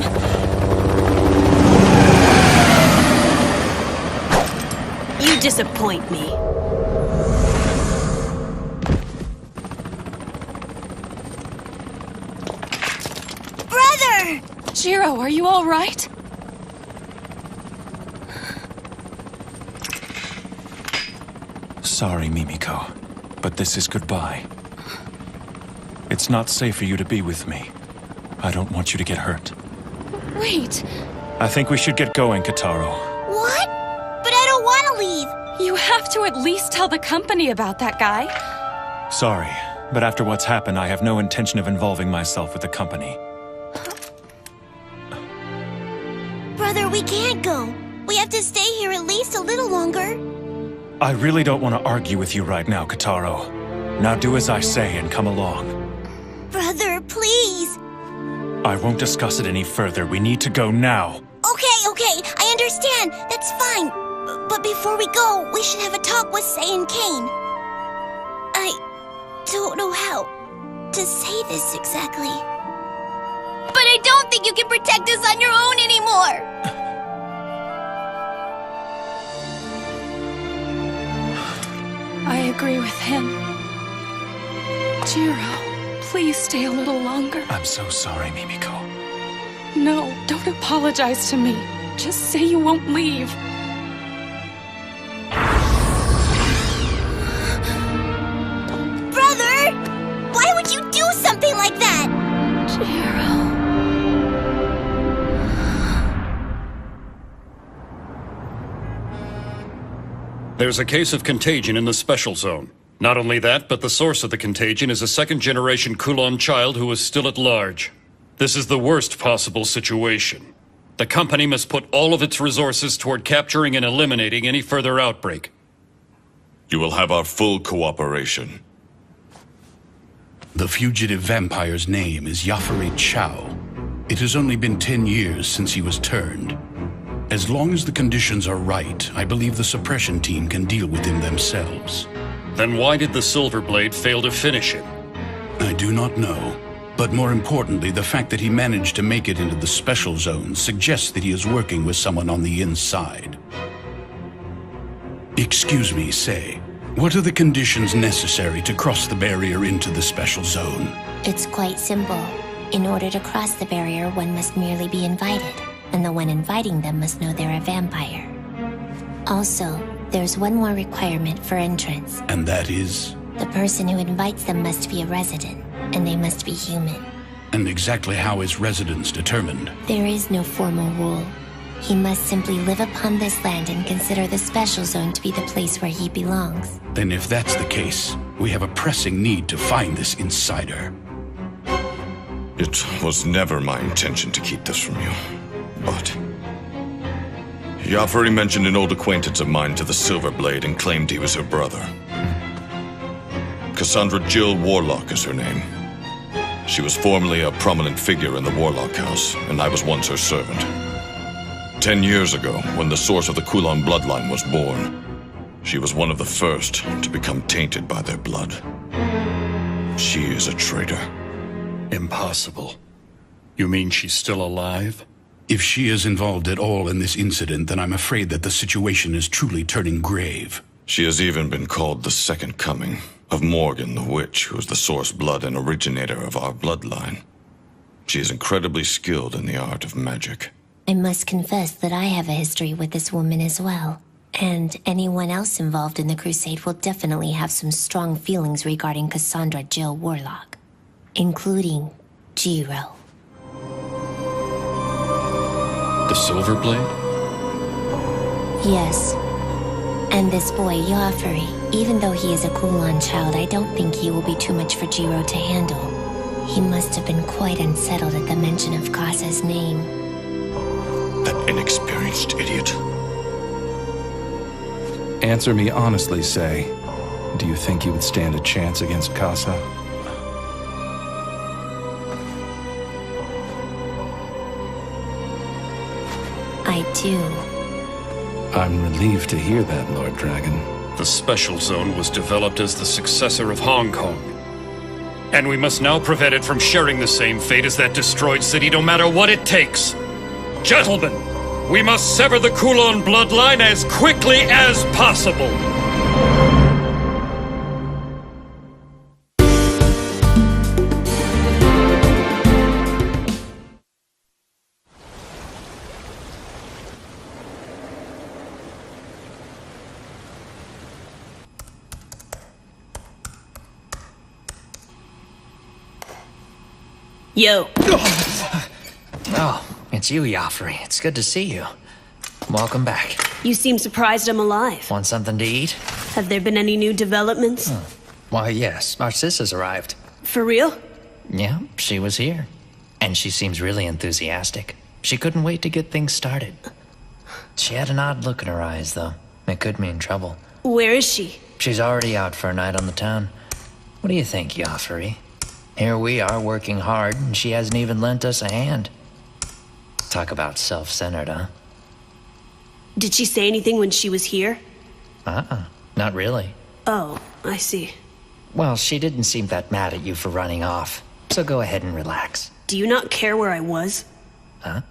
You disappoint me. Brother! Jiro, are you all right? Sorry, Mimiko, but this is goodbye. It's not safe for you to be with me. I don't want you to get hurt. Wait. I think we should get going, Kataro. What? But I don't want to leave. You have to at least tell the company about that guy. Sorry, but after what's happened, I have no intention of involving myself with the company. Brother, we can't go. We have to stay here at least a little longer. I really don't want to argue with you right now, Kataro. Now do as I say and come along. Brother, please. I won't discuss it any further. We need to go now. Okay, I understand. That's fine. But before we go, we should have a talk with Sei and Kane. I don't know how to say this exactly. But I don't think you can protect us on your own anymore. I agree with him. Jiro, please stay a little longer. I'm so sorry, Mimiko. No, don't apologize to me. Just say you won't leave. Brother! Why would you do something like that? Jiro. There's a case of contagion in the special zone. Not only that, but the source of the contagion is a second-generation Kulan child who is still at large. This is the worst possible situation. The company must put all of its resources toward capturing and eliminating any further outbreak. You will have our full cooperation. The fugitive vampire's name is Yafari Chow. It has only been 10 years since he was turned. As long as the conditions are right, I believe the suppression team can deal with him themselves. Then why did the Silverblade fail to finish him? I do not know. But more importantly, the fact that he managed to make it into the special zone suggests that he is working with someone on the inside. Excuse me, say, what are the conditions necessary to cross the barrier into the special zone? It's quite simple. In order to cross the barrier, one must merely be invited, and the one inviting them must know they're a vampire. Also, there's one more requirement for entrance. And that is? The person who invites them must be a resident, and they must be human. And exactly how is residence determined? There is no formal rule. He must simply live upon this land and consider the special zone to be the place where he belongs. Then if that's the case, we have a pressing need to find this insider. It was never my intention to keep this from you, but... Yafari mentioned an old acquaintance of mine to the Silverblade and claimed he was her brother. Cassandra Jill Warlock is her name. She was formerly a prominent figure in the Warlock House, and I was once her servant. 10 years ago, when the source of the Kulon bloodline was born, she was one of the first to become tainted by their blood. She is a traitor. Impossible. You mean she's still alive? If she is involved at all in this incident, then I'm afraid that the situation is truly turning grave. She has even been called the Second Coming of Morgan the Witch, who is the source blood and originator of our bloodline. She is incredibly skilled in the art of magic. I must confess that I have a history with this woman as well. And anyone else involved in the crusade will definitely have some strong feelings regarding Cassandra Jill Warlock. Including Jiro. The Silverblade? Yes. And this boy, Yafari, even though he is a Kulon child, I don't think he will be too much for Jiro to handle. He must have been quite unsettled at the mention of Kasa's name. That inexperienced idiot. Answer me honestly, Say. Do you think you would stand a chance against Kasa? I do. I'm relieved to hear that, Lord Dragon. The Special Zone was developed as the successor of Hong Kong. And we must now prevent it from sharing the same fate as that destroyed city, no matter what it takes. Gentlemen, we must sever the Kulon bloodline as quickly as possible. Yo. Oh, it's you, Yafari. It's good to see you. Welcome back. You seem surprised I'm alive. Want something to eat? Have there been any new developments? Why, yes. Our sis has arrived. For real? Yeah, she was here. And she seems really enthusiastic. She couldn't wait to get things started. She had an odd look in her eyes, though. It could mean trouble. Where is she? She's already out for a night on the town. What do you think, Yafari? Here we are working hard, and she hasn't even lent us a hand. Talk about self-centered, huh? Did she say anything when she was here? Not really. Oh, I see. Well, she didn't seem that mad at you for running off, so go ahead and relax. Do you not care where I was? Huh?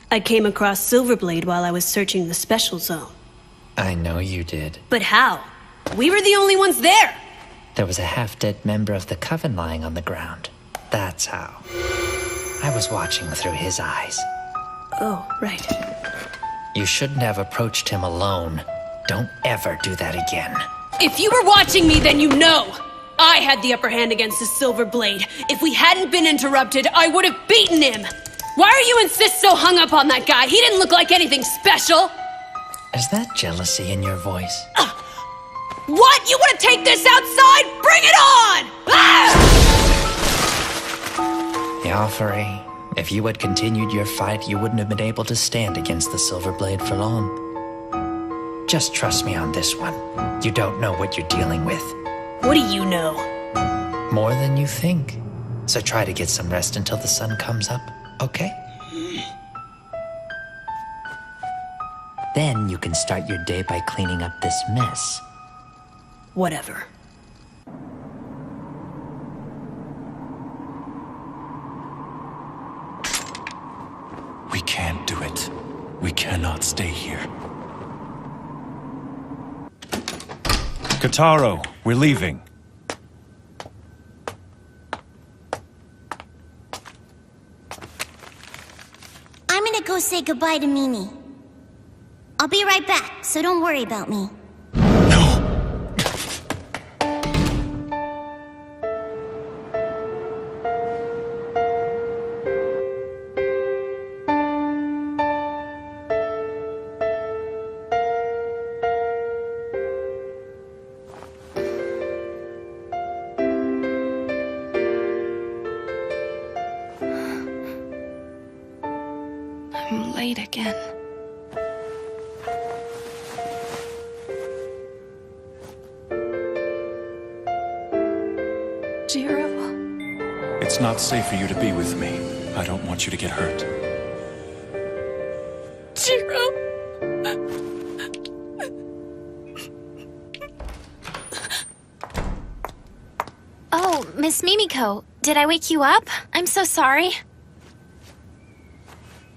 I came across Silverblade while I was searching the special zone. I know you did. But how? We were the only ones there! There was a half-dead member of the Coven lying on the ground. That's how. I was watching through his eyes. Oh, right. You shouldn't have approached him alone. Don't ever do that again. If you were watching me, then you know! I had the upper hand against the Silverblade. If we hadn't been interrupted, I would have beaten him! Why are you insist so hung up on that guy? He didn't look like anything special! Is that jealousy in your voice? What? You want to take this outside? Bring it on! Yafari, If you had continued your fight, you wouldn't have been able to stand against the Silver Blade for long. Just trust me on this one. You don't know what you're dealing with. What do you know? More than you think. So try to get some rest until the sun comes up, okay? Then you can start your day by cleaning up this mess. Whatever. We can't do it. We cannot stay here. Kotaro, we're leaving. I'm gonna go say goodbye to Mimi. I'll be right back, so don't worry about me. I'm late again. Jiro. It's not safe for you to be with me. I don't want you to get hurt. Jiro. Oh, Miss Mimiko, did I wake you up? I'm so sorry.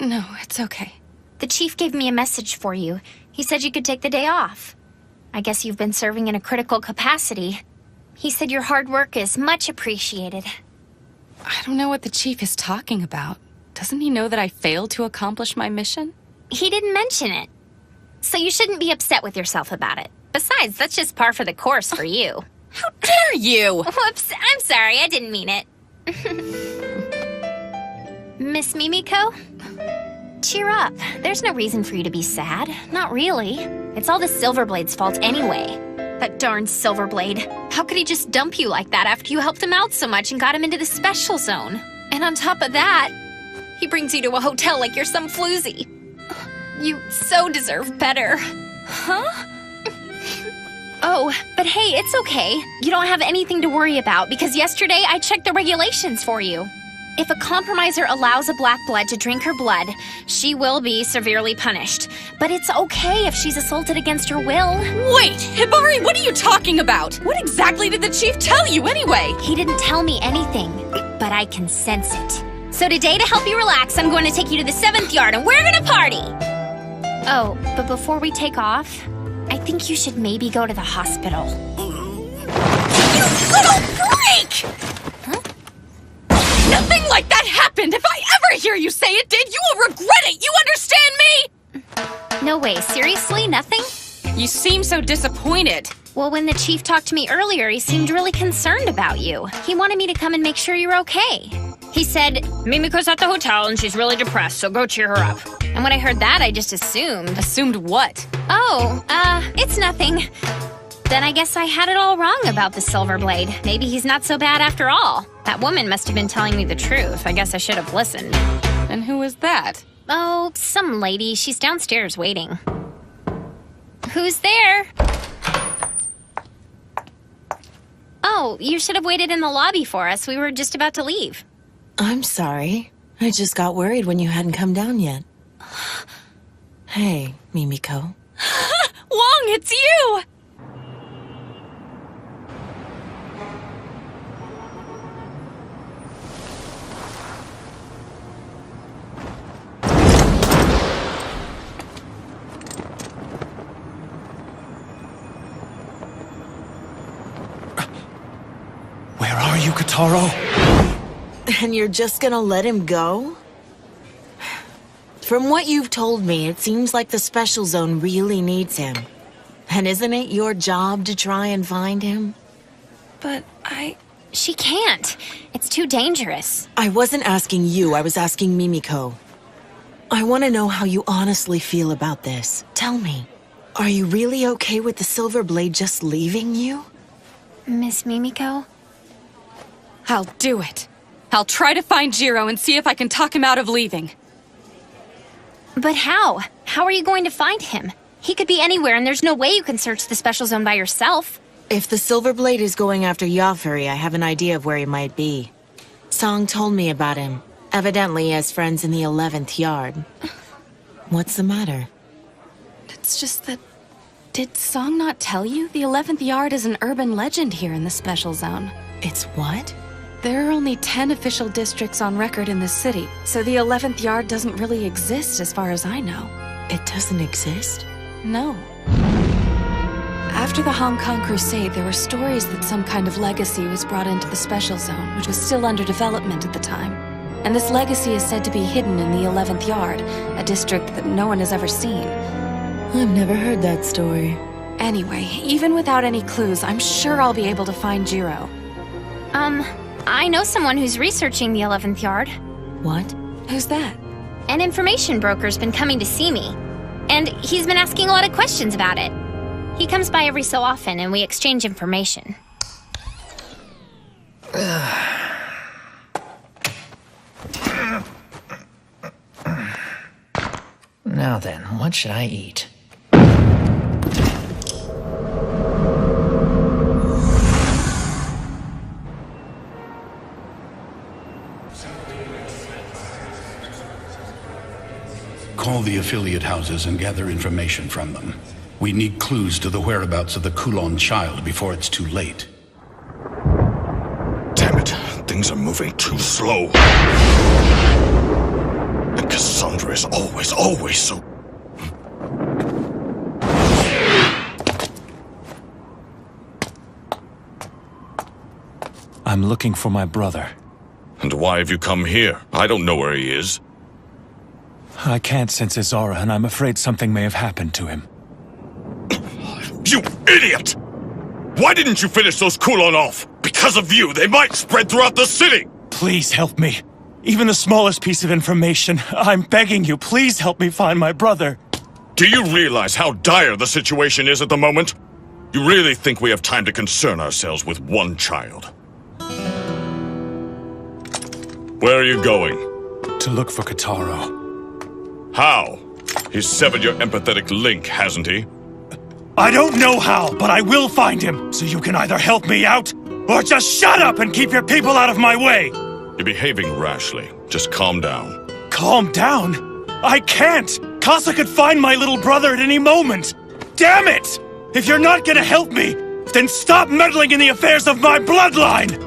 No, it's okay. The chief gave me a message for you. He said you could take the day off. I guess you've been serving in a critical capacity. He said your hard work is much appreciated. I don't know what the chief is talking about. Doesn't he know that I failed to accomplish my mission? He didn't mention it. So you shouldn't be upset with yourself about it. Besides, that's just par for the course for you. How dare you! Whoops, I'm sorry, I didn't mean it. Miss Mimiko? Cheer up. There's no reason for you to be sad. Not really. It's all the Silverblade's fault anyway. That darn Silverblade. How could he just dump you like that after you helped him out so much and got him into the special zone? And on top of that, he brings you to a hotel like you're some floozy. You so deserve better. Huh? Oh, but hey, it's okay. You don't have anything to worry about because yesterday I checked the regulations for you. If a compromiser allows a black blood to drink her blood, she will be severely punished. But it's okay if she's assaulted against her will. Wait, Hibari, what are you talking about? What exactly did the chief tell you anyway? He didn't tell me anything, but I can sense it. So today, to help you relax, I'm going to take you to the 7th yard and we're gonna party! Oh, but before we take off, I think you should maybe go to the hospital. You little freak! Nothing like that happened! If I ever hear you say it did, you will regret it! You understand me? No way, seriously? Nothing? You seem so disappointed. Well, when the chief talked to me earlier, he seemed really concerned about you. He wanted me to come and make sure you're okay. He said, Mimiko's at the hotel and she's really depressed, so go cheer her up. And when I heard that, I just assumed. Assumed what? Oh, it's nothing. Then I guess I had it all wrong about the Silverblade. Maybe he's not so bad after all. That woman must have been telling me the truth. I guess I should have listened. And who is that? Oh, some lady. She's downstairs waiting. Who's there? Oh, you should have waited in the lobby for us. We were just about to leave. I'm sorry. I just got worried when you hadn't come down yet. Hey, Mimiko. Wong, it's you! Where are you, Kotaro? And you're just gonna let him go? From what you've told me, it seems like the special zone really needs him. And isn't it your job to try and find him? But She can't. It's too dangerous. I wasn't asking you, I was asking Mimiko. I want to know how you honestly feel about this. Tell me, are you really okay with the Silver Blade just leaving you? Miss Mimiko? I'll do it. I'll try to find Jiro and see if I can talk him out of leaving. But how? How are you going to find him? He could be anywhere, and there's no way you can search the special zone by yourself. If the Silver Blade is going after Yafari, I have an idea of where he might be. Song told me about him. Evidently, he has friends in the 11th yard. What's the matter? It's just that... Did Song not tell you? The 11th yard is an urban legend here in the special zone. It's what? There are only 10 official districts on record in this city, so the 11th yard doesn't really exist as far as I know. It doesn't exist? No. After the Hong Kong Crusade, there were stories that some kind of legacy was brought into the special zone, which was still under development at the time. And this legacy is said to be hidden in the 11th yard, a district that no one has ever seen. I've never heard that story. Anyway, even without any clues, I'm sure I'll be able to find Jiro. I know someone who's researching the 11th yard. What? Who's that? An information broker's been coming to see me. And he's been asking a lot of questions about it. He comes by every so often, and we exchange information. Now then, what should I eat? Call the affiliate houses and gather information from them. We need clues to the whereabouts of the Kulon child before it's too late. Damn it, things are moving too slow. And Cassandra is always so... I'm looking for my brother. And why have you come here? I don't know where he is. I can't sense his aura, and I'm afraid something may have happened to him. You idiot! Why didn't you finish those Kulon off? Because of you, they might spread throughout the city! Please help me. Even the smallest piece of information. I'm begging you, please help me find my brother. Do you realize how dire the situation is at the moment? You really think we have time to concern ourselves with one child? Where are you going? To look for Kataro. How? He's severed your empathetic link, hasn't he? I don't know how, but I will find him. So you can either help me out, or just shut up and keep your people out of my way. You're behaving rashly. Just calm down. Calm down? I can't! Casa could find my little brother at any moment! Damn it! If you're not gonna help me, then stop meddling in the affairs of my bloodline!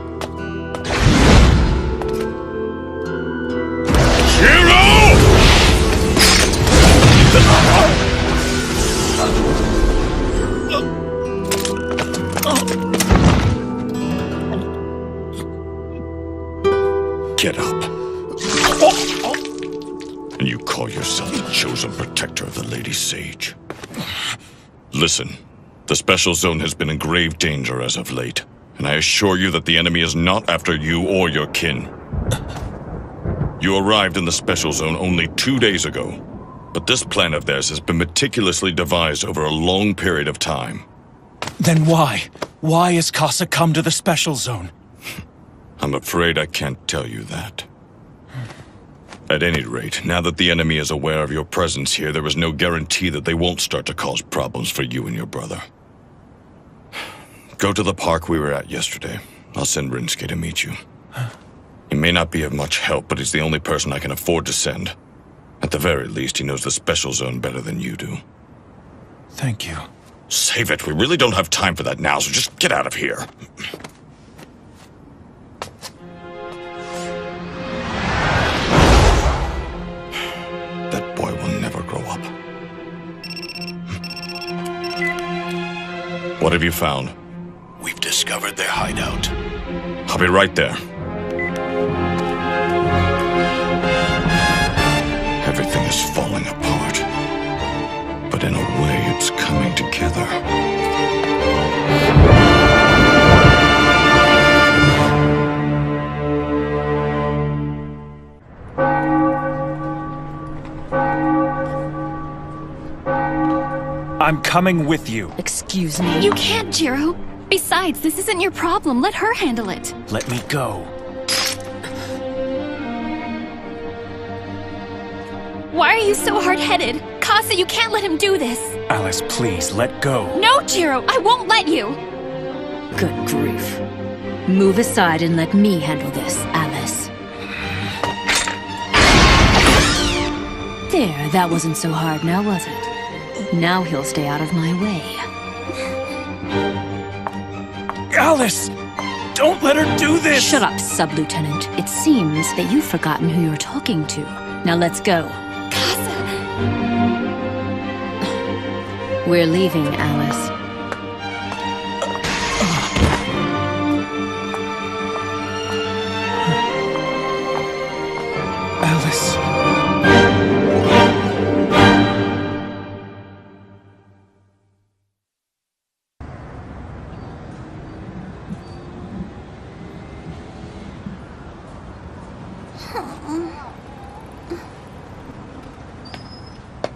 Get up. And you call yourself the chosen protector of the Lady Sage. Listen, the special zone has been in grave danger as of late, and I assure you that the enemy is not after you or your kin. You arrived in the special zone only 2 days ago, but this plan of theirs has been meticulously devised over a long period of time. Then why? Why has Casa come to the special zone? I'm afraid I can't tell you that. At any rate, now that the enemy is aware of your presence here, there is no guarantee that they won't start to cause problems for you and your brother. Go to the park we were at yesterday. I'll send Rinsuke to meet you. He may not be of much help, but he's the only person I can afford to send. At the very least, he knows the special zone better than you do. Thank you. Save it. We really don't have time for that now, so just get out of here. That boy will never grow up. What have you found? We've discovered their hideout. I'll be right there. Everything is falling apart. But in a way, it's coming together. I'm coming with you. Excuse me? You can't, Jiro. Besides, this isn't your problem. Let her handle it. Let me go. Why are you so hard-headed? Casa, you can't let him do this. Alice, please, let go. No, Jiro, I won't let you. Good grief. Move aside and let me handle this, Alice. There, that wasn't so hard now, was it? Now he'll stay out of my way. Alice! Don't let her do this! Shut up, Sub-Lieutenant. It seems that you've forgotten who you're talking to. Now let's go. We're leaving, Alice. Alice.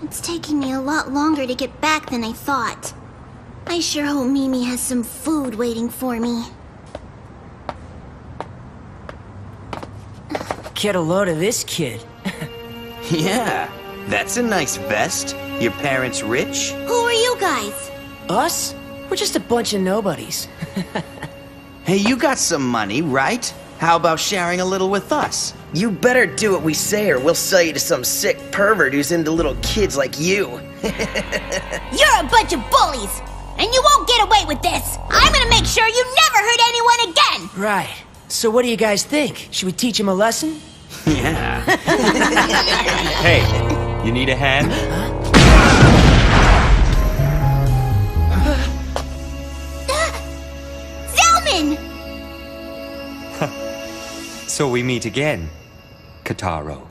It's taking me a lot longer to get back than I thought. I sure hope Mimi has some food waiting for me. Get a load of this kid. Yeah, that's a nice vest. Your parents rich? Who are you guys? Us? We're just a bunch of nobodies. Hey, you got some money, right? How about sharing a little with us? You better do what we say or we'll sell you to some sick pervert who's into little kids like you. You're a bunch of bullies! And you won't get away with this! I'm gonna make sure you never hurt anyone again! Right. So what do you guys think? Should we teach him a lesson? Yeah. Hey, you need a hand? Zelman! So we meet again, Kataro.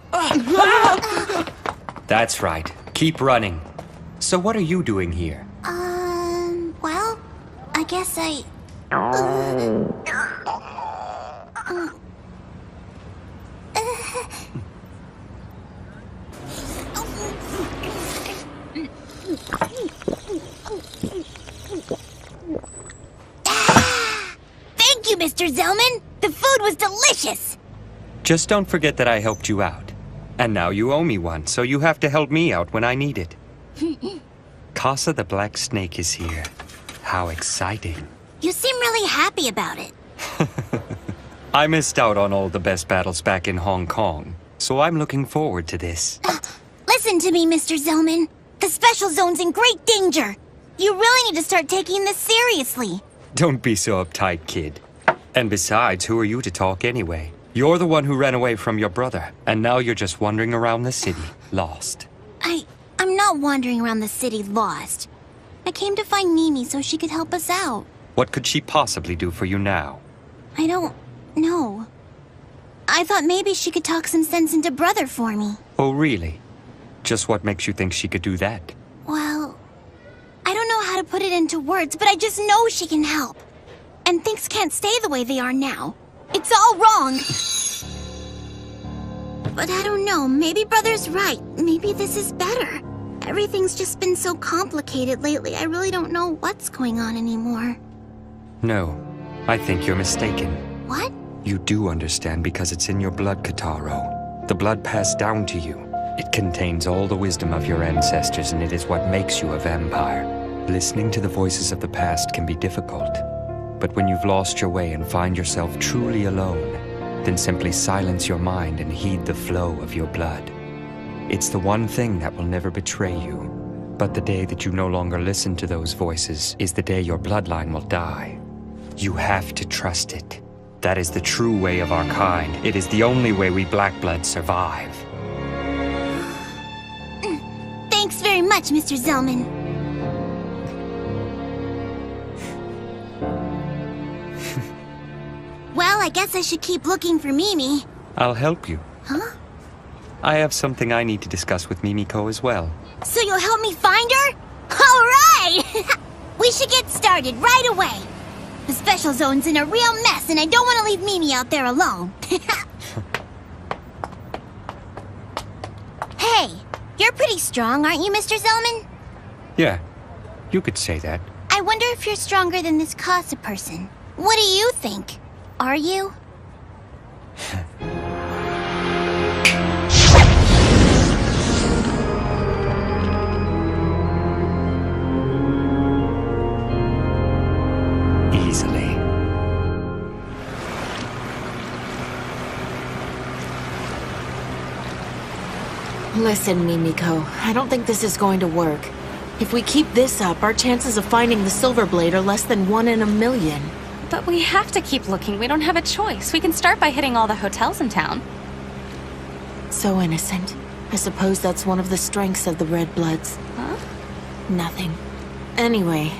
That's right. Keep running. So what are you doing here? Well, I guess I... Thank you, Mr. Zelman! The food was delicious! Just don't forget that I helped you out. And now you owe me one, so you have to help me out when I need it. Casa the Black Snake is here. How exciting. You seem really happy about it. I missed out on all the best battles back in Hong Kong, so I'm looking forward to this. Listen to me, Mr. Zelman. The Special Zone's in great danger. You really need to start taking this seriously. Don't be so uptight, kid. And besides, who are you to talk anyway? You're the one who ran away from your brother, and now you're just wandering around the city, lost. I'm not wandering around the city lost. I came to find Mimi so she could help us out. What could she possibly do for you now? I don't know. I thought maybe she could talk some sense into Brother for me. Oh, really? Just what makes you think she could do that? Well, I don't know how to put it into words, but I just know she can help. And things can't stay the way they are now. It's all wrong. But I don't know, maybe Brother's right. Maybe this is better. Everything's just been so complicated lately, I really don't know what's going on anymore. No, I think you're mistaken. What? You do understand because it's in your blood, Kataro. The blood passed down to you. It contains all the wisdom of your ancestors, and it is what makes you a vampire. Listening to the voices of the past can be difficult. But when you've lost your way and find yourself truly alone, then simply silence your mind and heed the flow of your blood. It's the one thing that will never betray you. But the day that you no longer listen to those voices is the day your bloodline will die. You have to trust it. That is the true way of our kind. It is the only way we Black Bloods survive. Thanks very much, Mr. Zelman. Well, I guess I should keep looking for Mimi. I'll help you. Huh? I have something I need to discuss with Mimiko as well. So you'll help me find her? All right! We should get started right away. The Special Zone's in a real mess, and I don't want to leave Mimi out there alone. Hey, you're pretty strong, aren't you, Mr. Zelman? Yeah, you could say that. I wonder if you're stronger than this Casa person. What do you think? Are you? Listen, Mimiko, I don't think this is going to work. If we keep this up, our chances of finding the Silver Blade are less than 1 in a million. But we have to keep looking. We don't have a choice. We can start by hitting all the hotels in town. So innocent. I suppose that's one of the strengths of the Red Bloods. Huh? Nothing. Anyway,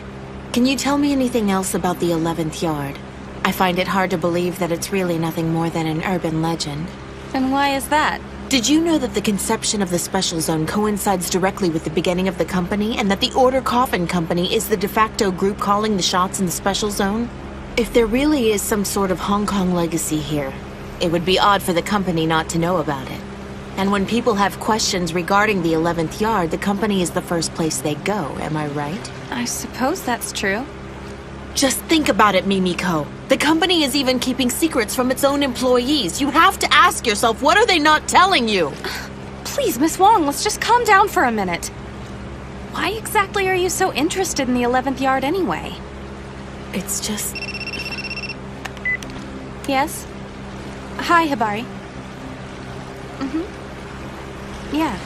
can you tell me anything else about the 11th Yard? I find it hard to believe that it's really nothing more than an urban legend. And why is that? Did you know that the conception of the Special Zone coincides directly with the beginning of the company, and that the Order Coffin Company is the de facto group calling the shots in the Special Zone? If there really is some sort of Hong Kong legacy here, it would be odd for the company not to know about it. And when people have questions regarding the 11th Yard, the company is the first place they go, am I right? I suppose that's true. Just think about it, Mimiko. The company is even keeping secrets from its own employees. You have to ask yourself, what are they not telling you? Please, Miss Wong, let's just calm down for a minute. Why exactly are you so interested in the 11th Yard anyway? It's just... Yes? Hi, Hibari. Yeah.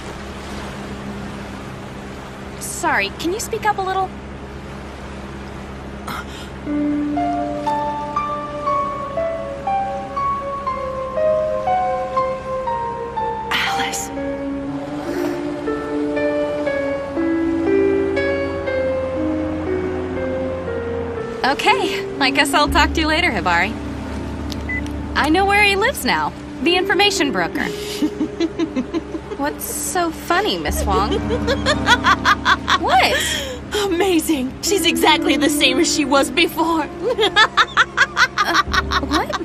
Sorry, can you speak up a little? Alice. Okay, I guess I'll talk to you later, Hibari. I know where he lives now. The information broker. What's so funny, Miss Wong? What? Amazing. She's exactly the same as she was before. What?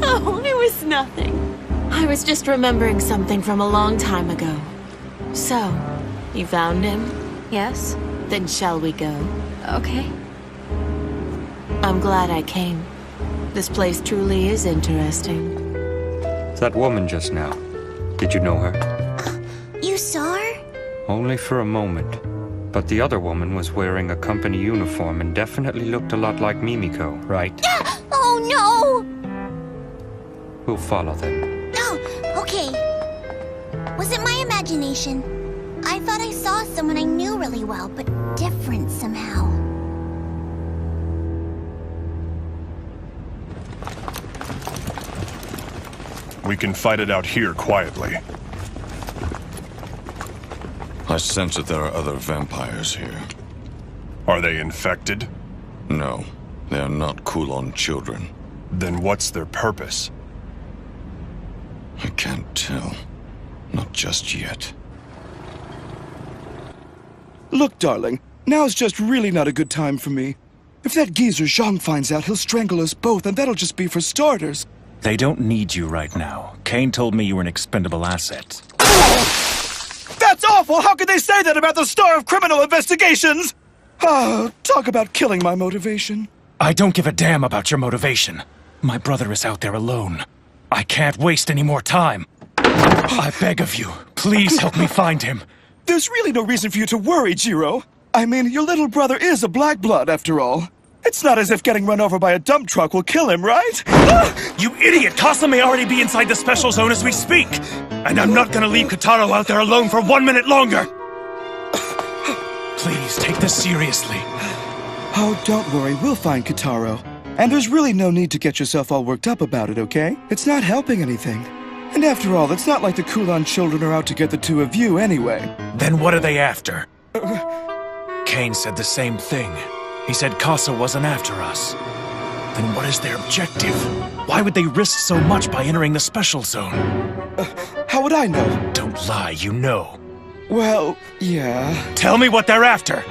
Oh, it was nothing. I was just remembering something from a long time ago. So, you found him? Yes. Then shall we go? Okay. I'm glad I came. This place truly is interesting. That woman just now. Did you know her? You saw her? Only for a moment. But the other woman was wearing a company uniform and definitely looked a lot like Mimiko, right? Oh no! We'll follow them. Oh, okay. Was it my imagination? I thought I saw someone I knew really well, but different somehow. We can fight it out here quietly. I sense that there are other vampires here. Are they infected? No, they are not Kulon children. Then what's their purpose? I can't tell. Not just yet. Look, darling, now's just really not a good time for me. If that geezer Zhang finds out, he'll strangle us both, and that'll just be for starters. They don't need you right now. Kane told me you were an expendable asset. That's awful! How could they say that about the star of criminal investigations? Oh, talk about killing my motivation. I don't give a damn about your motivation. My brother is out there alone. I can't waste any more time. I beg of you, please help me find him. There's really no reason for you to worry, Jiro. I mean, your little brother is a black blood, after all. It's not as if getting run over by a dump truck will kill him, right? You idiot! Casa may already be inside the Special Zone as we speak! And I'm not gonna leave Kotaro out there alone for 1 minute longer! Please, take this seriously. Oh, don't worry, we'll find Kotaro. And there's really no need to get yourself all worked up about it, okay? It's not helping anything. And after all, it's not like the Kulon children are out to get the two of you anyway. Then what are they after? Kane said the same thing. He said Casa wasn't after us. Then what is their objective? Why would they risk so much by entering the Special Zone? How would I know? Don't lie, you know. Well, yeah. Tell me what they're after!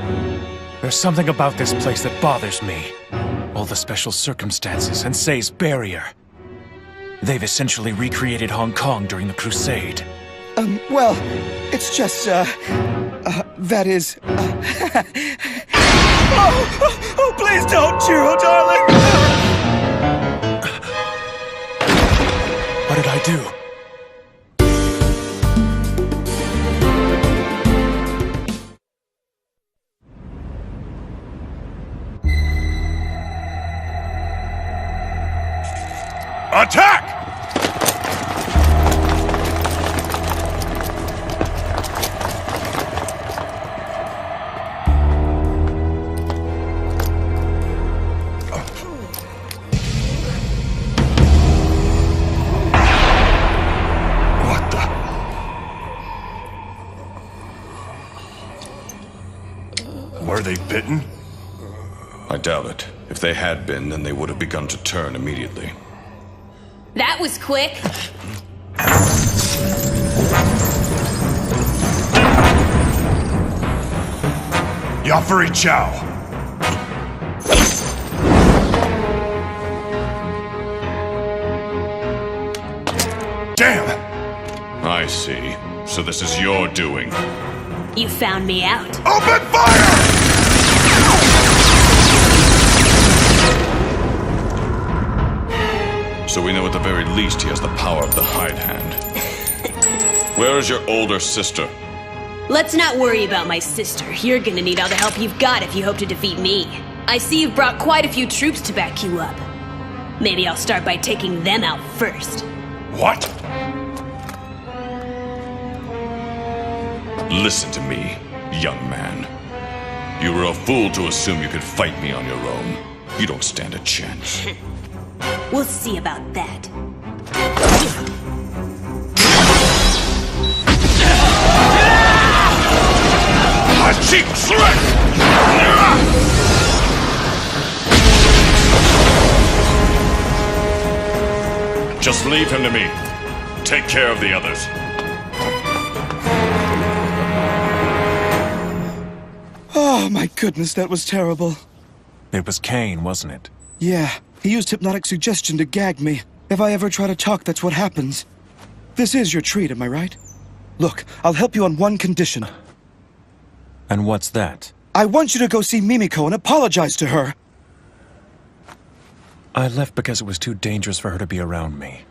There's something about this place that bothers me. All the special circumstances and Sei's barrier. They've essentially recreated Hong Kong during the Crusade. Well, it's just, that is, Oh, please don't, Jiro, darling! What did I do? Attack! Are they bitten? I doubt it. If they had been, then they would have begun to turn immediately. That was quick. Yafari Chow! Damn! I see. So this is your doing. You found me out. Open fire! So we know at the very least he has the power of the hide hand. Where is your older sister? Let's not worry about my sister. You're gonna need all the help you've got if you hope to defeat me. I see you've brought quite a few troops to back you up. Maybe I'll start by taking them out first. What? Listen to me, young man. You were a fool to assume you could fight me on your own. You don't stand a chance. We'll see about that. My cheeks shred! Just leave him to me. Take care of the others. Oh, my goodness, that was terrible. It was Kane, wasn't it? Yeah, he used hypnotic suggestion to gag me. If I ever try to talk, that's what happens. This is your treat, am I right? Look, I'll help you on one condition. And what's that? I want you to go see Mimiko and apologize to her. I left because it was too dangerous for her to be around me.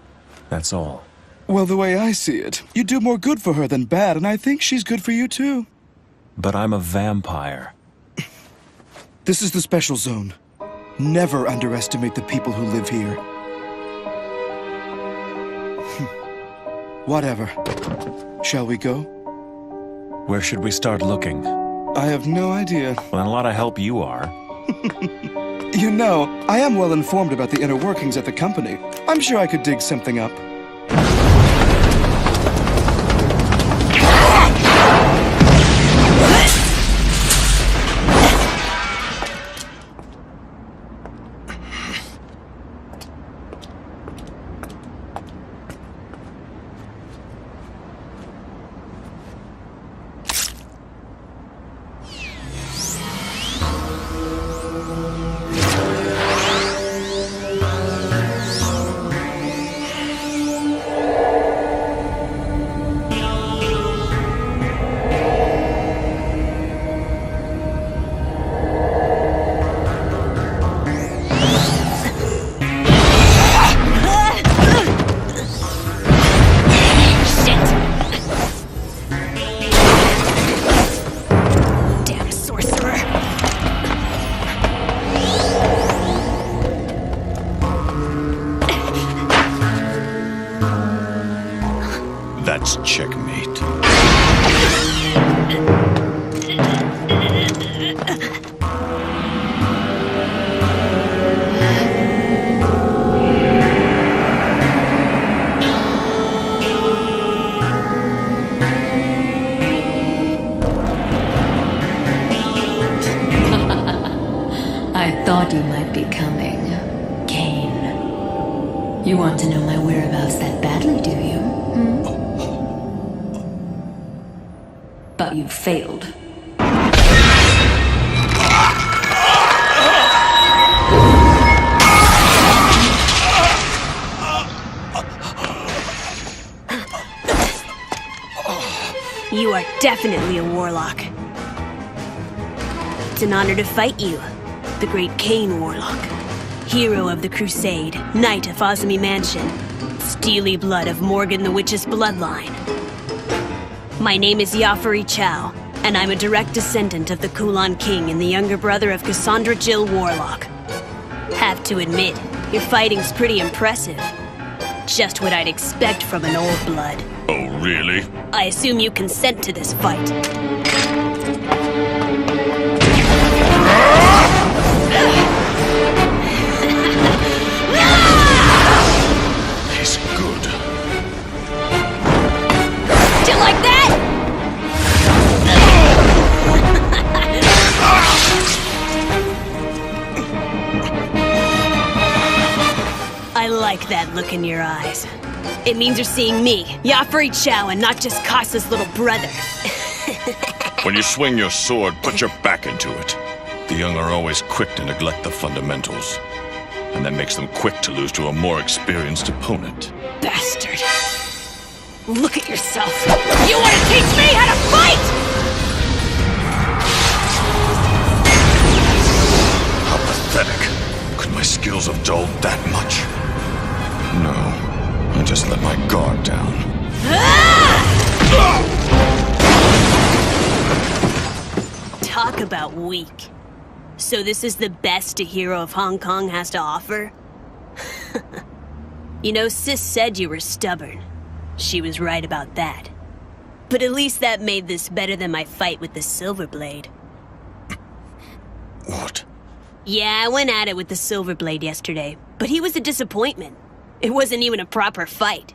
That's all. Well, the way I see it, you do more good for her than bad, and I think she's good for you too. But I'm a vampire. This is the special zone. Never underestimate the people who live here. Whatever. Shall we go? Where should we start looking? I have no idea. Well, a lot of help you are. You know, I am well informed about the inner workings at the company. I'm sure I could dig something up. That's checkmate. I thought you might be coming, Kane. You want to know my whereabouts that badly, do you? But you failed. You are definitely a warlock. It's an honor to fight you, the great Kane Warlock. Hero of the Crusade, Knight of Ozami Mansion, steely blood of Morgan the Witch's bloodline. My name is Yafari Chow, and I'm a direct descendant of the Kulan King and the younger brother of Cassandra Jill Warlock. Have to admit, your fighting's pretty impressive. Just what I'd expect from an old blood. Oh, really? I assume you consent to this fight. He's good. Do you like that? that look in your eyes. It means you're seeing me, Yafuri Chow, and not just Kasa's little brother. When you swing your sword, put your back into it. The young are always quick to neglect the fundamentals. And that makes them quick to lose to a more experienced opponent. Bastard. Look at yourself. You want to teach me how to fight?! How pathetic. Could my skills have dulled that much? No, I just let my guard down. Talk about weak. So this is the best a hero of Hong Kong has to offer? You know, Sis said you were stubborn. She was right about that. But at least that made this better than my fight with the Silver Blade. What? Yeah, I went at it with the Silver Blade yesterday, but he was a disappointment. It wasn't even a proper fight.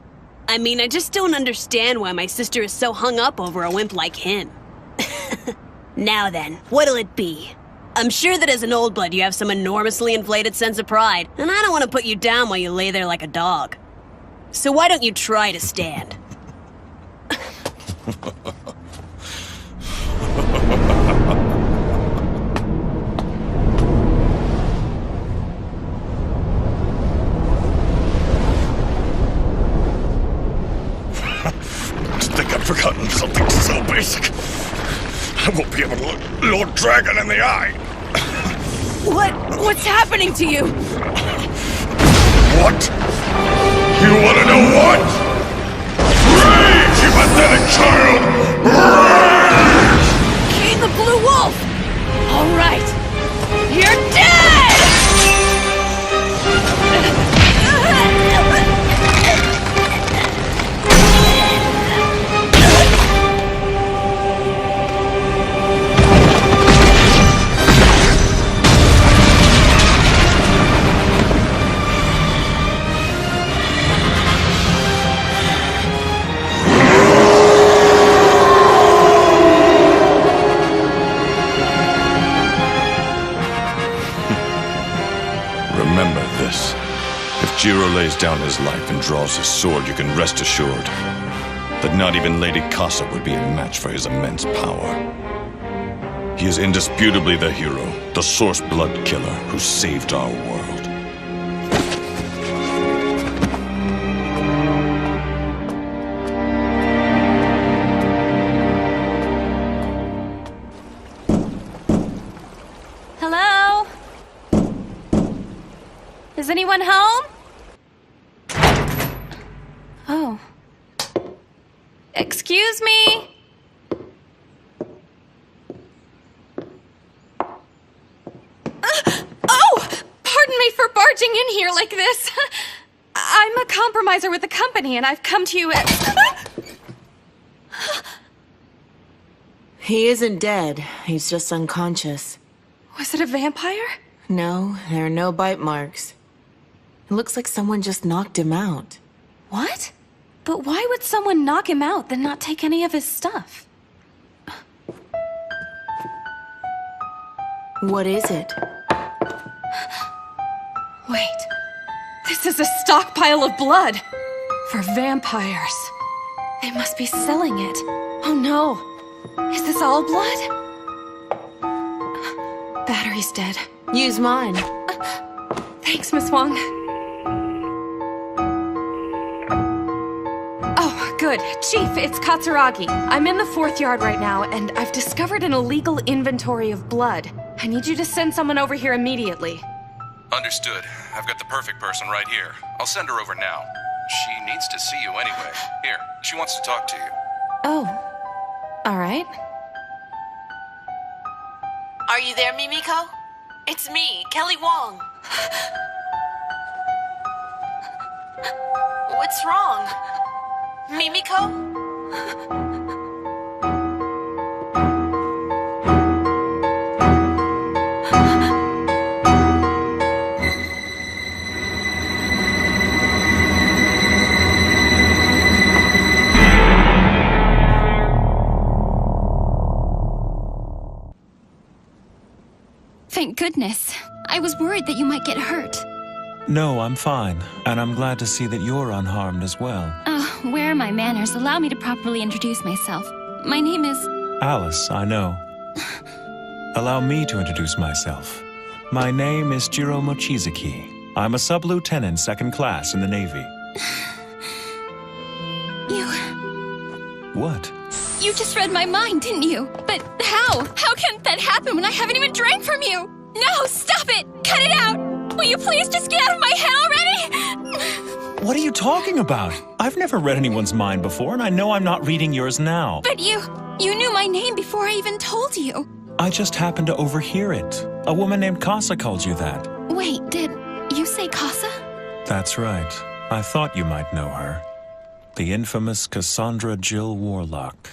I mean, I just don't understand why my sister is so hung up over a wimp like him. Now then, what'll it be? I'm sure that as an old blood you have some enormously inflated sense of pride, and I don't want to put you down while you lay there like a dog. So why don't you try to stand? I think I've forgotten something so basic. I won't be able to look Lord Dragon in the eye. What's happening to you? What? You want to know what? Rage, you pathetic child! Rage! King the Blue Wolf! All right. You're dead! Remember this. If Jiro lays down his life and draws his sword, you can rest assured that not even Lady Kasa would be a match for his immense power. He is indisputably the hero, the source blood killer who saved our world. Hello? Is anyone home? Oh. Excuse me? Pardon me for barging in here like this. I'm a compromiser with the company, and I've come to you at... He isn't dead. He's just unconscious. Was it a vampire? No, there are no bite marks. It looks like someone just knocked him out. What? But why would someone knock him out, then not take any of his stuff? What is it? Wait. This is a stockpile of blood. For vampires. They must be selling it. Oh no. Is this all blood? Battery's dead. Use mine. Thanks, Miss Wong. Oh, good. Chief, it's Katsuragi. I'm in the 4th yard right now, and I've discovered an illegal inventory of blood. I need you to send someone over here immediately. Understood. I've got the perfect person right here. I'll send her over now. She needs to see you anyway. Here, she wants to talk to you. Oh. All right. Are you there, Mimiko? It's me, Kelly Wong. What's wrong? Mimiko? Thank goodness. I was worried that you might get hurt. No, I'm fine, and I'm glad to see that you're unharmed as well. Where are my manners? Allow me to properly introduce myself. My name is... Alice, I know. Allow me to introduce myself. My name is Jiro Mochizuki. I'm a sub-lieutenant, 2nd class in the Navy. What? You just read my mind, didn't you? But how? How can that happen when I haven't even drank from you? No, stop it! Cut it out! Will you please just get out of my head already? What are you talking about? I've never read anyone's mind before, and I know I'm not reading yours now. But you knew my name before I even told you. I just happened to overhear it. A woman named Casa called you that. Wait, did you say Casa? That's right. I thought you might know her. The infamous Cassandra Jill Warlock.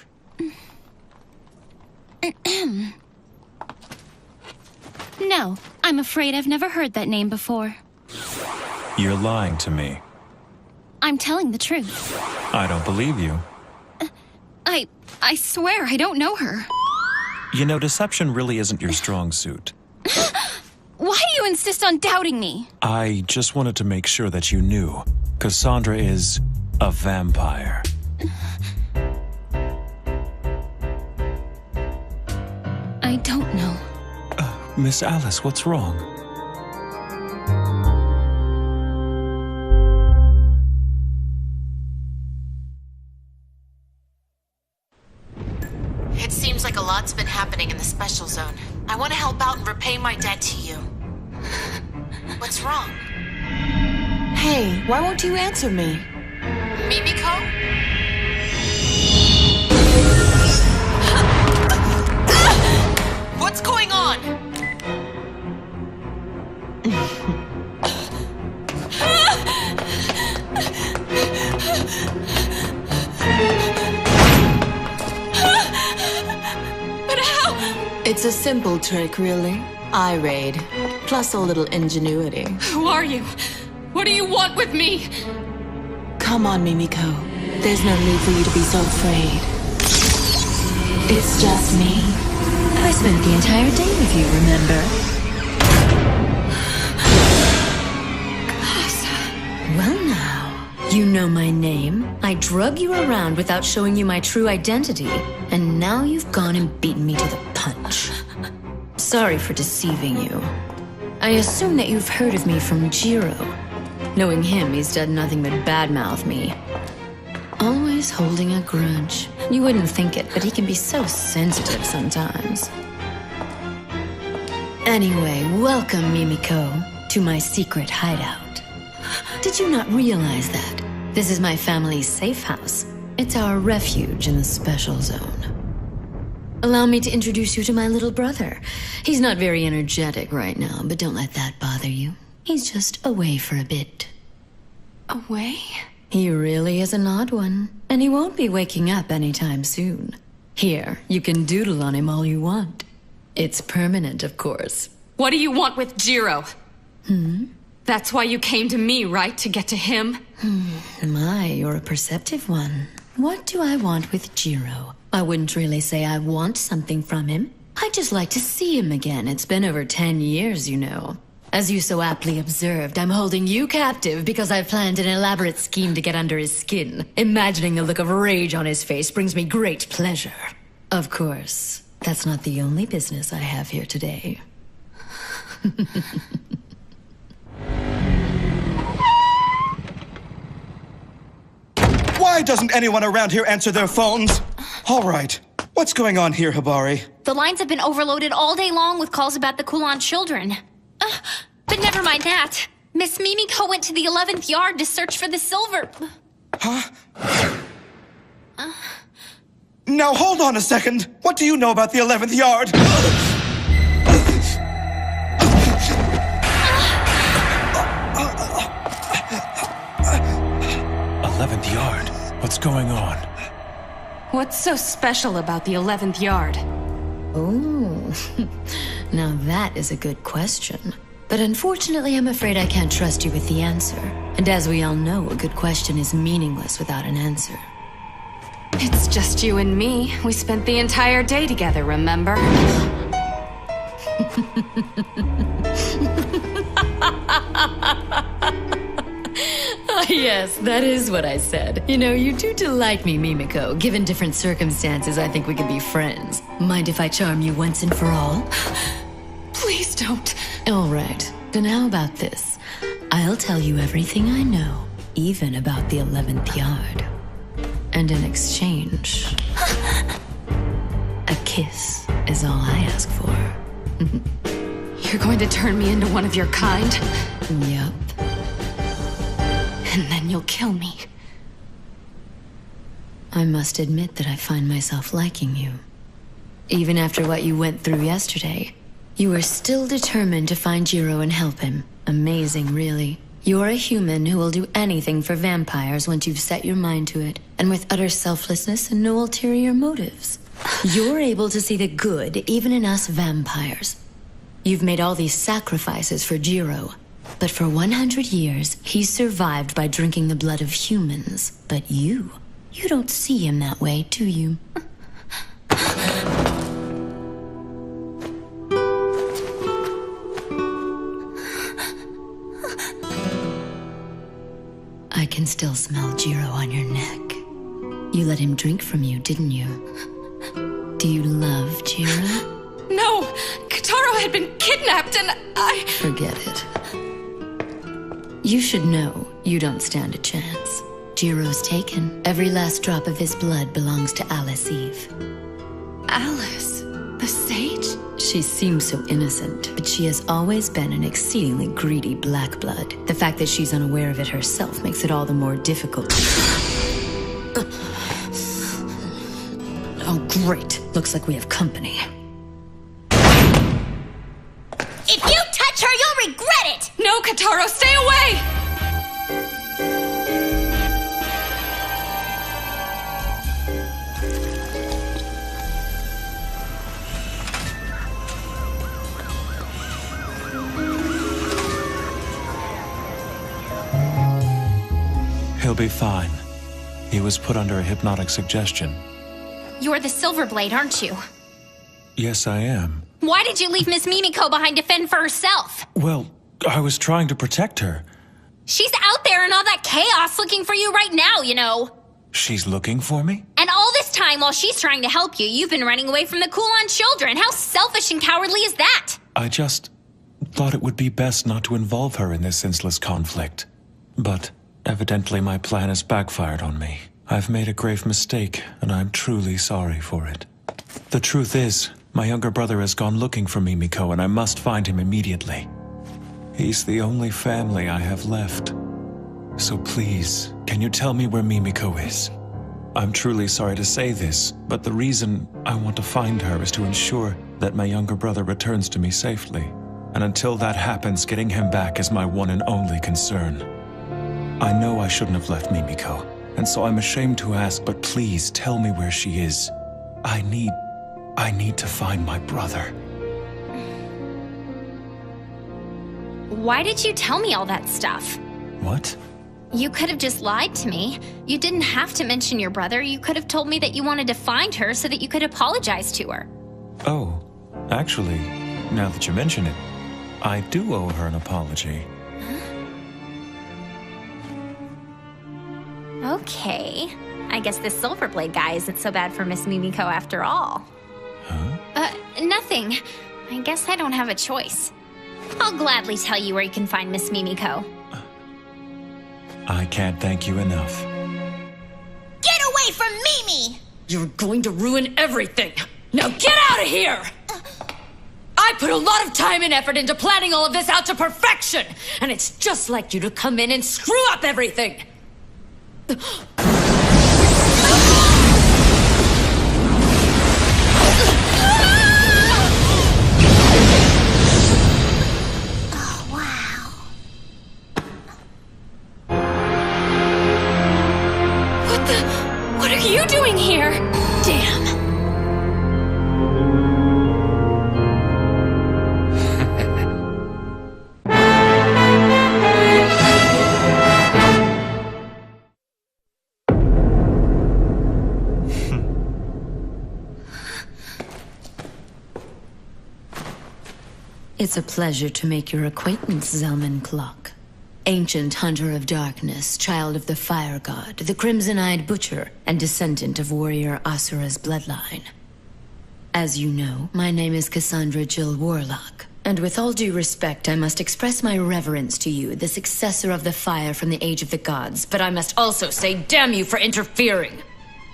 No, I'm afraid I've never heard that name before. You're lying to me. I'm telling the truth. I don't believe you. I swear I don't know her. You know, deception really isn't your strong suit. Why do you insist on doubting me? I just wanted to make sure that you knew. Cassandra is a vampire. I don't know. Miss Alice, what's wrong? It seems like a lot's been happening in the special zone. I want to help out and repay my debt to you. What's wrong? Hey, why won't you answer me? Mimiko? What's going on? But how? It's a simple trick, really. Eye raid, plus a little ingenuity. Who are you? What do you want with me? Come on, Mimiko. There's no need for you to be so afraid. It's just me. I spent the entire day with you, remember? Well now, you know my name. I drug you around without showing you my true identity. And now you've gone and beaten me to the punch. Sorry for deceiving you. I assume that you've heard of me from Jiro. Knowing him, he's done nothing but badmouth me. Always holding a grudge. You wouldn't think it, but he can be so sensitive sometimes. Anyway, welcome, Mimiko, to my secret hideout. Did you not realize that? This is my family's safe house. It's our refuge in the special zone. Allow me to introduce you to my little brother. He's not very energetic right now, but don't let that bother you. He's just away for a bit. Away? He really is an odd one, and he won't be waking up anytime soon. Here, you can doodle on him all you want. It's permanent, of course. What do you want with Jiro? That's why you came to me, right? To get to him? My, you're a perceptive one. What do I want with Jiro? I wouldn't really say I want something from him. I'd just like to see him again. It's been over 10 years, you know. As you so aptly observed, I'm holding you captive because I've planned an elaborate scheme to get under his skin. Imagining the look of rage on his face brings me great pleasure. Of course, that's not the only business I have here today. Why doesn't anyone around here answer their phones? All right. What's going on here, Hibari? The lines have been overloaded all day long with calls about the Kulan children. But never mind that. Miss Mimiko went to the 11th yard to search for the silver. Huh? Now hold on a second. What do you know about the 11th yard? 11th yard? What's going on? What's so special about the 11th yard? Oh, now that is a good question. But unfortunately, I'm afraid I can't trust you with the answer. And as we all know, a good question is meaningless without an answer. It's just you and me. We spent the entire day together, remember? Yes, that is what I said. You know, you do delight me, Mimiko. Given different circumstances, I think we could be friends. Mind if I charm you once and for all? Please don't. All right. Then how about this? I'll tell you everything I know, even about the 11th yard. And in exchange, a kiss is all I ask for. You're going to turn me into one of your kind? Yup. And then you'll kill me. I must admit that I find myself liking you. Even after what you went through yesterday, you are still determined to find Jiro and help him. Amazing, really. You're a human who will do anything for vampires once you've set your mind to it, and with utter selflessness and no ulterior motives. You're able to see the good even in us vampires. You've made all these sacrifices for Jiro, but for 100 years, he's survived by drinking the blood of humans. But you don't see him that way, do you? I can still smell Jiro on your neck. You let him drink from you, didn't you? Do you love Jiro? No! Kataro had been kidnapped and I... Forget it. You should know you don't stand a chance. Jiro's taken. Every last drop of his blood belongs to Alice Eve. Alice? The sage? She seems so innocent, but she has always been an exceedingly greedy black blood. The fact that she's unaware of it herself makes it all the more difficult. Oh, great. Looks like we have company. If you touch her, you'll regret it! No, Kataro, stay away! He'll be fine. He was put under a hypnotic suggestion. You're the Silverblade, aren't you? Yes, I am. Why did you leave Miss Mimiko behind to fend for herself? Well, I was trying to protect her. She's out there in all that chaos looking for you right now, you know. She's looking for me? And all this time while she's trying to help you, you've been running away from the Kulon children. How selfish and cowardly is that? I just thought it would be best not to involve her in this senseless conflict. But evidently my plan has backfired on me. I've made a grave mistake, and I'm truly sorry for it. The truth is, my younger brother has gone looking for Mimiko, and I must find him immediately. He's the only family I have left. So please, can you tell me where Mimiko is? I'm truly sorry to say this, but the reason I want to find her is to ensure that my younger brother returns to me safely. And until that happens, getting him back is my one and only concern. I know I shouldn't have left Mimiko, and so I'm ashamed to ask, but please tell me where she is. I need to find my brother. Why did you tell me all that stuff? What? You could have just lied to me. You didn't have to mention your brother. You could have told me that you wanted to find her so that you could apologize to her. Oh, actually, now that you mention it, I do owe her an apology. Okay. I guess this Silverblade guy isn't so bad for Miss Mimiko after all. Huh? Nothing. I guess I don't have a choice. I'll gladly tell you where you can find Miss Mimiko. I can't thank you enough. Get away from Mimi! You're going to ruin everything! Now get out of here! I put a lot of time and effort into planning all of this out to perfection! And it's just like you to come in and screw up everything! What are you doing here? Damn. It's a pleasure to make your acquaintance, Zelman Clock. Ancient hunter of darkness, child of the fire god, the crimson-eyed butcher, and descendant of warrior Asura's bloodline. As you know, my name is Cassandra Jill Warlock, and with all due respect, I must express my reverence to you, the successor of the fire from the Age of the Gods, but I must also say damn you for interfering!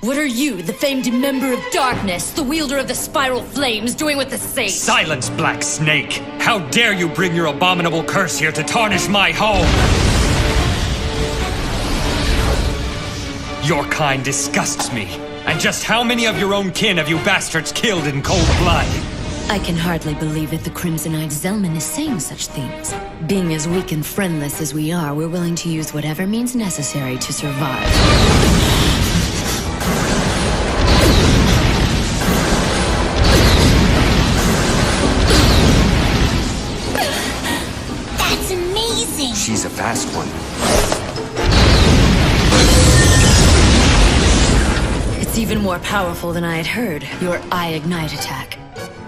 What are you, the famed member of darkness, the wielder of the spiral flames, doing with the sage? Silence, Black Snake! How dare you bring your abominable curse here to tarnish my home! Your kind disgusts me. And just how many of your own kin have you bastards killed in cold blood? I can hardly believe that the crimson-eyed Zelman is saying such things. Being as weak and friendless as we are, we're willing to use whatever means necessary to survive. That's amazing! She's a fast one. It's even more powerful than I had heard, your Eye Ignite attack.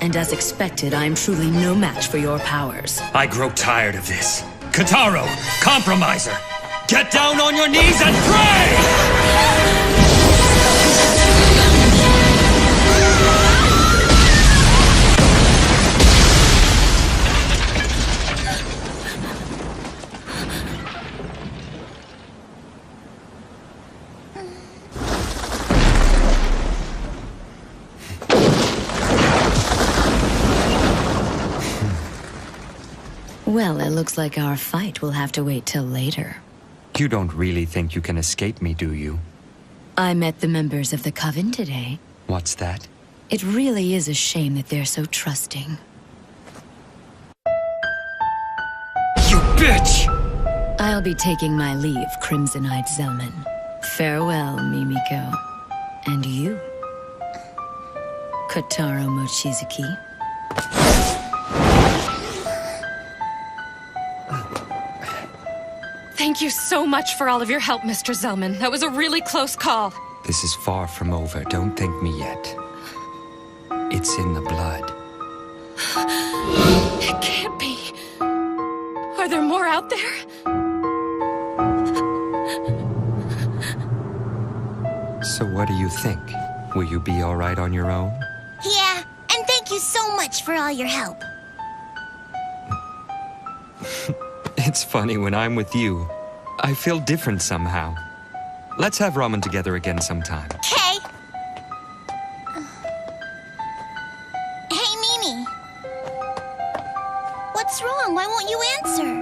And as expected, I am truly no match for your powers. I grow tired of this. Kataro, compromiser! Get down on your knees and pray! Well, it looks like our fight will have to wait till later. You don't really think you can escape me, do you? I met the members of the Coven today. What's that? It really is a shame that they're so trusting. You bitch! I'll be taking my leave, Crimson-Eyed Zelman. Farewell, Mimiko. And you, Kotaro Mochizuki. Thank you so much for all of your help, Mr. Zelman. That was a really close call. This is far from over. Don't thank me yet. It's in the blood. It can't be. Are there more out there? So what do you think? Will you be all right on your own? Yeah, and thank you so much for all your help. It's funny, when I'm with you, I feel different somehow. Let's have ramen together again sometime. Okay. Hey, Mimi. What's wrong? Why won't you answer?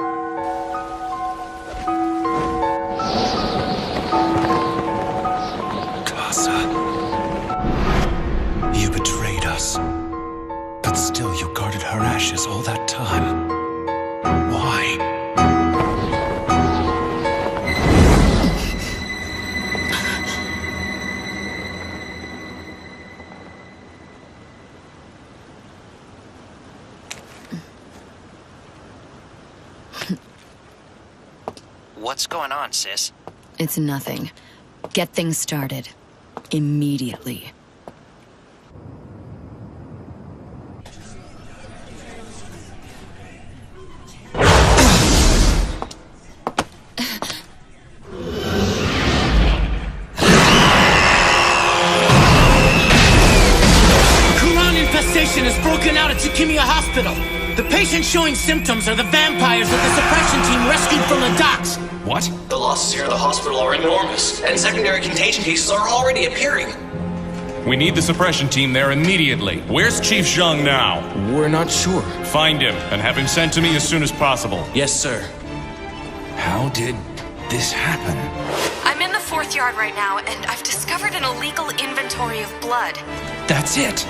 Casa. You betrayed us. But still you guarded her ashes all that time. Why? What's going on, sis? It's nothing. Get things started. Immediately. Has broken out at Tsukimiya Hospital. The patients showing symptoms are the vampires that the suppression team rescued from the docks. What? The losses here at the hospital are enormous, and secondary contagion cases are already appearing. We need the suppression team there immediately. Where's Chief Zhang now? We're not sure. Find him, and have him sent to me as soon as possible. Yes, sir. How did this happen? I'm in the 4th yard right now, and I've discovered an illegal inventory of blood. That's it.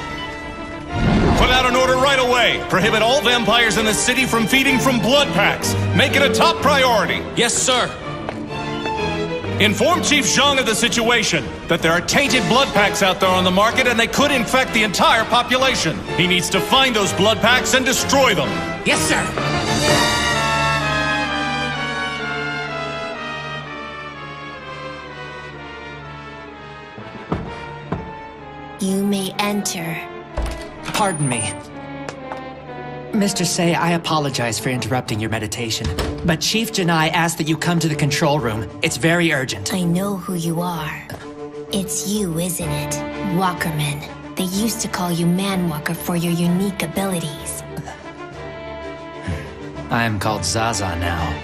Put out an order right away. Prohibit all vampires in the city from feeding from blood packs. Make it a top priority. Yes, sir. Inform Chief Zhang of the situation, that there are tainted blood packs out there on the market and they could infect the entire population. He needs to find those blood packs and destroy them. Yes, sir. You may enter. Pardon me. Mr. Say, I apologize for interrupting your meditation, but Chief Janai asked that you come to the control room. It's very urgent. I know who you are. It's you, isn't it? Walkerman. They used to call you Manwalker for your unique abilities. I am called Zaza now.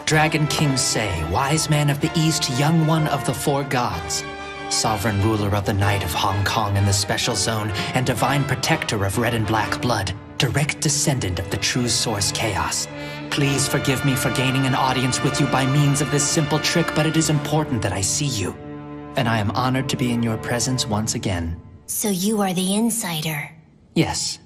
Dragon King Say, wise man of the East, young one of the four gods. Sovereign ruler of the Night of Hong Kong and the Special Zone, and divine protector of red and black blood. Direct descendant of the true source Chaos. Please forgive me for gaining an audience with you by means of this simple trick, but it is important that I see you. And I am honored to be in your presence once again. So you are the insider. Yes.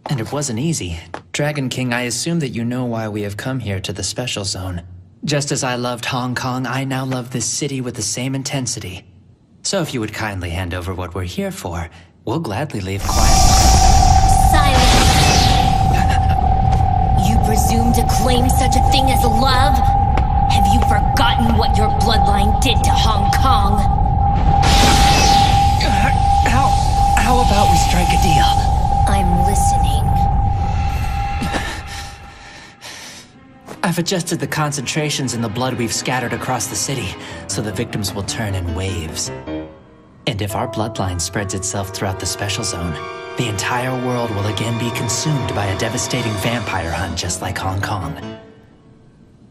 And it wasn't easy. Dragon King, I assume that you know why we have come here to the Special Zone. Just as I loved Hong Kong, I now love this city with the same intensity. So if you would kindly hand over what we're here for, we'll gladly leave quietly. Silence! You presume to claim such a thing as love? Have you forgotten what your bloodline did to Hong Kong? How about we strike a deal? I'm listening. I've adjusted the concentrations in the blood we've scattered across the city, so the victims will turn in waves. And if our bloodline spreads itself throughout the Special Zone, the entire world will again be consumed by a devastating vampire hunt just like Hong Kong.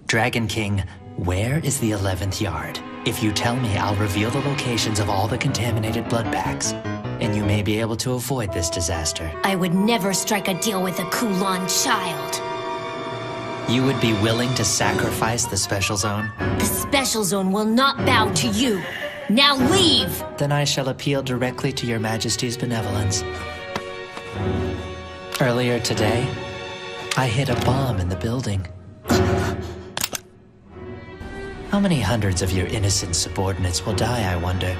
Dragon King, where is the 11th yard? If you tell me, I'll reveal the locations of all the contaminated blood packs, and you may be able to avoid this disaster. I would never strike a deal with a Kulan child. You would be willing to sacrifice the Special Zone? The Special Zone will not bow to you. Now leave! Then I shall appeal directly to your Majesty's benevolence. Earlier today, I hid a bomb in the building. How many hundreds of your innocent subordinates will die, I wonder?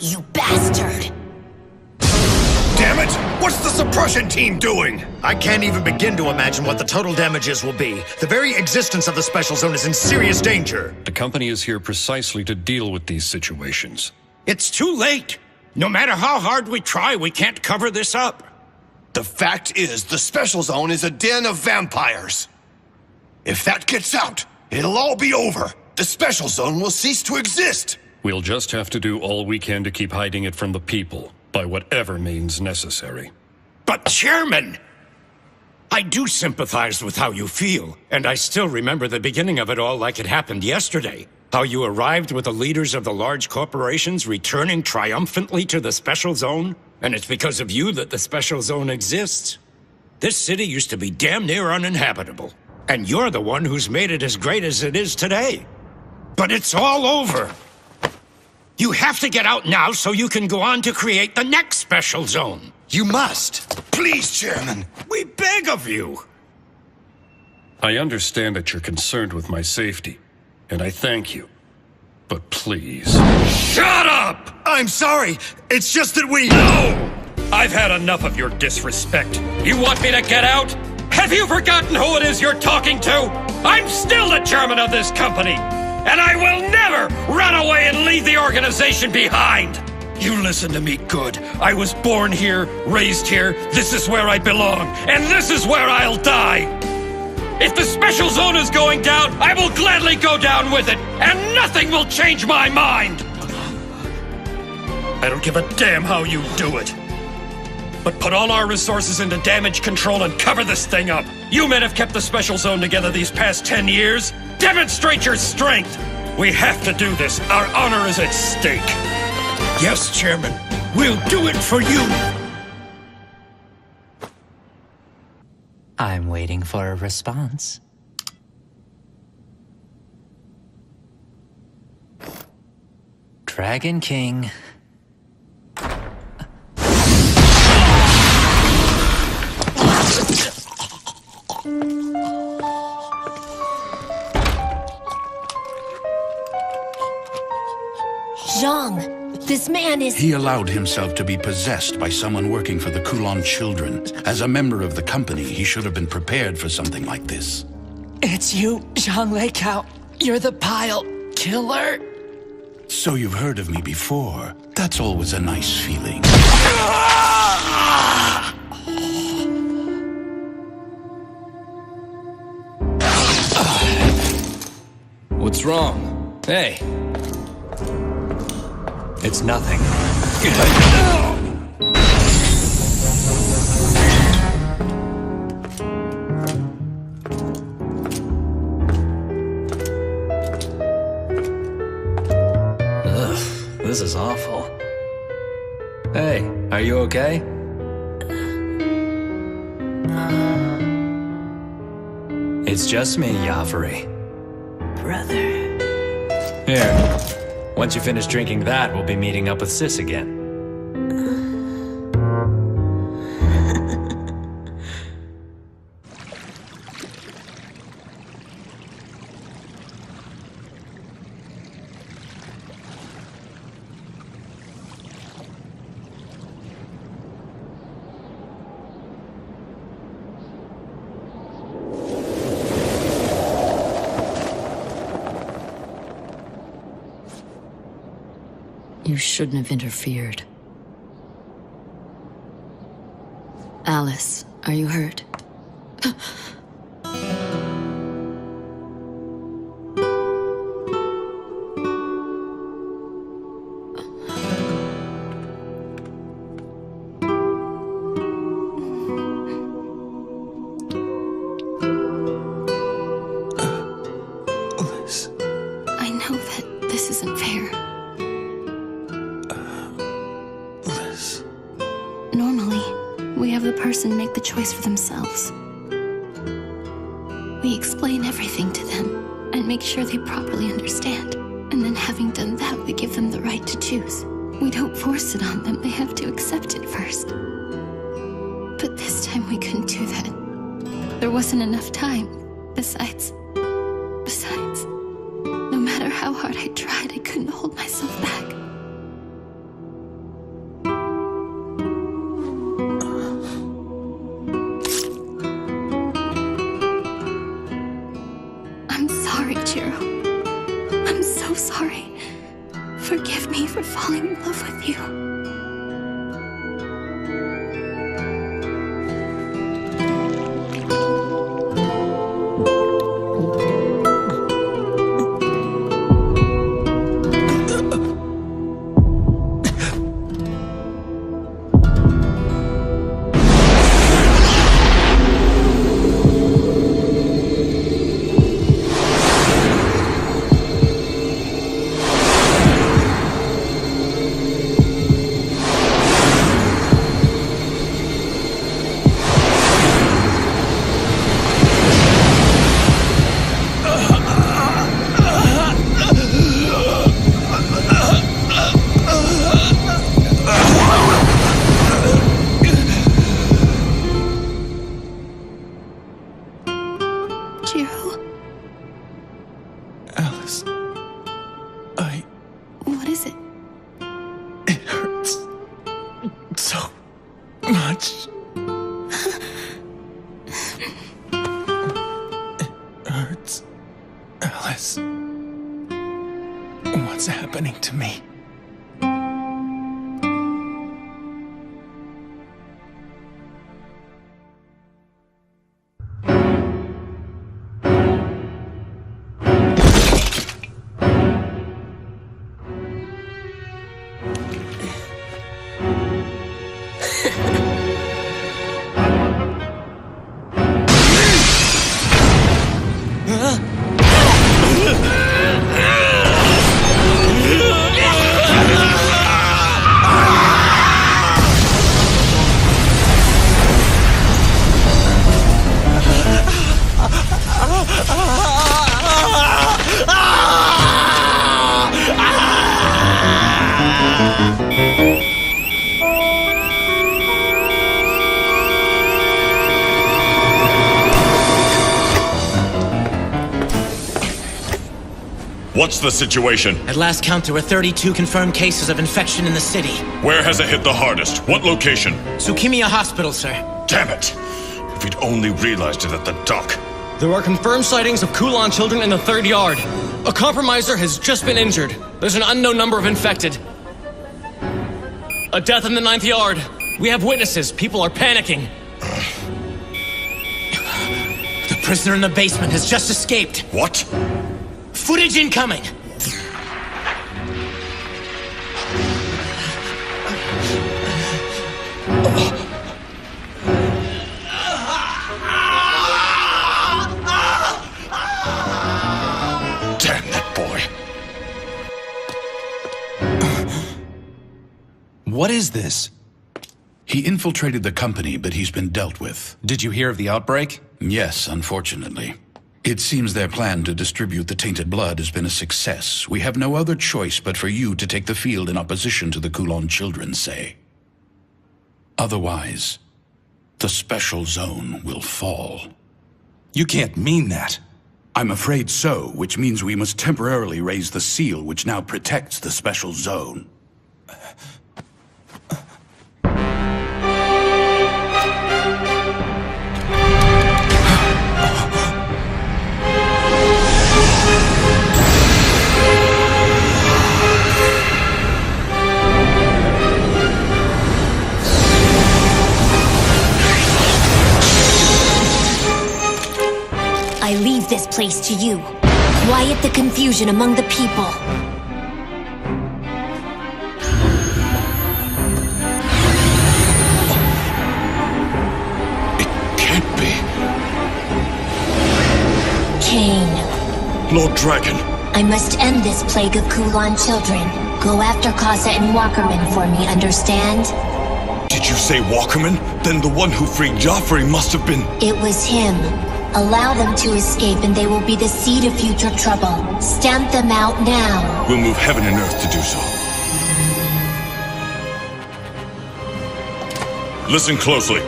You bastard! Damn it! What's the suppression team doing? I can't even begin to imagine what the total damages will be. The very existence of the Special Zone is in serious danger. The company is here precisely to deal with these situations. It's too late. No matter how hard we try, we can't cover this up. The fact is, the Special Zone is a den of vampires. If that gets out, it'll all be over. The Special Zone will cease to exist. We'll just have to do all we can to keep hiding it from the people, by whatever means necessary. But Chairman, I do sympathize with how you feel, and I still remember the beginning of it all like it happened yesterday. How you arrived with the leaders of the large corporations returning triumphantly to the Special Zone, and it's because of you that the Special Zone exists. This city used to be damn near uninhabitable, and you're the one who's made it as great as it is today. But it's all over. You have to get out now so you can go on to create the next Special Zone. You must. Please, Chairman. We beg of you. I understand that you're concerned with my safety, and I thank you. But please... Shut up! I'm sorry. It's just that we... No! I've had enough of your disrespect. You want me to get out? Have you forgotten who it is you're talking to? I'm still the chairman of this company, and I will never run away and leave the organization behind. You listen to me good. I was born here, raised here. This is where I belong, and this is where I'll die. If the Special Zone is going down, I will gladly go down with it, and nothing will change my mind. I don't give a damn how you do it. But put all our resources into damage control and cover this thing up. You men have kept the Special Zone together these past 10 years. Demonstrate your strength. We have to do this. Our honor is at stake. Yes, Chairman. We'll do it for you. I'm waiting for a response. Dragon King. Zhang, this man is... He allowed himself to be possessed by someone working for the Kulan children. As a member of the company, he should have been prepared for something like this. It's you, Zhang Leikao. You're the pile killer. So you've heard of me before. That's always a nice feeling. What's wrong? Hey. It's nothing. Ugh, this is awful. Hey, are you okay? It's just me, Yafari. Brother. Here. Once you finish drinking that, we'll be meeting up with Sis again. You shouldn't have interfered. Alice, are you hurt? I know that this isn't fair. Normally, we have the person make the choice for themselves. We explain everything to them and make sure they properly understand. And then having done that, we give them the right to choose. We don't force it on them, they have to accept it first. But this time we couldn't do that. There wasn't enough time. Besides, no matter how hard I tried, I couldn't hold myself back. I'm sorry, Jiro. I'm so sorry. Forgive me for falling in love with you. Alice, What is it? It hurts so much. It hurts. Alice, what's happening to me? What's the situation? At last count, there were 32 confirmed cases of infection in the city. Where has it hit the hardest? What location? Tsukimiya Hospital, sir. Damn it! If we'd only realized it at the dock. There are confirmed sightings of Kulan children in the 3rd yard. A compromiser has just been injured. There's an unknown number of infected. A death in the 9th yard. We have witnesses. People are panicking. The prisoner in the basement has just escaped. What? Footage incoming! Damn that boy. What is this? He infiltrated the company, but he's been dealt with. Did you hear of the outbreak? Yes, unfortunately. It seems their plan to distribute the tainted blood has been a success. We have no other choice but for you to take the field in opposition to the Coulon children, say. Otherwise, the special zone will fall. You can't mean that. I'm afraid so, which means we must temporarily raise the seal which now protects the special zone. I leave this place to you. Quiet the confusion among the people. It can't be. Cain. Lord Dragon. I must end this plague of Coulon children. Go after Casa and Walkerman for me, understand? Did you say Walkerman? Then the one who freed Joffrey must have been... It was him. Allow them to escape and they will be the seed of future trouble. Stamp them out now. We'll move heaven and earth to do so. Listen closely.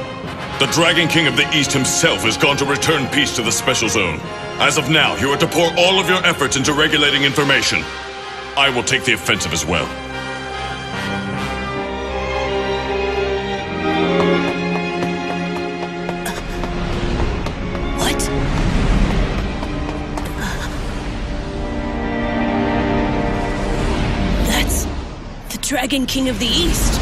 The Dragon King of the East himself has gone to return peace to the Special Zone. As of now, you are to pour all of your efforts into regulating information. I will take the offensive as well. Dragon King of the East.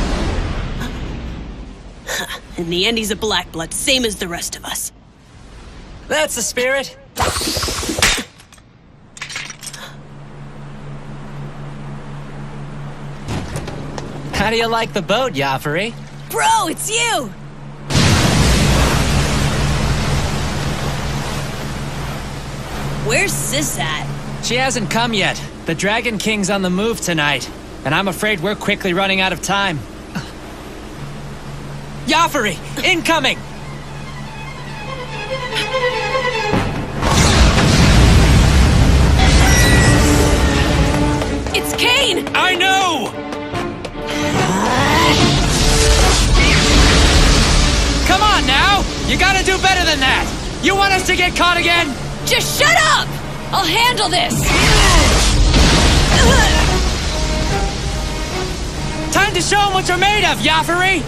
In the end, he's a black blood, same as the rest of us. That's the spirit. How do you like the boat, Joffrey? Bro, it's you! Where's Sis at? She hasn't come yet. The Dragon King's on the move tonight. And I'm afraid we're quickly running out of time. Joffrey, incoming! It's Cain! I know! Come on now! You gotta do better than that! You want us to get caught again? Just shut up! I'll handle this! Time to show them what you're made of, Joffrey!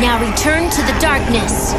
Now return to the darkness.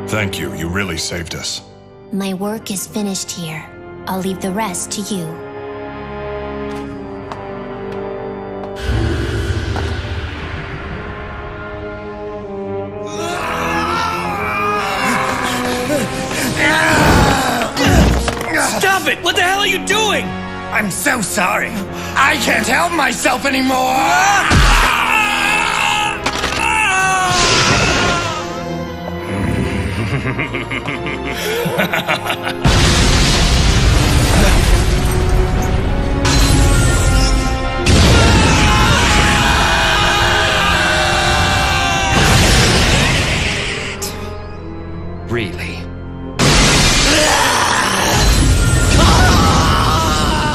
Thank you. You really saved us. My work is finished here. I'll leave the rest to you. Stop it! What the hell are you doing? I'm so sorry. I can't help myself anymore! Really?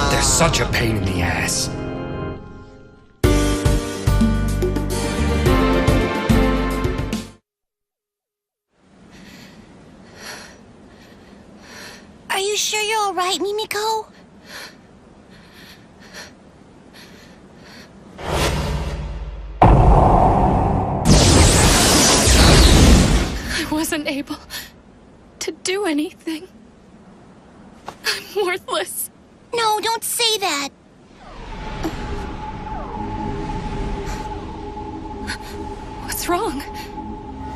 They're such a pain in the ass. Are you sure you're all right, Mimiko? I wasn't able to do anything. I'm worthless. No, don't say that. What's wrong?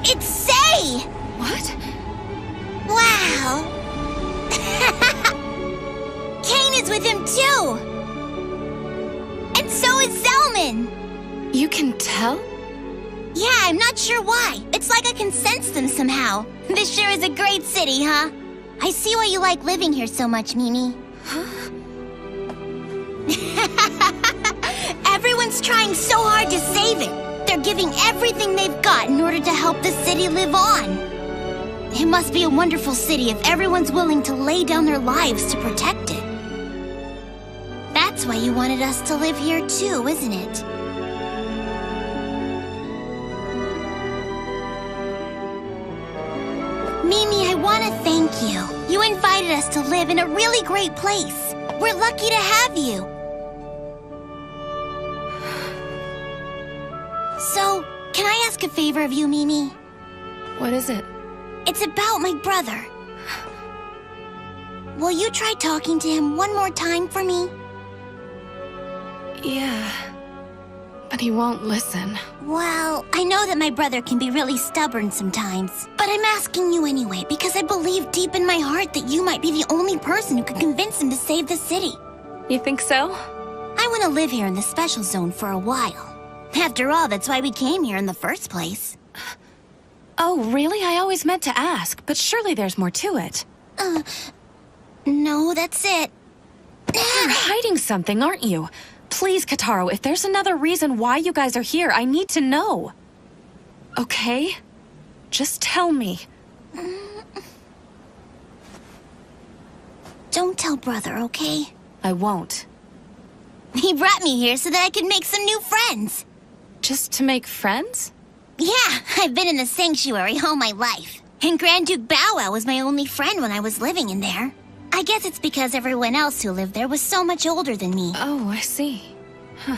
It's Say! What? Wow. Kane is with him too. And so is Zelman. You can tell? Yeah, I'm not sure why. It's like I can sense them somehow. This sure is a great city, huh? I see why you like living here so much, Mimi. Everyone's trying so hard to save it. They're giving everything they've got in order to help the city live on. It must be a wonderful city if everyone's willing to lay down their lives to protect it. That's why you wanted us to live here too, isn't it? Mimi, I want to thank you. You invited us to live in a really great place. We're lucky to have you. So, can I ask a favor of you, Mimi? What is it? It's about my brother. Will you try talking to him one more time for me? Yeah. But he won't listen. Well, I know that my brother can be really stubborn sometimes. But I'm asking you anyway, because I believe deep in my heart that you might be the only person who can convince him to save the city. You think so? I want to live here in the special zone for a while. After all, that's why we came here in the first place. Oh, really? I always meant to ask, but surely there's more to it. No, that's it. You're hiding something, aren't you? Please, Kataro, if there's another reason why you guys are here, I need to know. Okay? Just tell me. Don't tell brother, okay? I won't. He brought me here so that I could make some new friends. Just to make friends? Yeah, I've been in the sanctuary all my life. And Grand Duke Bow Wow was my only friend when I was living in there. I guess it's because everyone else who lived there was so much older than me. Oh, I see. Huh.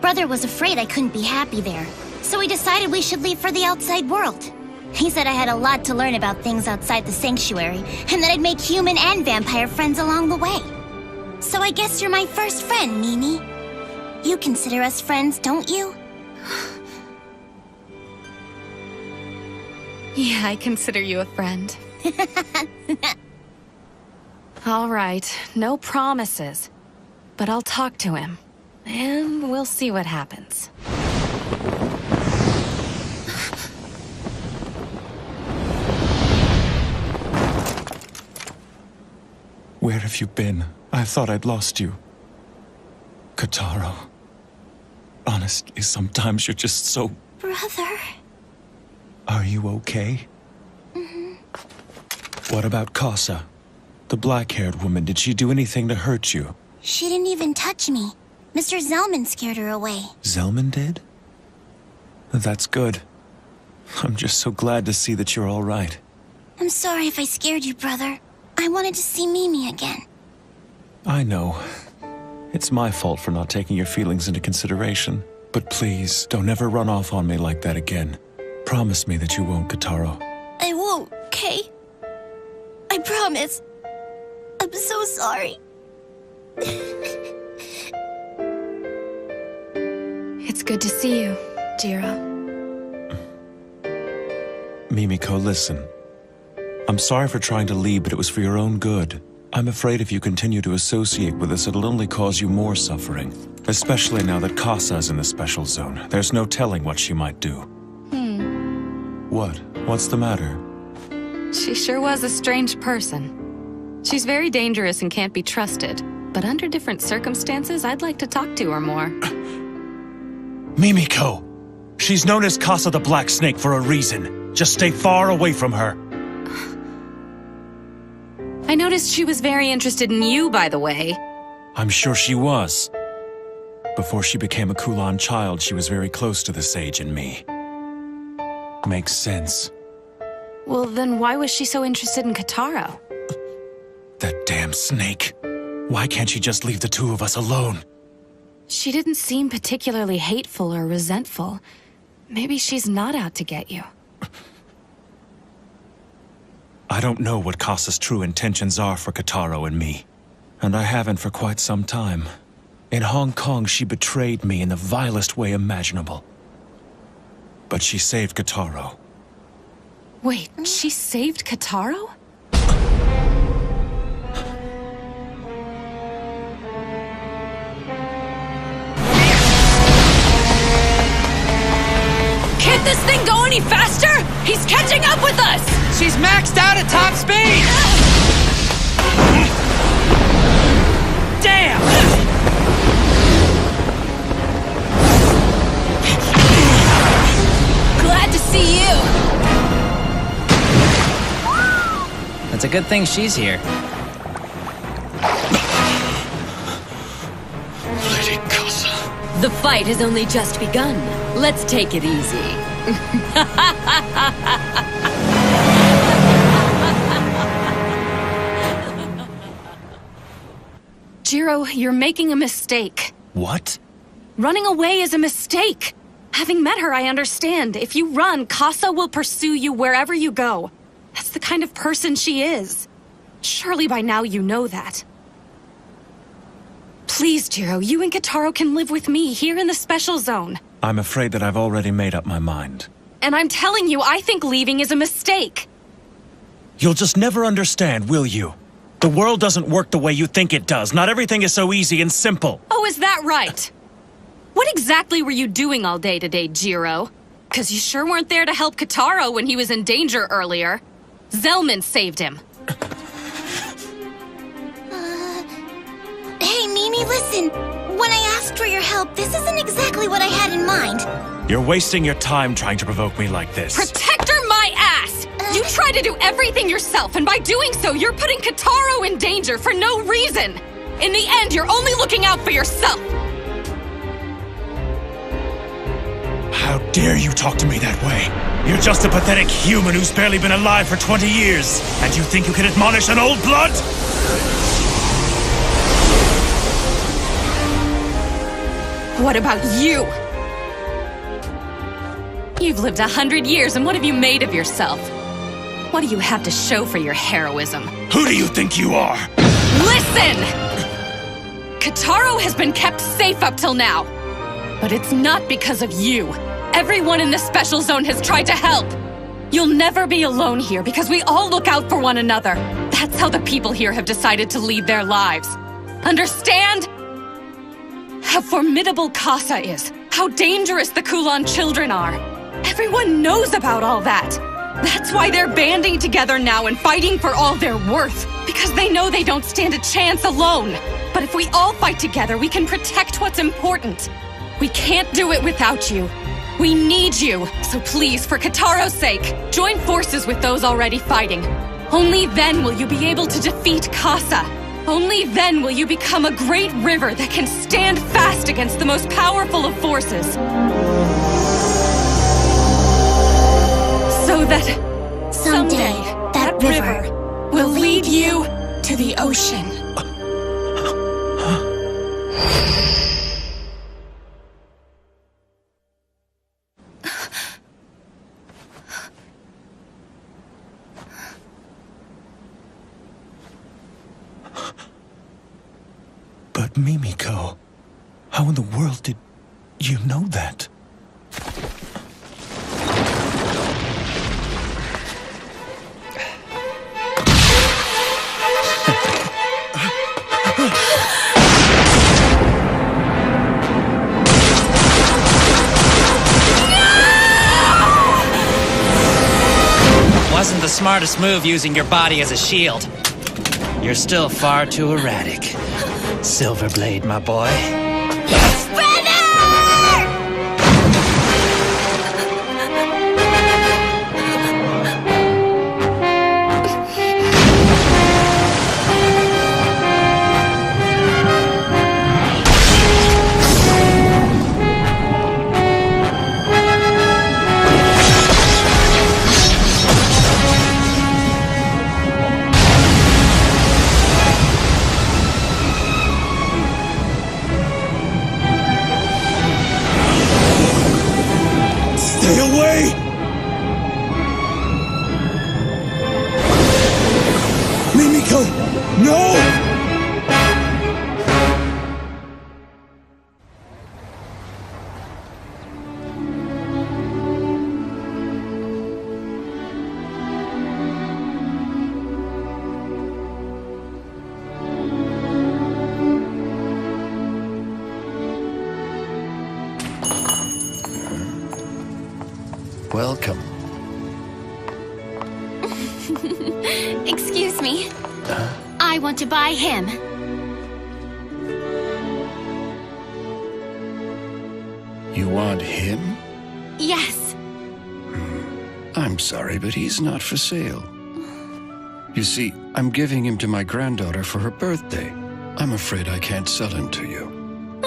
Brother was afraid I couldn't be happy there, so we decided we should leave for the outside world. He said I had a lot to learn about things outside the sanctuary, and that I'd make human and vampire friends along the way. So I guess you're my first friend, Mimi. You consider us friends, don't you? Yeah, I consider you a friend. All right, no promises. But I'll talk to him. And we'll see what happens. Where have you been? I thought I'd lost you. Kataro. Honestly, sometimes you're just so... Brother. Are you okay? What about Casa? The black-haired woman, did she do anything to hurt you? She didn't even touch me. Mr. Zelman scared her away. Zelman did? That's good. I'm just so glad to see that you're all right. I'm sorry if I scared you, brother. I wanted to see Mimi again. I know. It's my fault for not taking your feelings into consideration. But please, don't ever run off on me like that again. Promise me that you won't, Kataro. promise. I'm so sorry. It's good to see you, Jiro. Mimiko, listen. I'm sorry for trying to leave, but it was for your own good. I'm afraid if you continue to associate with us, it'll only cause you more suffering. Especially now that Kasa's in the special zone. There's no telling what she might do. What? What's the matter? She sure was a strange person. She's very dangerous and can't be trusted. But under different circumstances, I'd like to talk to her more. Mimiko! She's known as Kasa the Black Snake for a reason. Just stay far away from her. I noticed she was very interested in you, by the way. I'm sure she was. Before she became a Kulan child, she was very close to the sage and me. Makes sense. Well, then why was she so interested in Kotaro? That damn snake. Why can't she just leave the two of us alone? She didn't seem particularly hateful or resentful. Maybe she's not out to get you. I don't know what Kasa's true intentions are for Kotaro and me. And I haven't for quite some time. In Hong Kong, she betrayed me in the vilest way imaginable. But she saved Kotaro. Wait, she saved Kotaro? Can't this thing go any faster? He's catching up with us! She's maxed out at top speed! Damn! Glad to see you! It's a good thing she's here. Lady Kasa. The fight has only just begun. Let's take it easy. Jiro, you're making a mistake. What? Running away is a mistake. Having met her, I understand. If you run, Kasa will pursue you wherever you go. That's the kind of person she is. Surely by now you know that. Please, Jiro, you and Kotaro can live with me here in the special zone. I'm afraid that I've already made up my mind. And I'm telling you, I think leaving is a mistake. You'll just never understand, will you? The world doesn't work the way you think it does. Not everything is so easy and simple. Oh, is that right? What exactly were you doing all day today, Jiro? 'Cause you sure weren't there to help Kotaro when he was in danger earlier. Zelman saved him. Hey, Mimi, listen. When I asked for your help, this isn't exactly what I had in mind. You're wasting your time trying to provoke me like this. Protector my ass! You try to do everything yourself, and by doing so, you're putting Kotaro in danger for no reason. In the end, you're only looking out for yourself. How dare you talk to me that way? You're just a pathetic human who's barely been alive for 20 years. And you think you can admonish an old blood? What about you? You've lived 100 years, and what have you made of yourself? What do you have to show for your heroism? Who do you think you are? Listen! Kotaro has been kept safe up till now. But it's not because of you. Everyone in the special zone has tried to help. You'll never be alone here because we all look out for one another. That's how the people here have decided to lead their lives. Understand? How formidable Kasa is. How dangerous the Kulan children are. Everyone knows about all that. That's why they're banding together now and fighting for all they're worth. Because they know they don't stand a chance alone. But if we all fight together, we can protect what's important. We can't do it without you. We need you. So please, for Kotaro's sake, join forces with those already fighting. Only then will you be able to defeat Kasa. Only then will you become a great river that can stand fast against the most powerful of forces. So that someday that river will lead you to the ocean. But Mimiko, how in the world did you know that? Wasn't the smartest move using your body as a shield. You're still far too erratic. Silverblade, my boy. Stay away! Mimiko, no! Welcome. Excuse me. I want to buy him. You want him? Yes. I'm sorry, but he's not for sale. You see, I'm giving him to my granddaughter for her birthday. I'm afraid I can't sell him to you.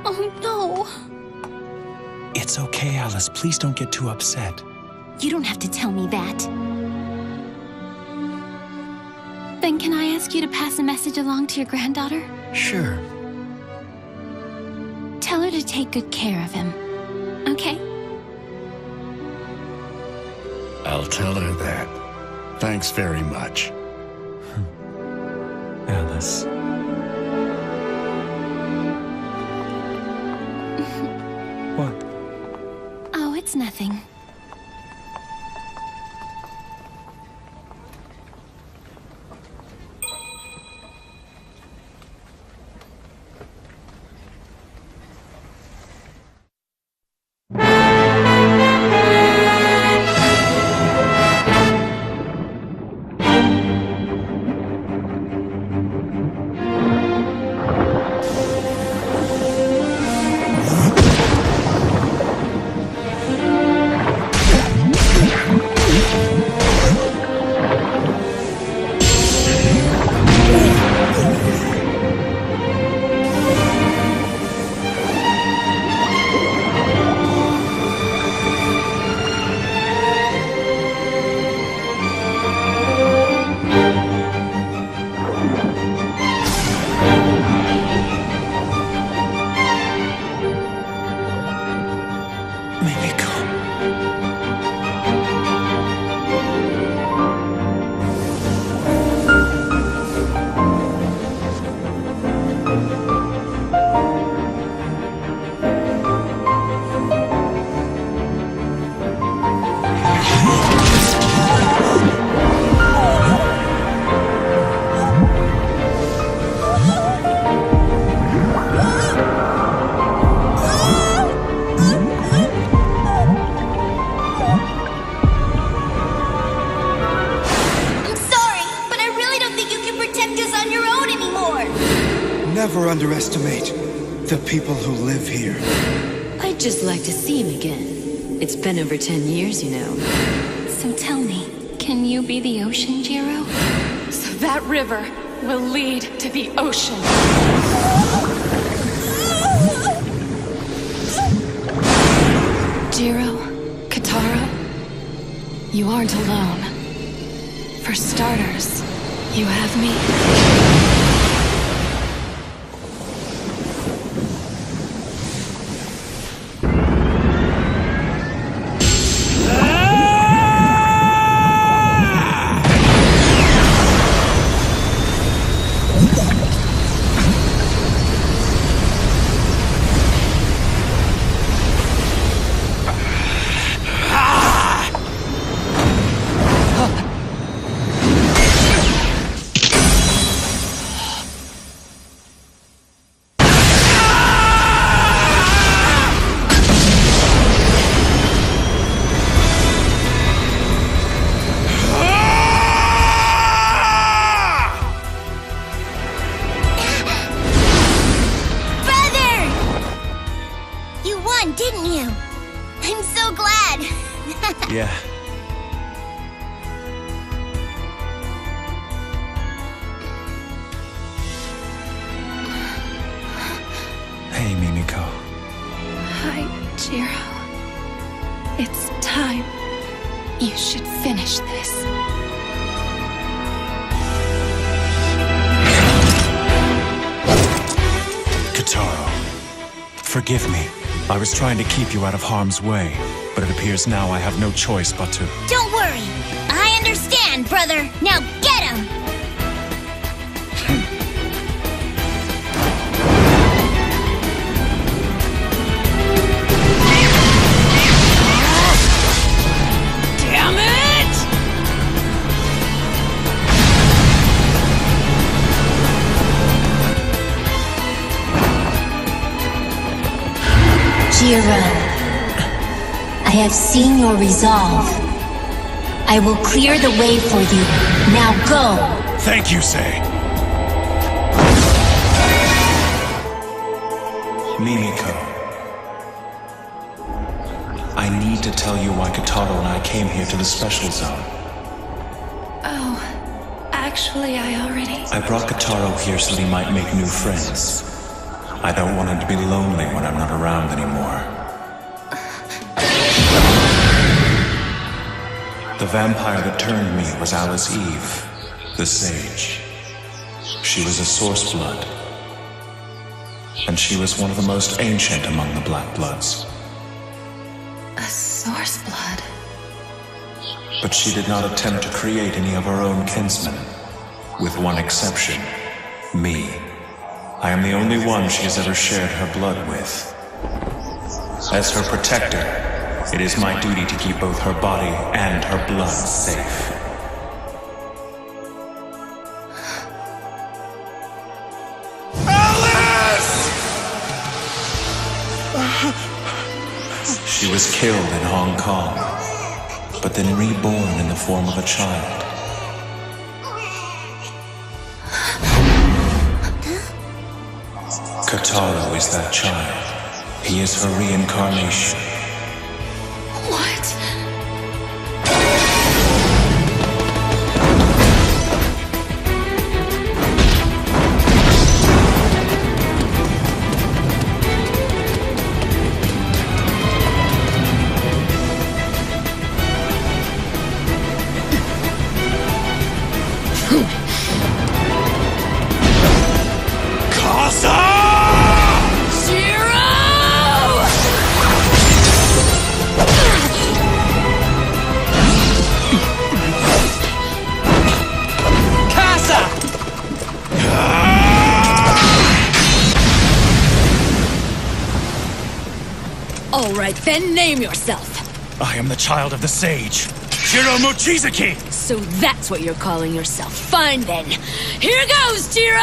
Oh, no. It's okay, Alice. Please don't get too upset. You don't have to tell me that. Then can I ask you to pass a message along to your granddaughter? Sure. Tell her to take good care of him. Okay? I'll tell her that. Thanks very much. Alice. What? Oh, it's nothing. Never underestimate the people who live here. I'd just like to see him again. It's been over 10 years, you know. So tell me, can you be the ocean, Jiro? So that river will lead to the ocean. Jiro, Katara, you aren't alone. For starters, you have me. Yeah. Hey, Mimiko. Hi, Jiro. It's time. You should finish this. Kataro, forgive me. I was trying to keep you out of harm's way, but it appears now I have no choice but to... Don't worry. I understand, brother. Now get him! Damn it! Jiro, I have seen your resolve. I will clear the way for you. Now go! Thank you, Sei. Mimiko. I need to tell you why Kataro and I came here to the special zone. Oh, actually, I already... I brought Kataro here so that he might make new friends. I don't want him to be lonely when I'm not around anymore. The vampire that turned me was Alice Eve, the sage. She was a source blood. And she was one of the most ancient among the Black Bloods. A source blood? But she did not attempt to create any of her own kinsmen. With one exception, me. I am the only one she has ever shared her blood with. As her protector, it is my duty to keep both her body and her blood safe. She was killed in Hong Kong, but then reborn in the form of a child. Kataro is that child. He is her reincarnation. What? All right, then name yourself. I am the child of the sage, Jiro Mochizuki! So that's what you're calling yourself. Fine then. Here goes, Jiro!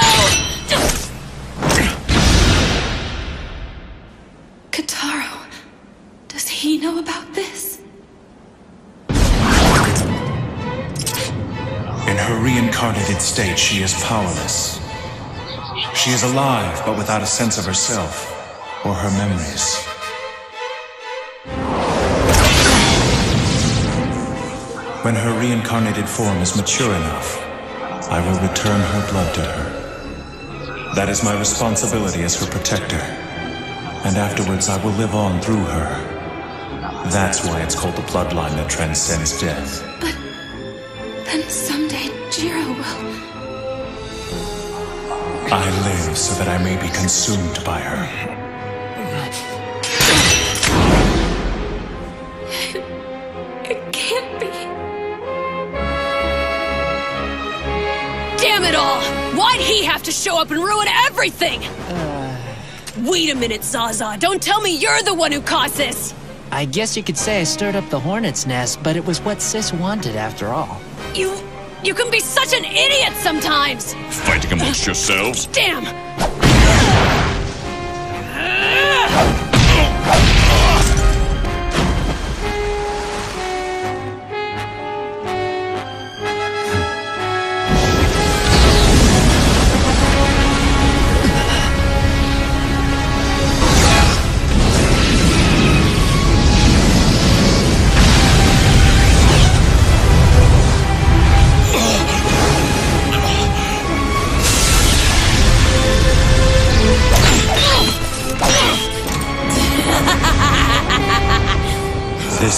Kataro, does he know about this? In her reincarnated state, she is powerless. She is alive, but without a sense of herself or her memories. When her reincarnated form is mature enough, I will return her blood to her. That is my responsibility as her protector. And afterwards I will live on through her. That's why it's called the bloodline that transcends death. But then someday Jiro will... I live so that I may be consumed by her. It can't be. Damn it all! Why'd he have to show up and ruin everything? Wait a minute, Zaza. Don't tell me you're the one who caused this! I guess you could say I stirred up the hornet's nest, but it was what Sis wanted after all. You can be such an idiot sometimes! Fighting amongst yourselves? Damn!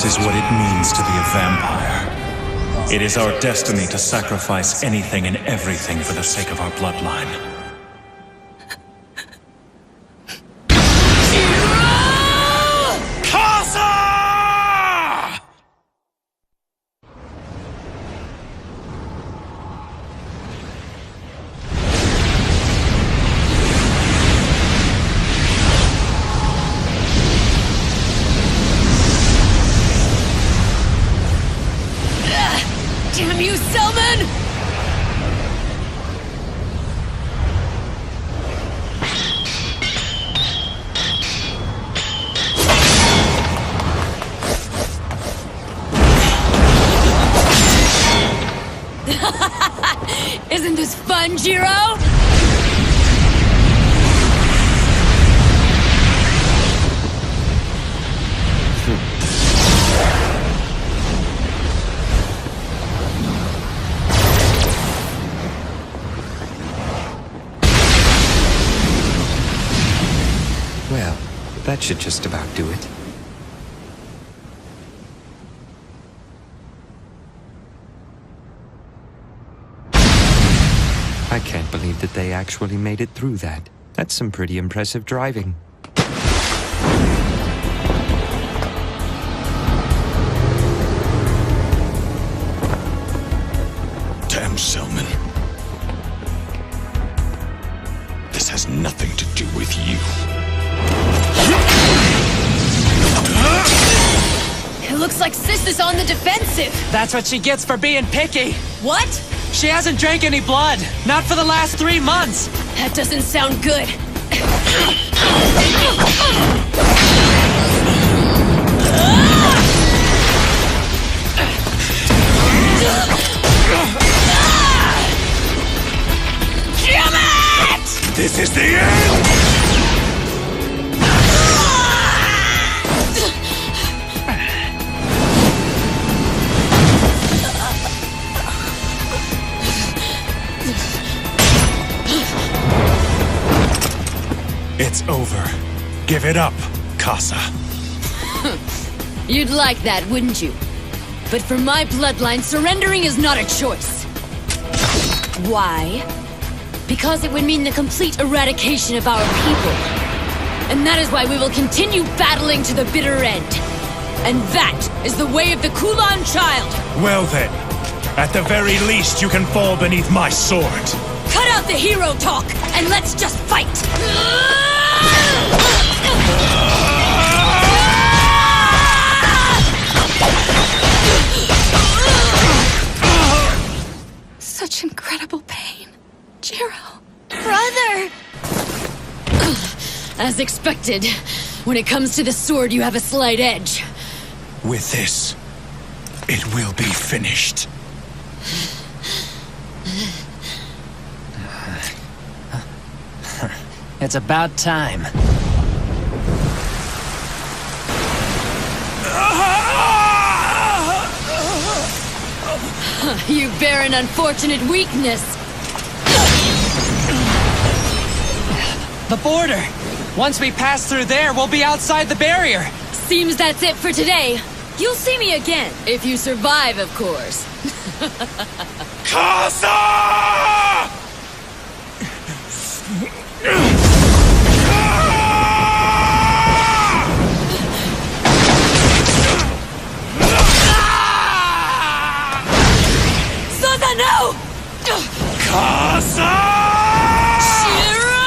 This is what it means to be a vampire. It is our destiny to sacrifice anything and everything for the sake of our bloodline. Damn you, Selman! Isn't this fun, Jiro? Well, that should just about do it. I can't believe that they actually made it through that. That's some pretty impressive driving. Damn, Selman. This has nothing to do with you. It looks like Sis is on the defensive. That's what she gets for being picky. What? She hasn't drank any blood. Not for the last 3 months. That doesn't sound good. Damn it! This is the end! It's over. Give it up, Casa. You'd like that, wouldn't you? But for my bloodline, surrendering is not a choice. Why? Because it would mean the complete eradication of our people. And that is why we will continue battling to the bitter end. And that is the way of the Kulan child. Well then, at the very least you can fall beneath my sword. Cut out the hero talk, and let's just fight! Such incredible pain. Jiro. Brother! As expected, when it comes to the sword, you have a slight edge. With this, it will be finished. It's about time. You bear an unfortunate weakness. The border! Once we pass through there, we'll be outside the barrier! Seems that's it for today. You'll see me again, if you survive, of course. Casa! Zaza, no! Casa! Shiro!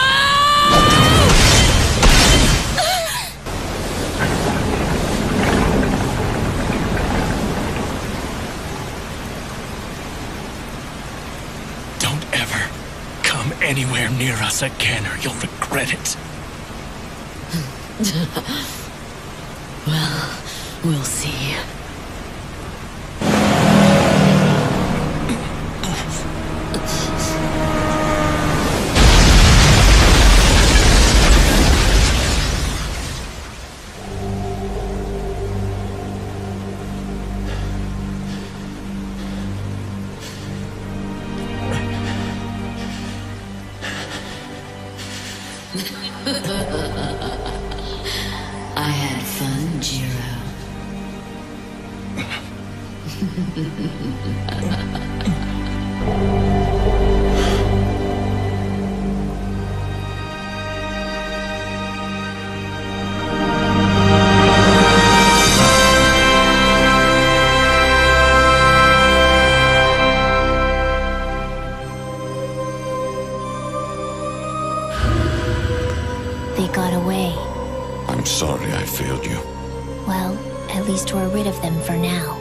Don't ever come anywhere near us again or you'll regret it. Well, we'll see. I had fun, Jiro. They got away. I'm sorry I failed you. Well, at least we're rid of them for now.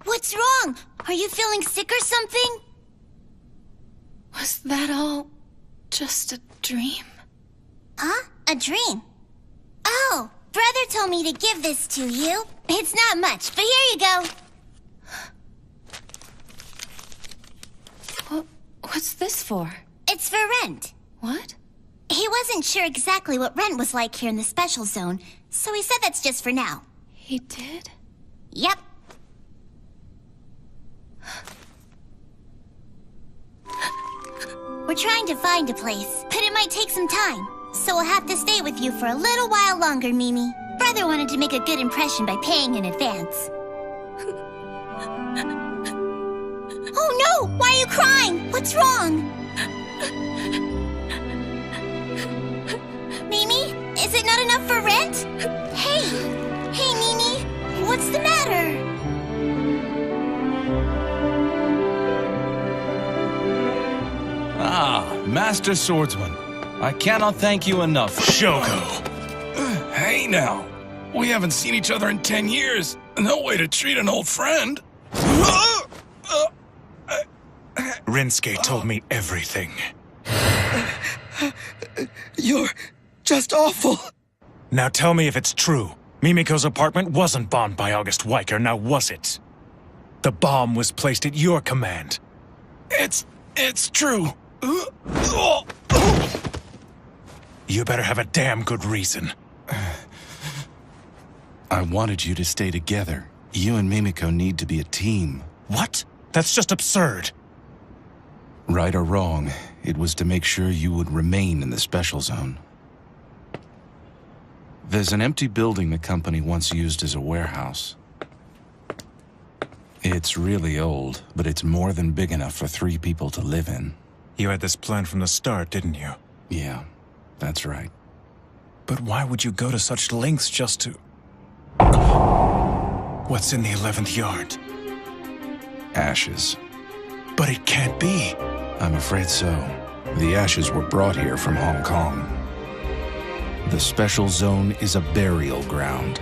What's wrong? Are you feeling sick or something? Was that all just a dream? Huh? A dream? Oh, brother told me to give this to you. It's not much, but here you go. What's this for? It's for rent. What? He wasn't sure exactly what rent was like here in the special zone, so he said that's just for now. He did? Yep. We're trying to find a place, but it might take some time. So we'll have to stay with you for a little while longer, Mimi. Brother wanted to make a good impression by paying in advance. Oh no! Why are you crying? What's wrong? Mimi, is it not enough for rent? Hey! Hey, Mimi! What's the matter? Ah, Master Swordsman. I cannot thank you enough. Shoko! Hey now. We haven't seen each other in 10 years. No way to treat an old friend. Rinsuke told me everything. You're just awful. Now tell me if it's true. Mimiko's apartment wasn't bombed by August Weicker, now was it? The bomb was placed at your command. It's true. You better have a damn good reason. I wanted you to stay together. You and Mimiko need to be a team. What? That's just absurd. Right or wrong, it was to make sure you would remain in the special zone. There's an empty building the company once used as a warehouse. It's really old, but it's more than big enough for 3 people to live in. You had this plan from the start, didn't you? Yeah, that's right. But why would you go to such lengths just to... What's in the 11th yard? Ashes. But it can't be. I'm afraid so. The ashes were brought here from Hong Kong. The special zone is a burial ground.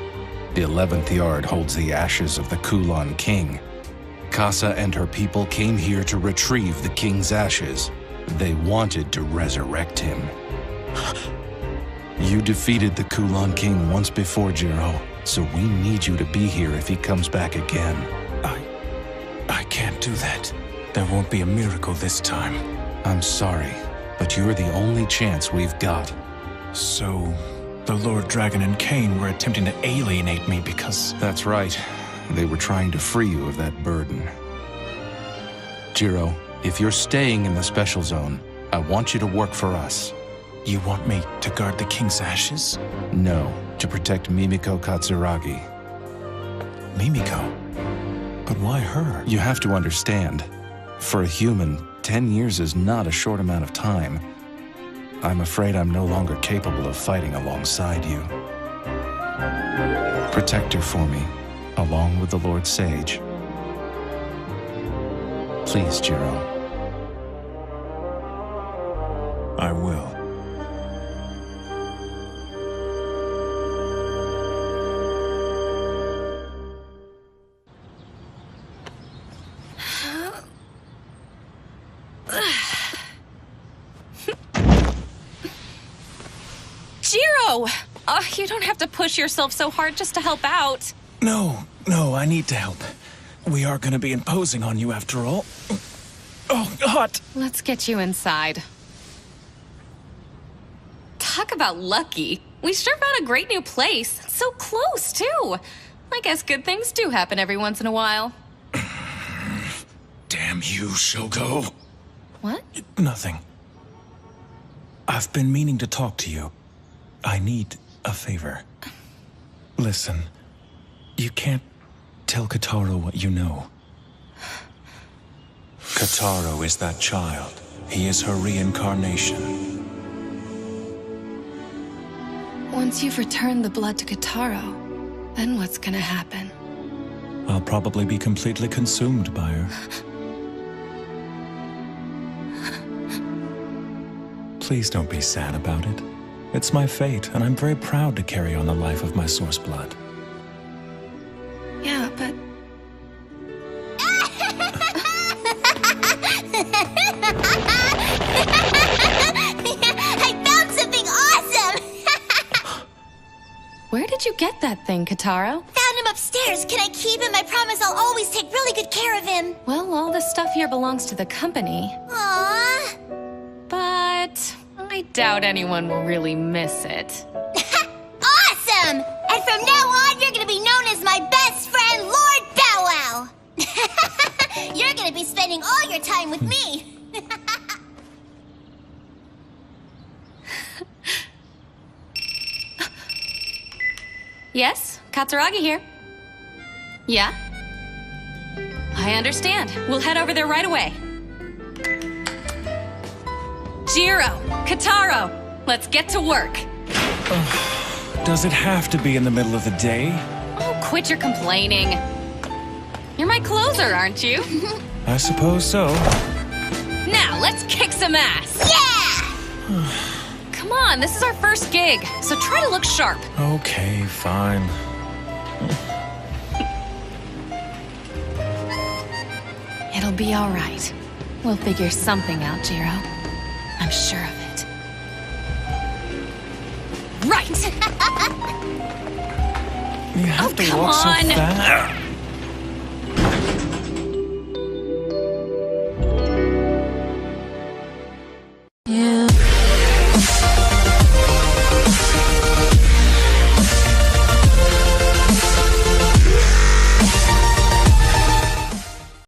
The 11th yard holds the ashes of the Kulon King. Casa and her people came here to retrieve the king's ashes. They wanted to resurrect him. You defeated the Kulon King once before, Jiro, so we need you to be here if he comes back again. I can't do that. There won't be a miracle this time. I'm sorry, but you're the only chance we've got. So, the Lord Dragon and Cain were attempting to alienate me because... That's right. They were trying to free you of that burden. Jiro, if you're staying in the special zone, I want you to work for us. You want me to guard the king's ashes? No, to protect Mimiko Katsuragi. Mimiko? But why her? You have to understand. For a human, 10 years is not a short amount of time. I'm afraid I'm no longer capable of fighting alongside you. Protect her for me, along with the Lord Sage. Please, Jiro. I will. Jiro! You don't have to push yourself so hard just to help out. No, I need to help. We are gonna be imposing on you after all. Oh, God! Let's get you inside. Talk about lucky. We sure found a great new place. So close, too. I guess good things do happen every once in a while. Damn you, Shoko. What? Nothing. I've been meaning to talk to you. I need a favor. Listen, you can't tell Kataro what you know. Kataro is that child. He is her reincarnation. Once you've returned the blood to Kataro, then what's gonna happen? I'll probably be completely consumed by her. Please don't be sad about it. It's my fate, and I'm very proud to carry on the life of my source blood. Yeah, but... I found something awesome! Where did you get that thing, Kataro? Found him upstairs. Can I keep him? I promise I'll always take really good care of him. Well, all the stuff here belongs to the company. Aww. But I doubt anyone will really miss it. Awesome! And from now on, you're gonna be known as my best friend, Lord Bow Wow. You're gonna be spending all your time with me. Yes, Katsuragi here. Yeah? I understand. We'll head over there right away. Jiro, Kataro, let's get to work. Does it have to be in the middle of the day? Oh, quit your complaining. You're my closer, aren't you? I suppose so. Now, let's kick some ass. Yeah! Come on, this is our first gig, so try to look sharp. Okay, fine. It'll be all right. We'll figure something out, Jiro. I'm sure of it. Right! You have to walk so fast.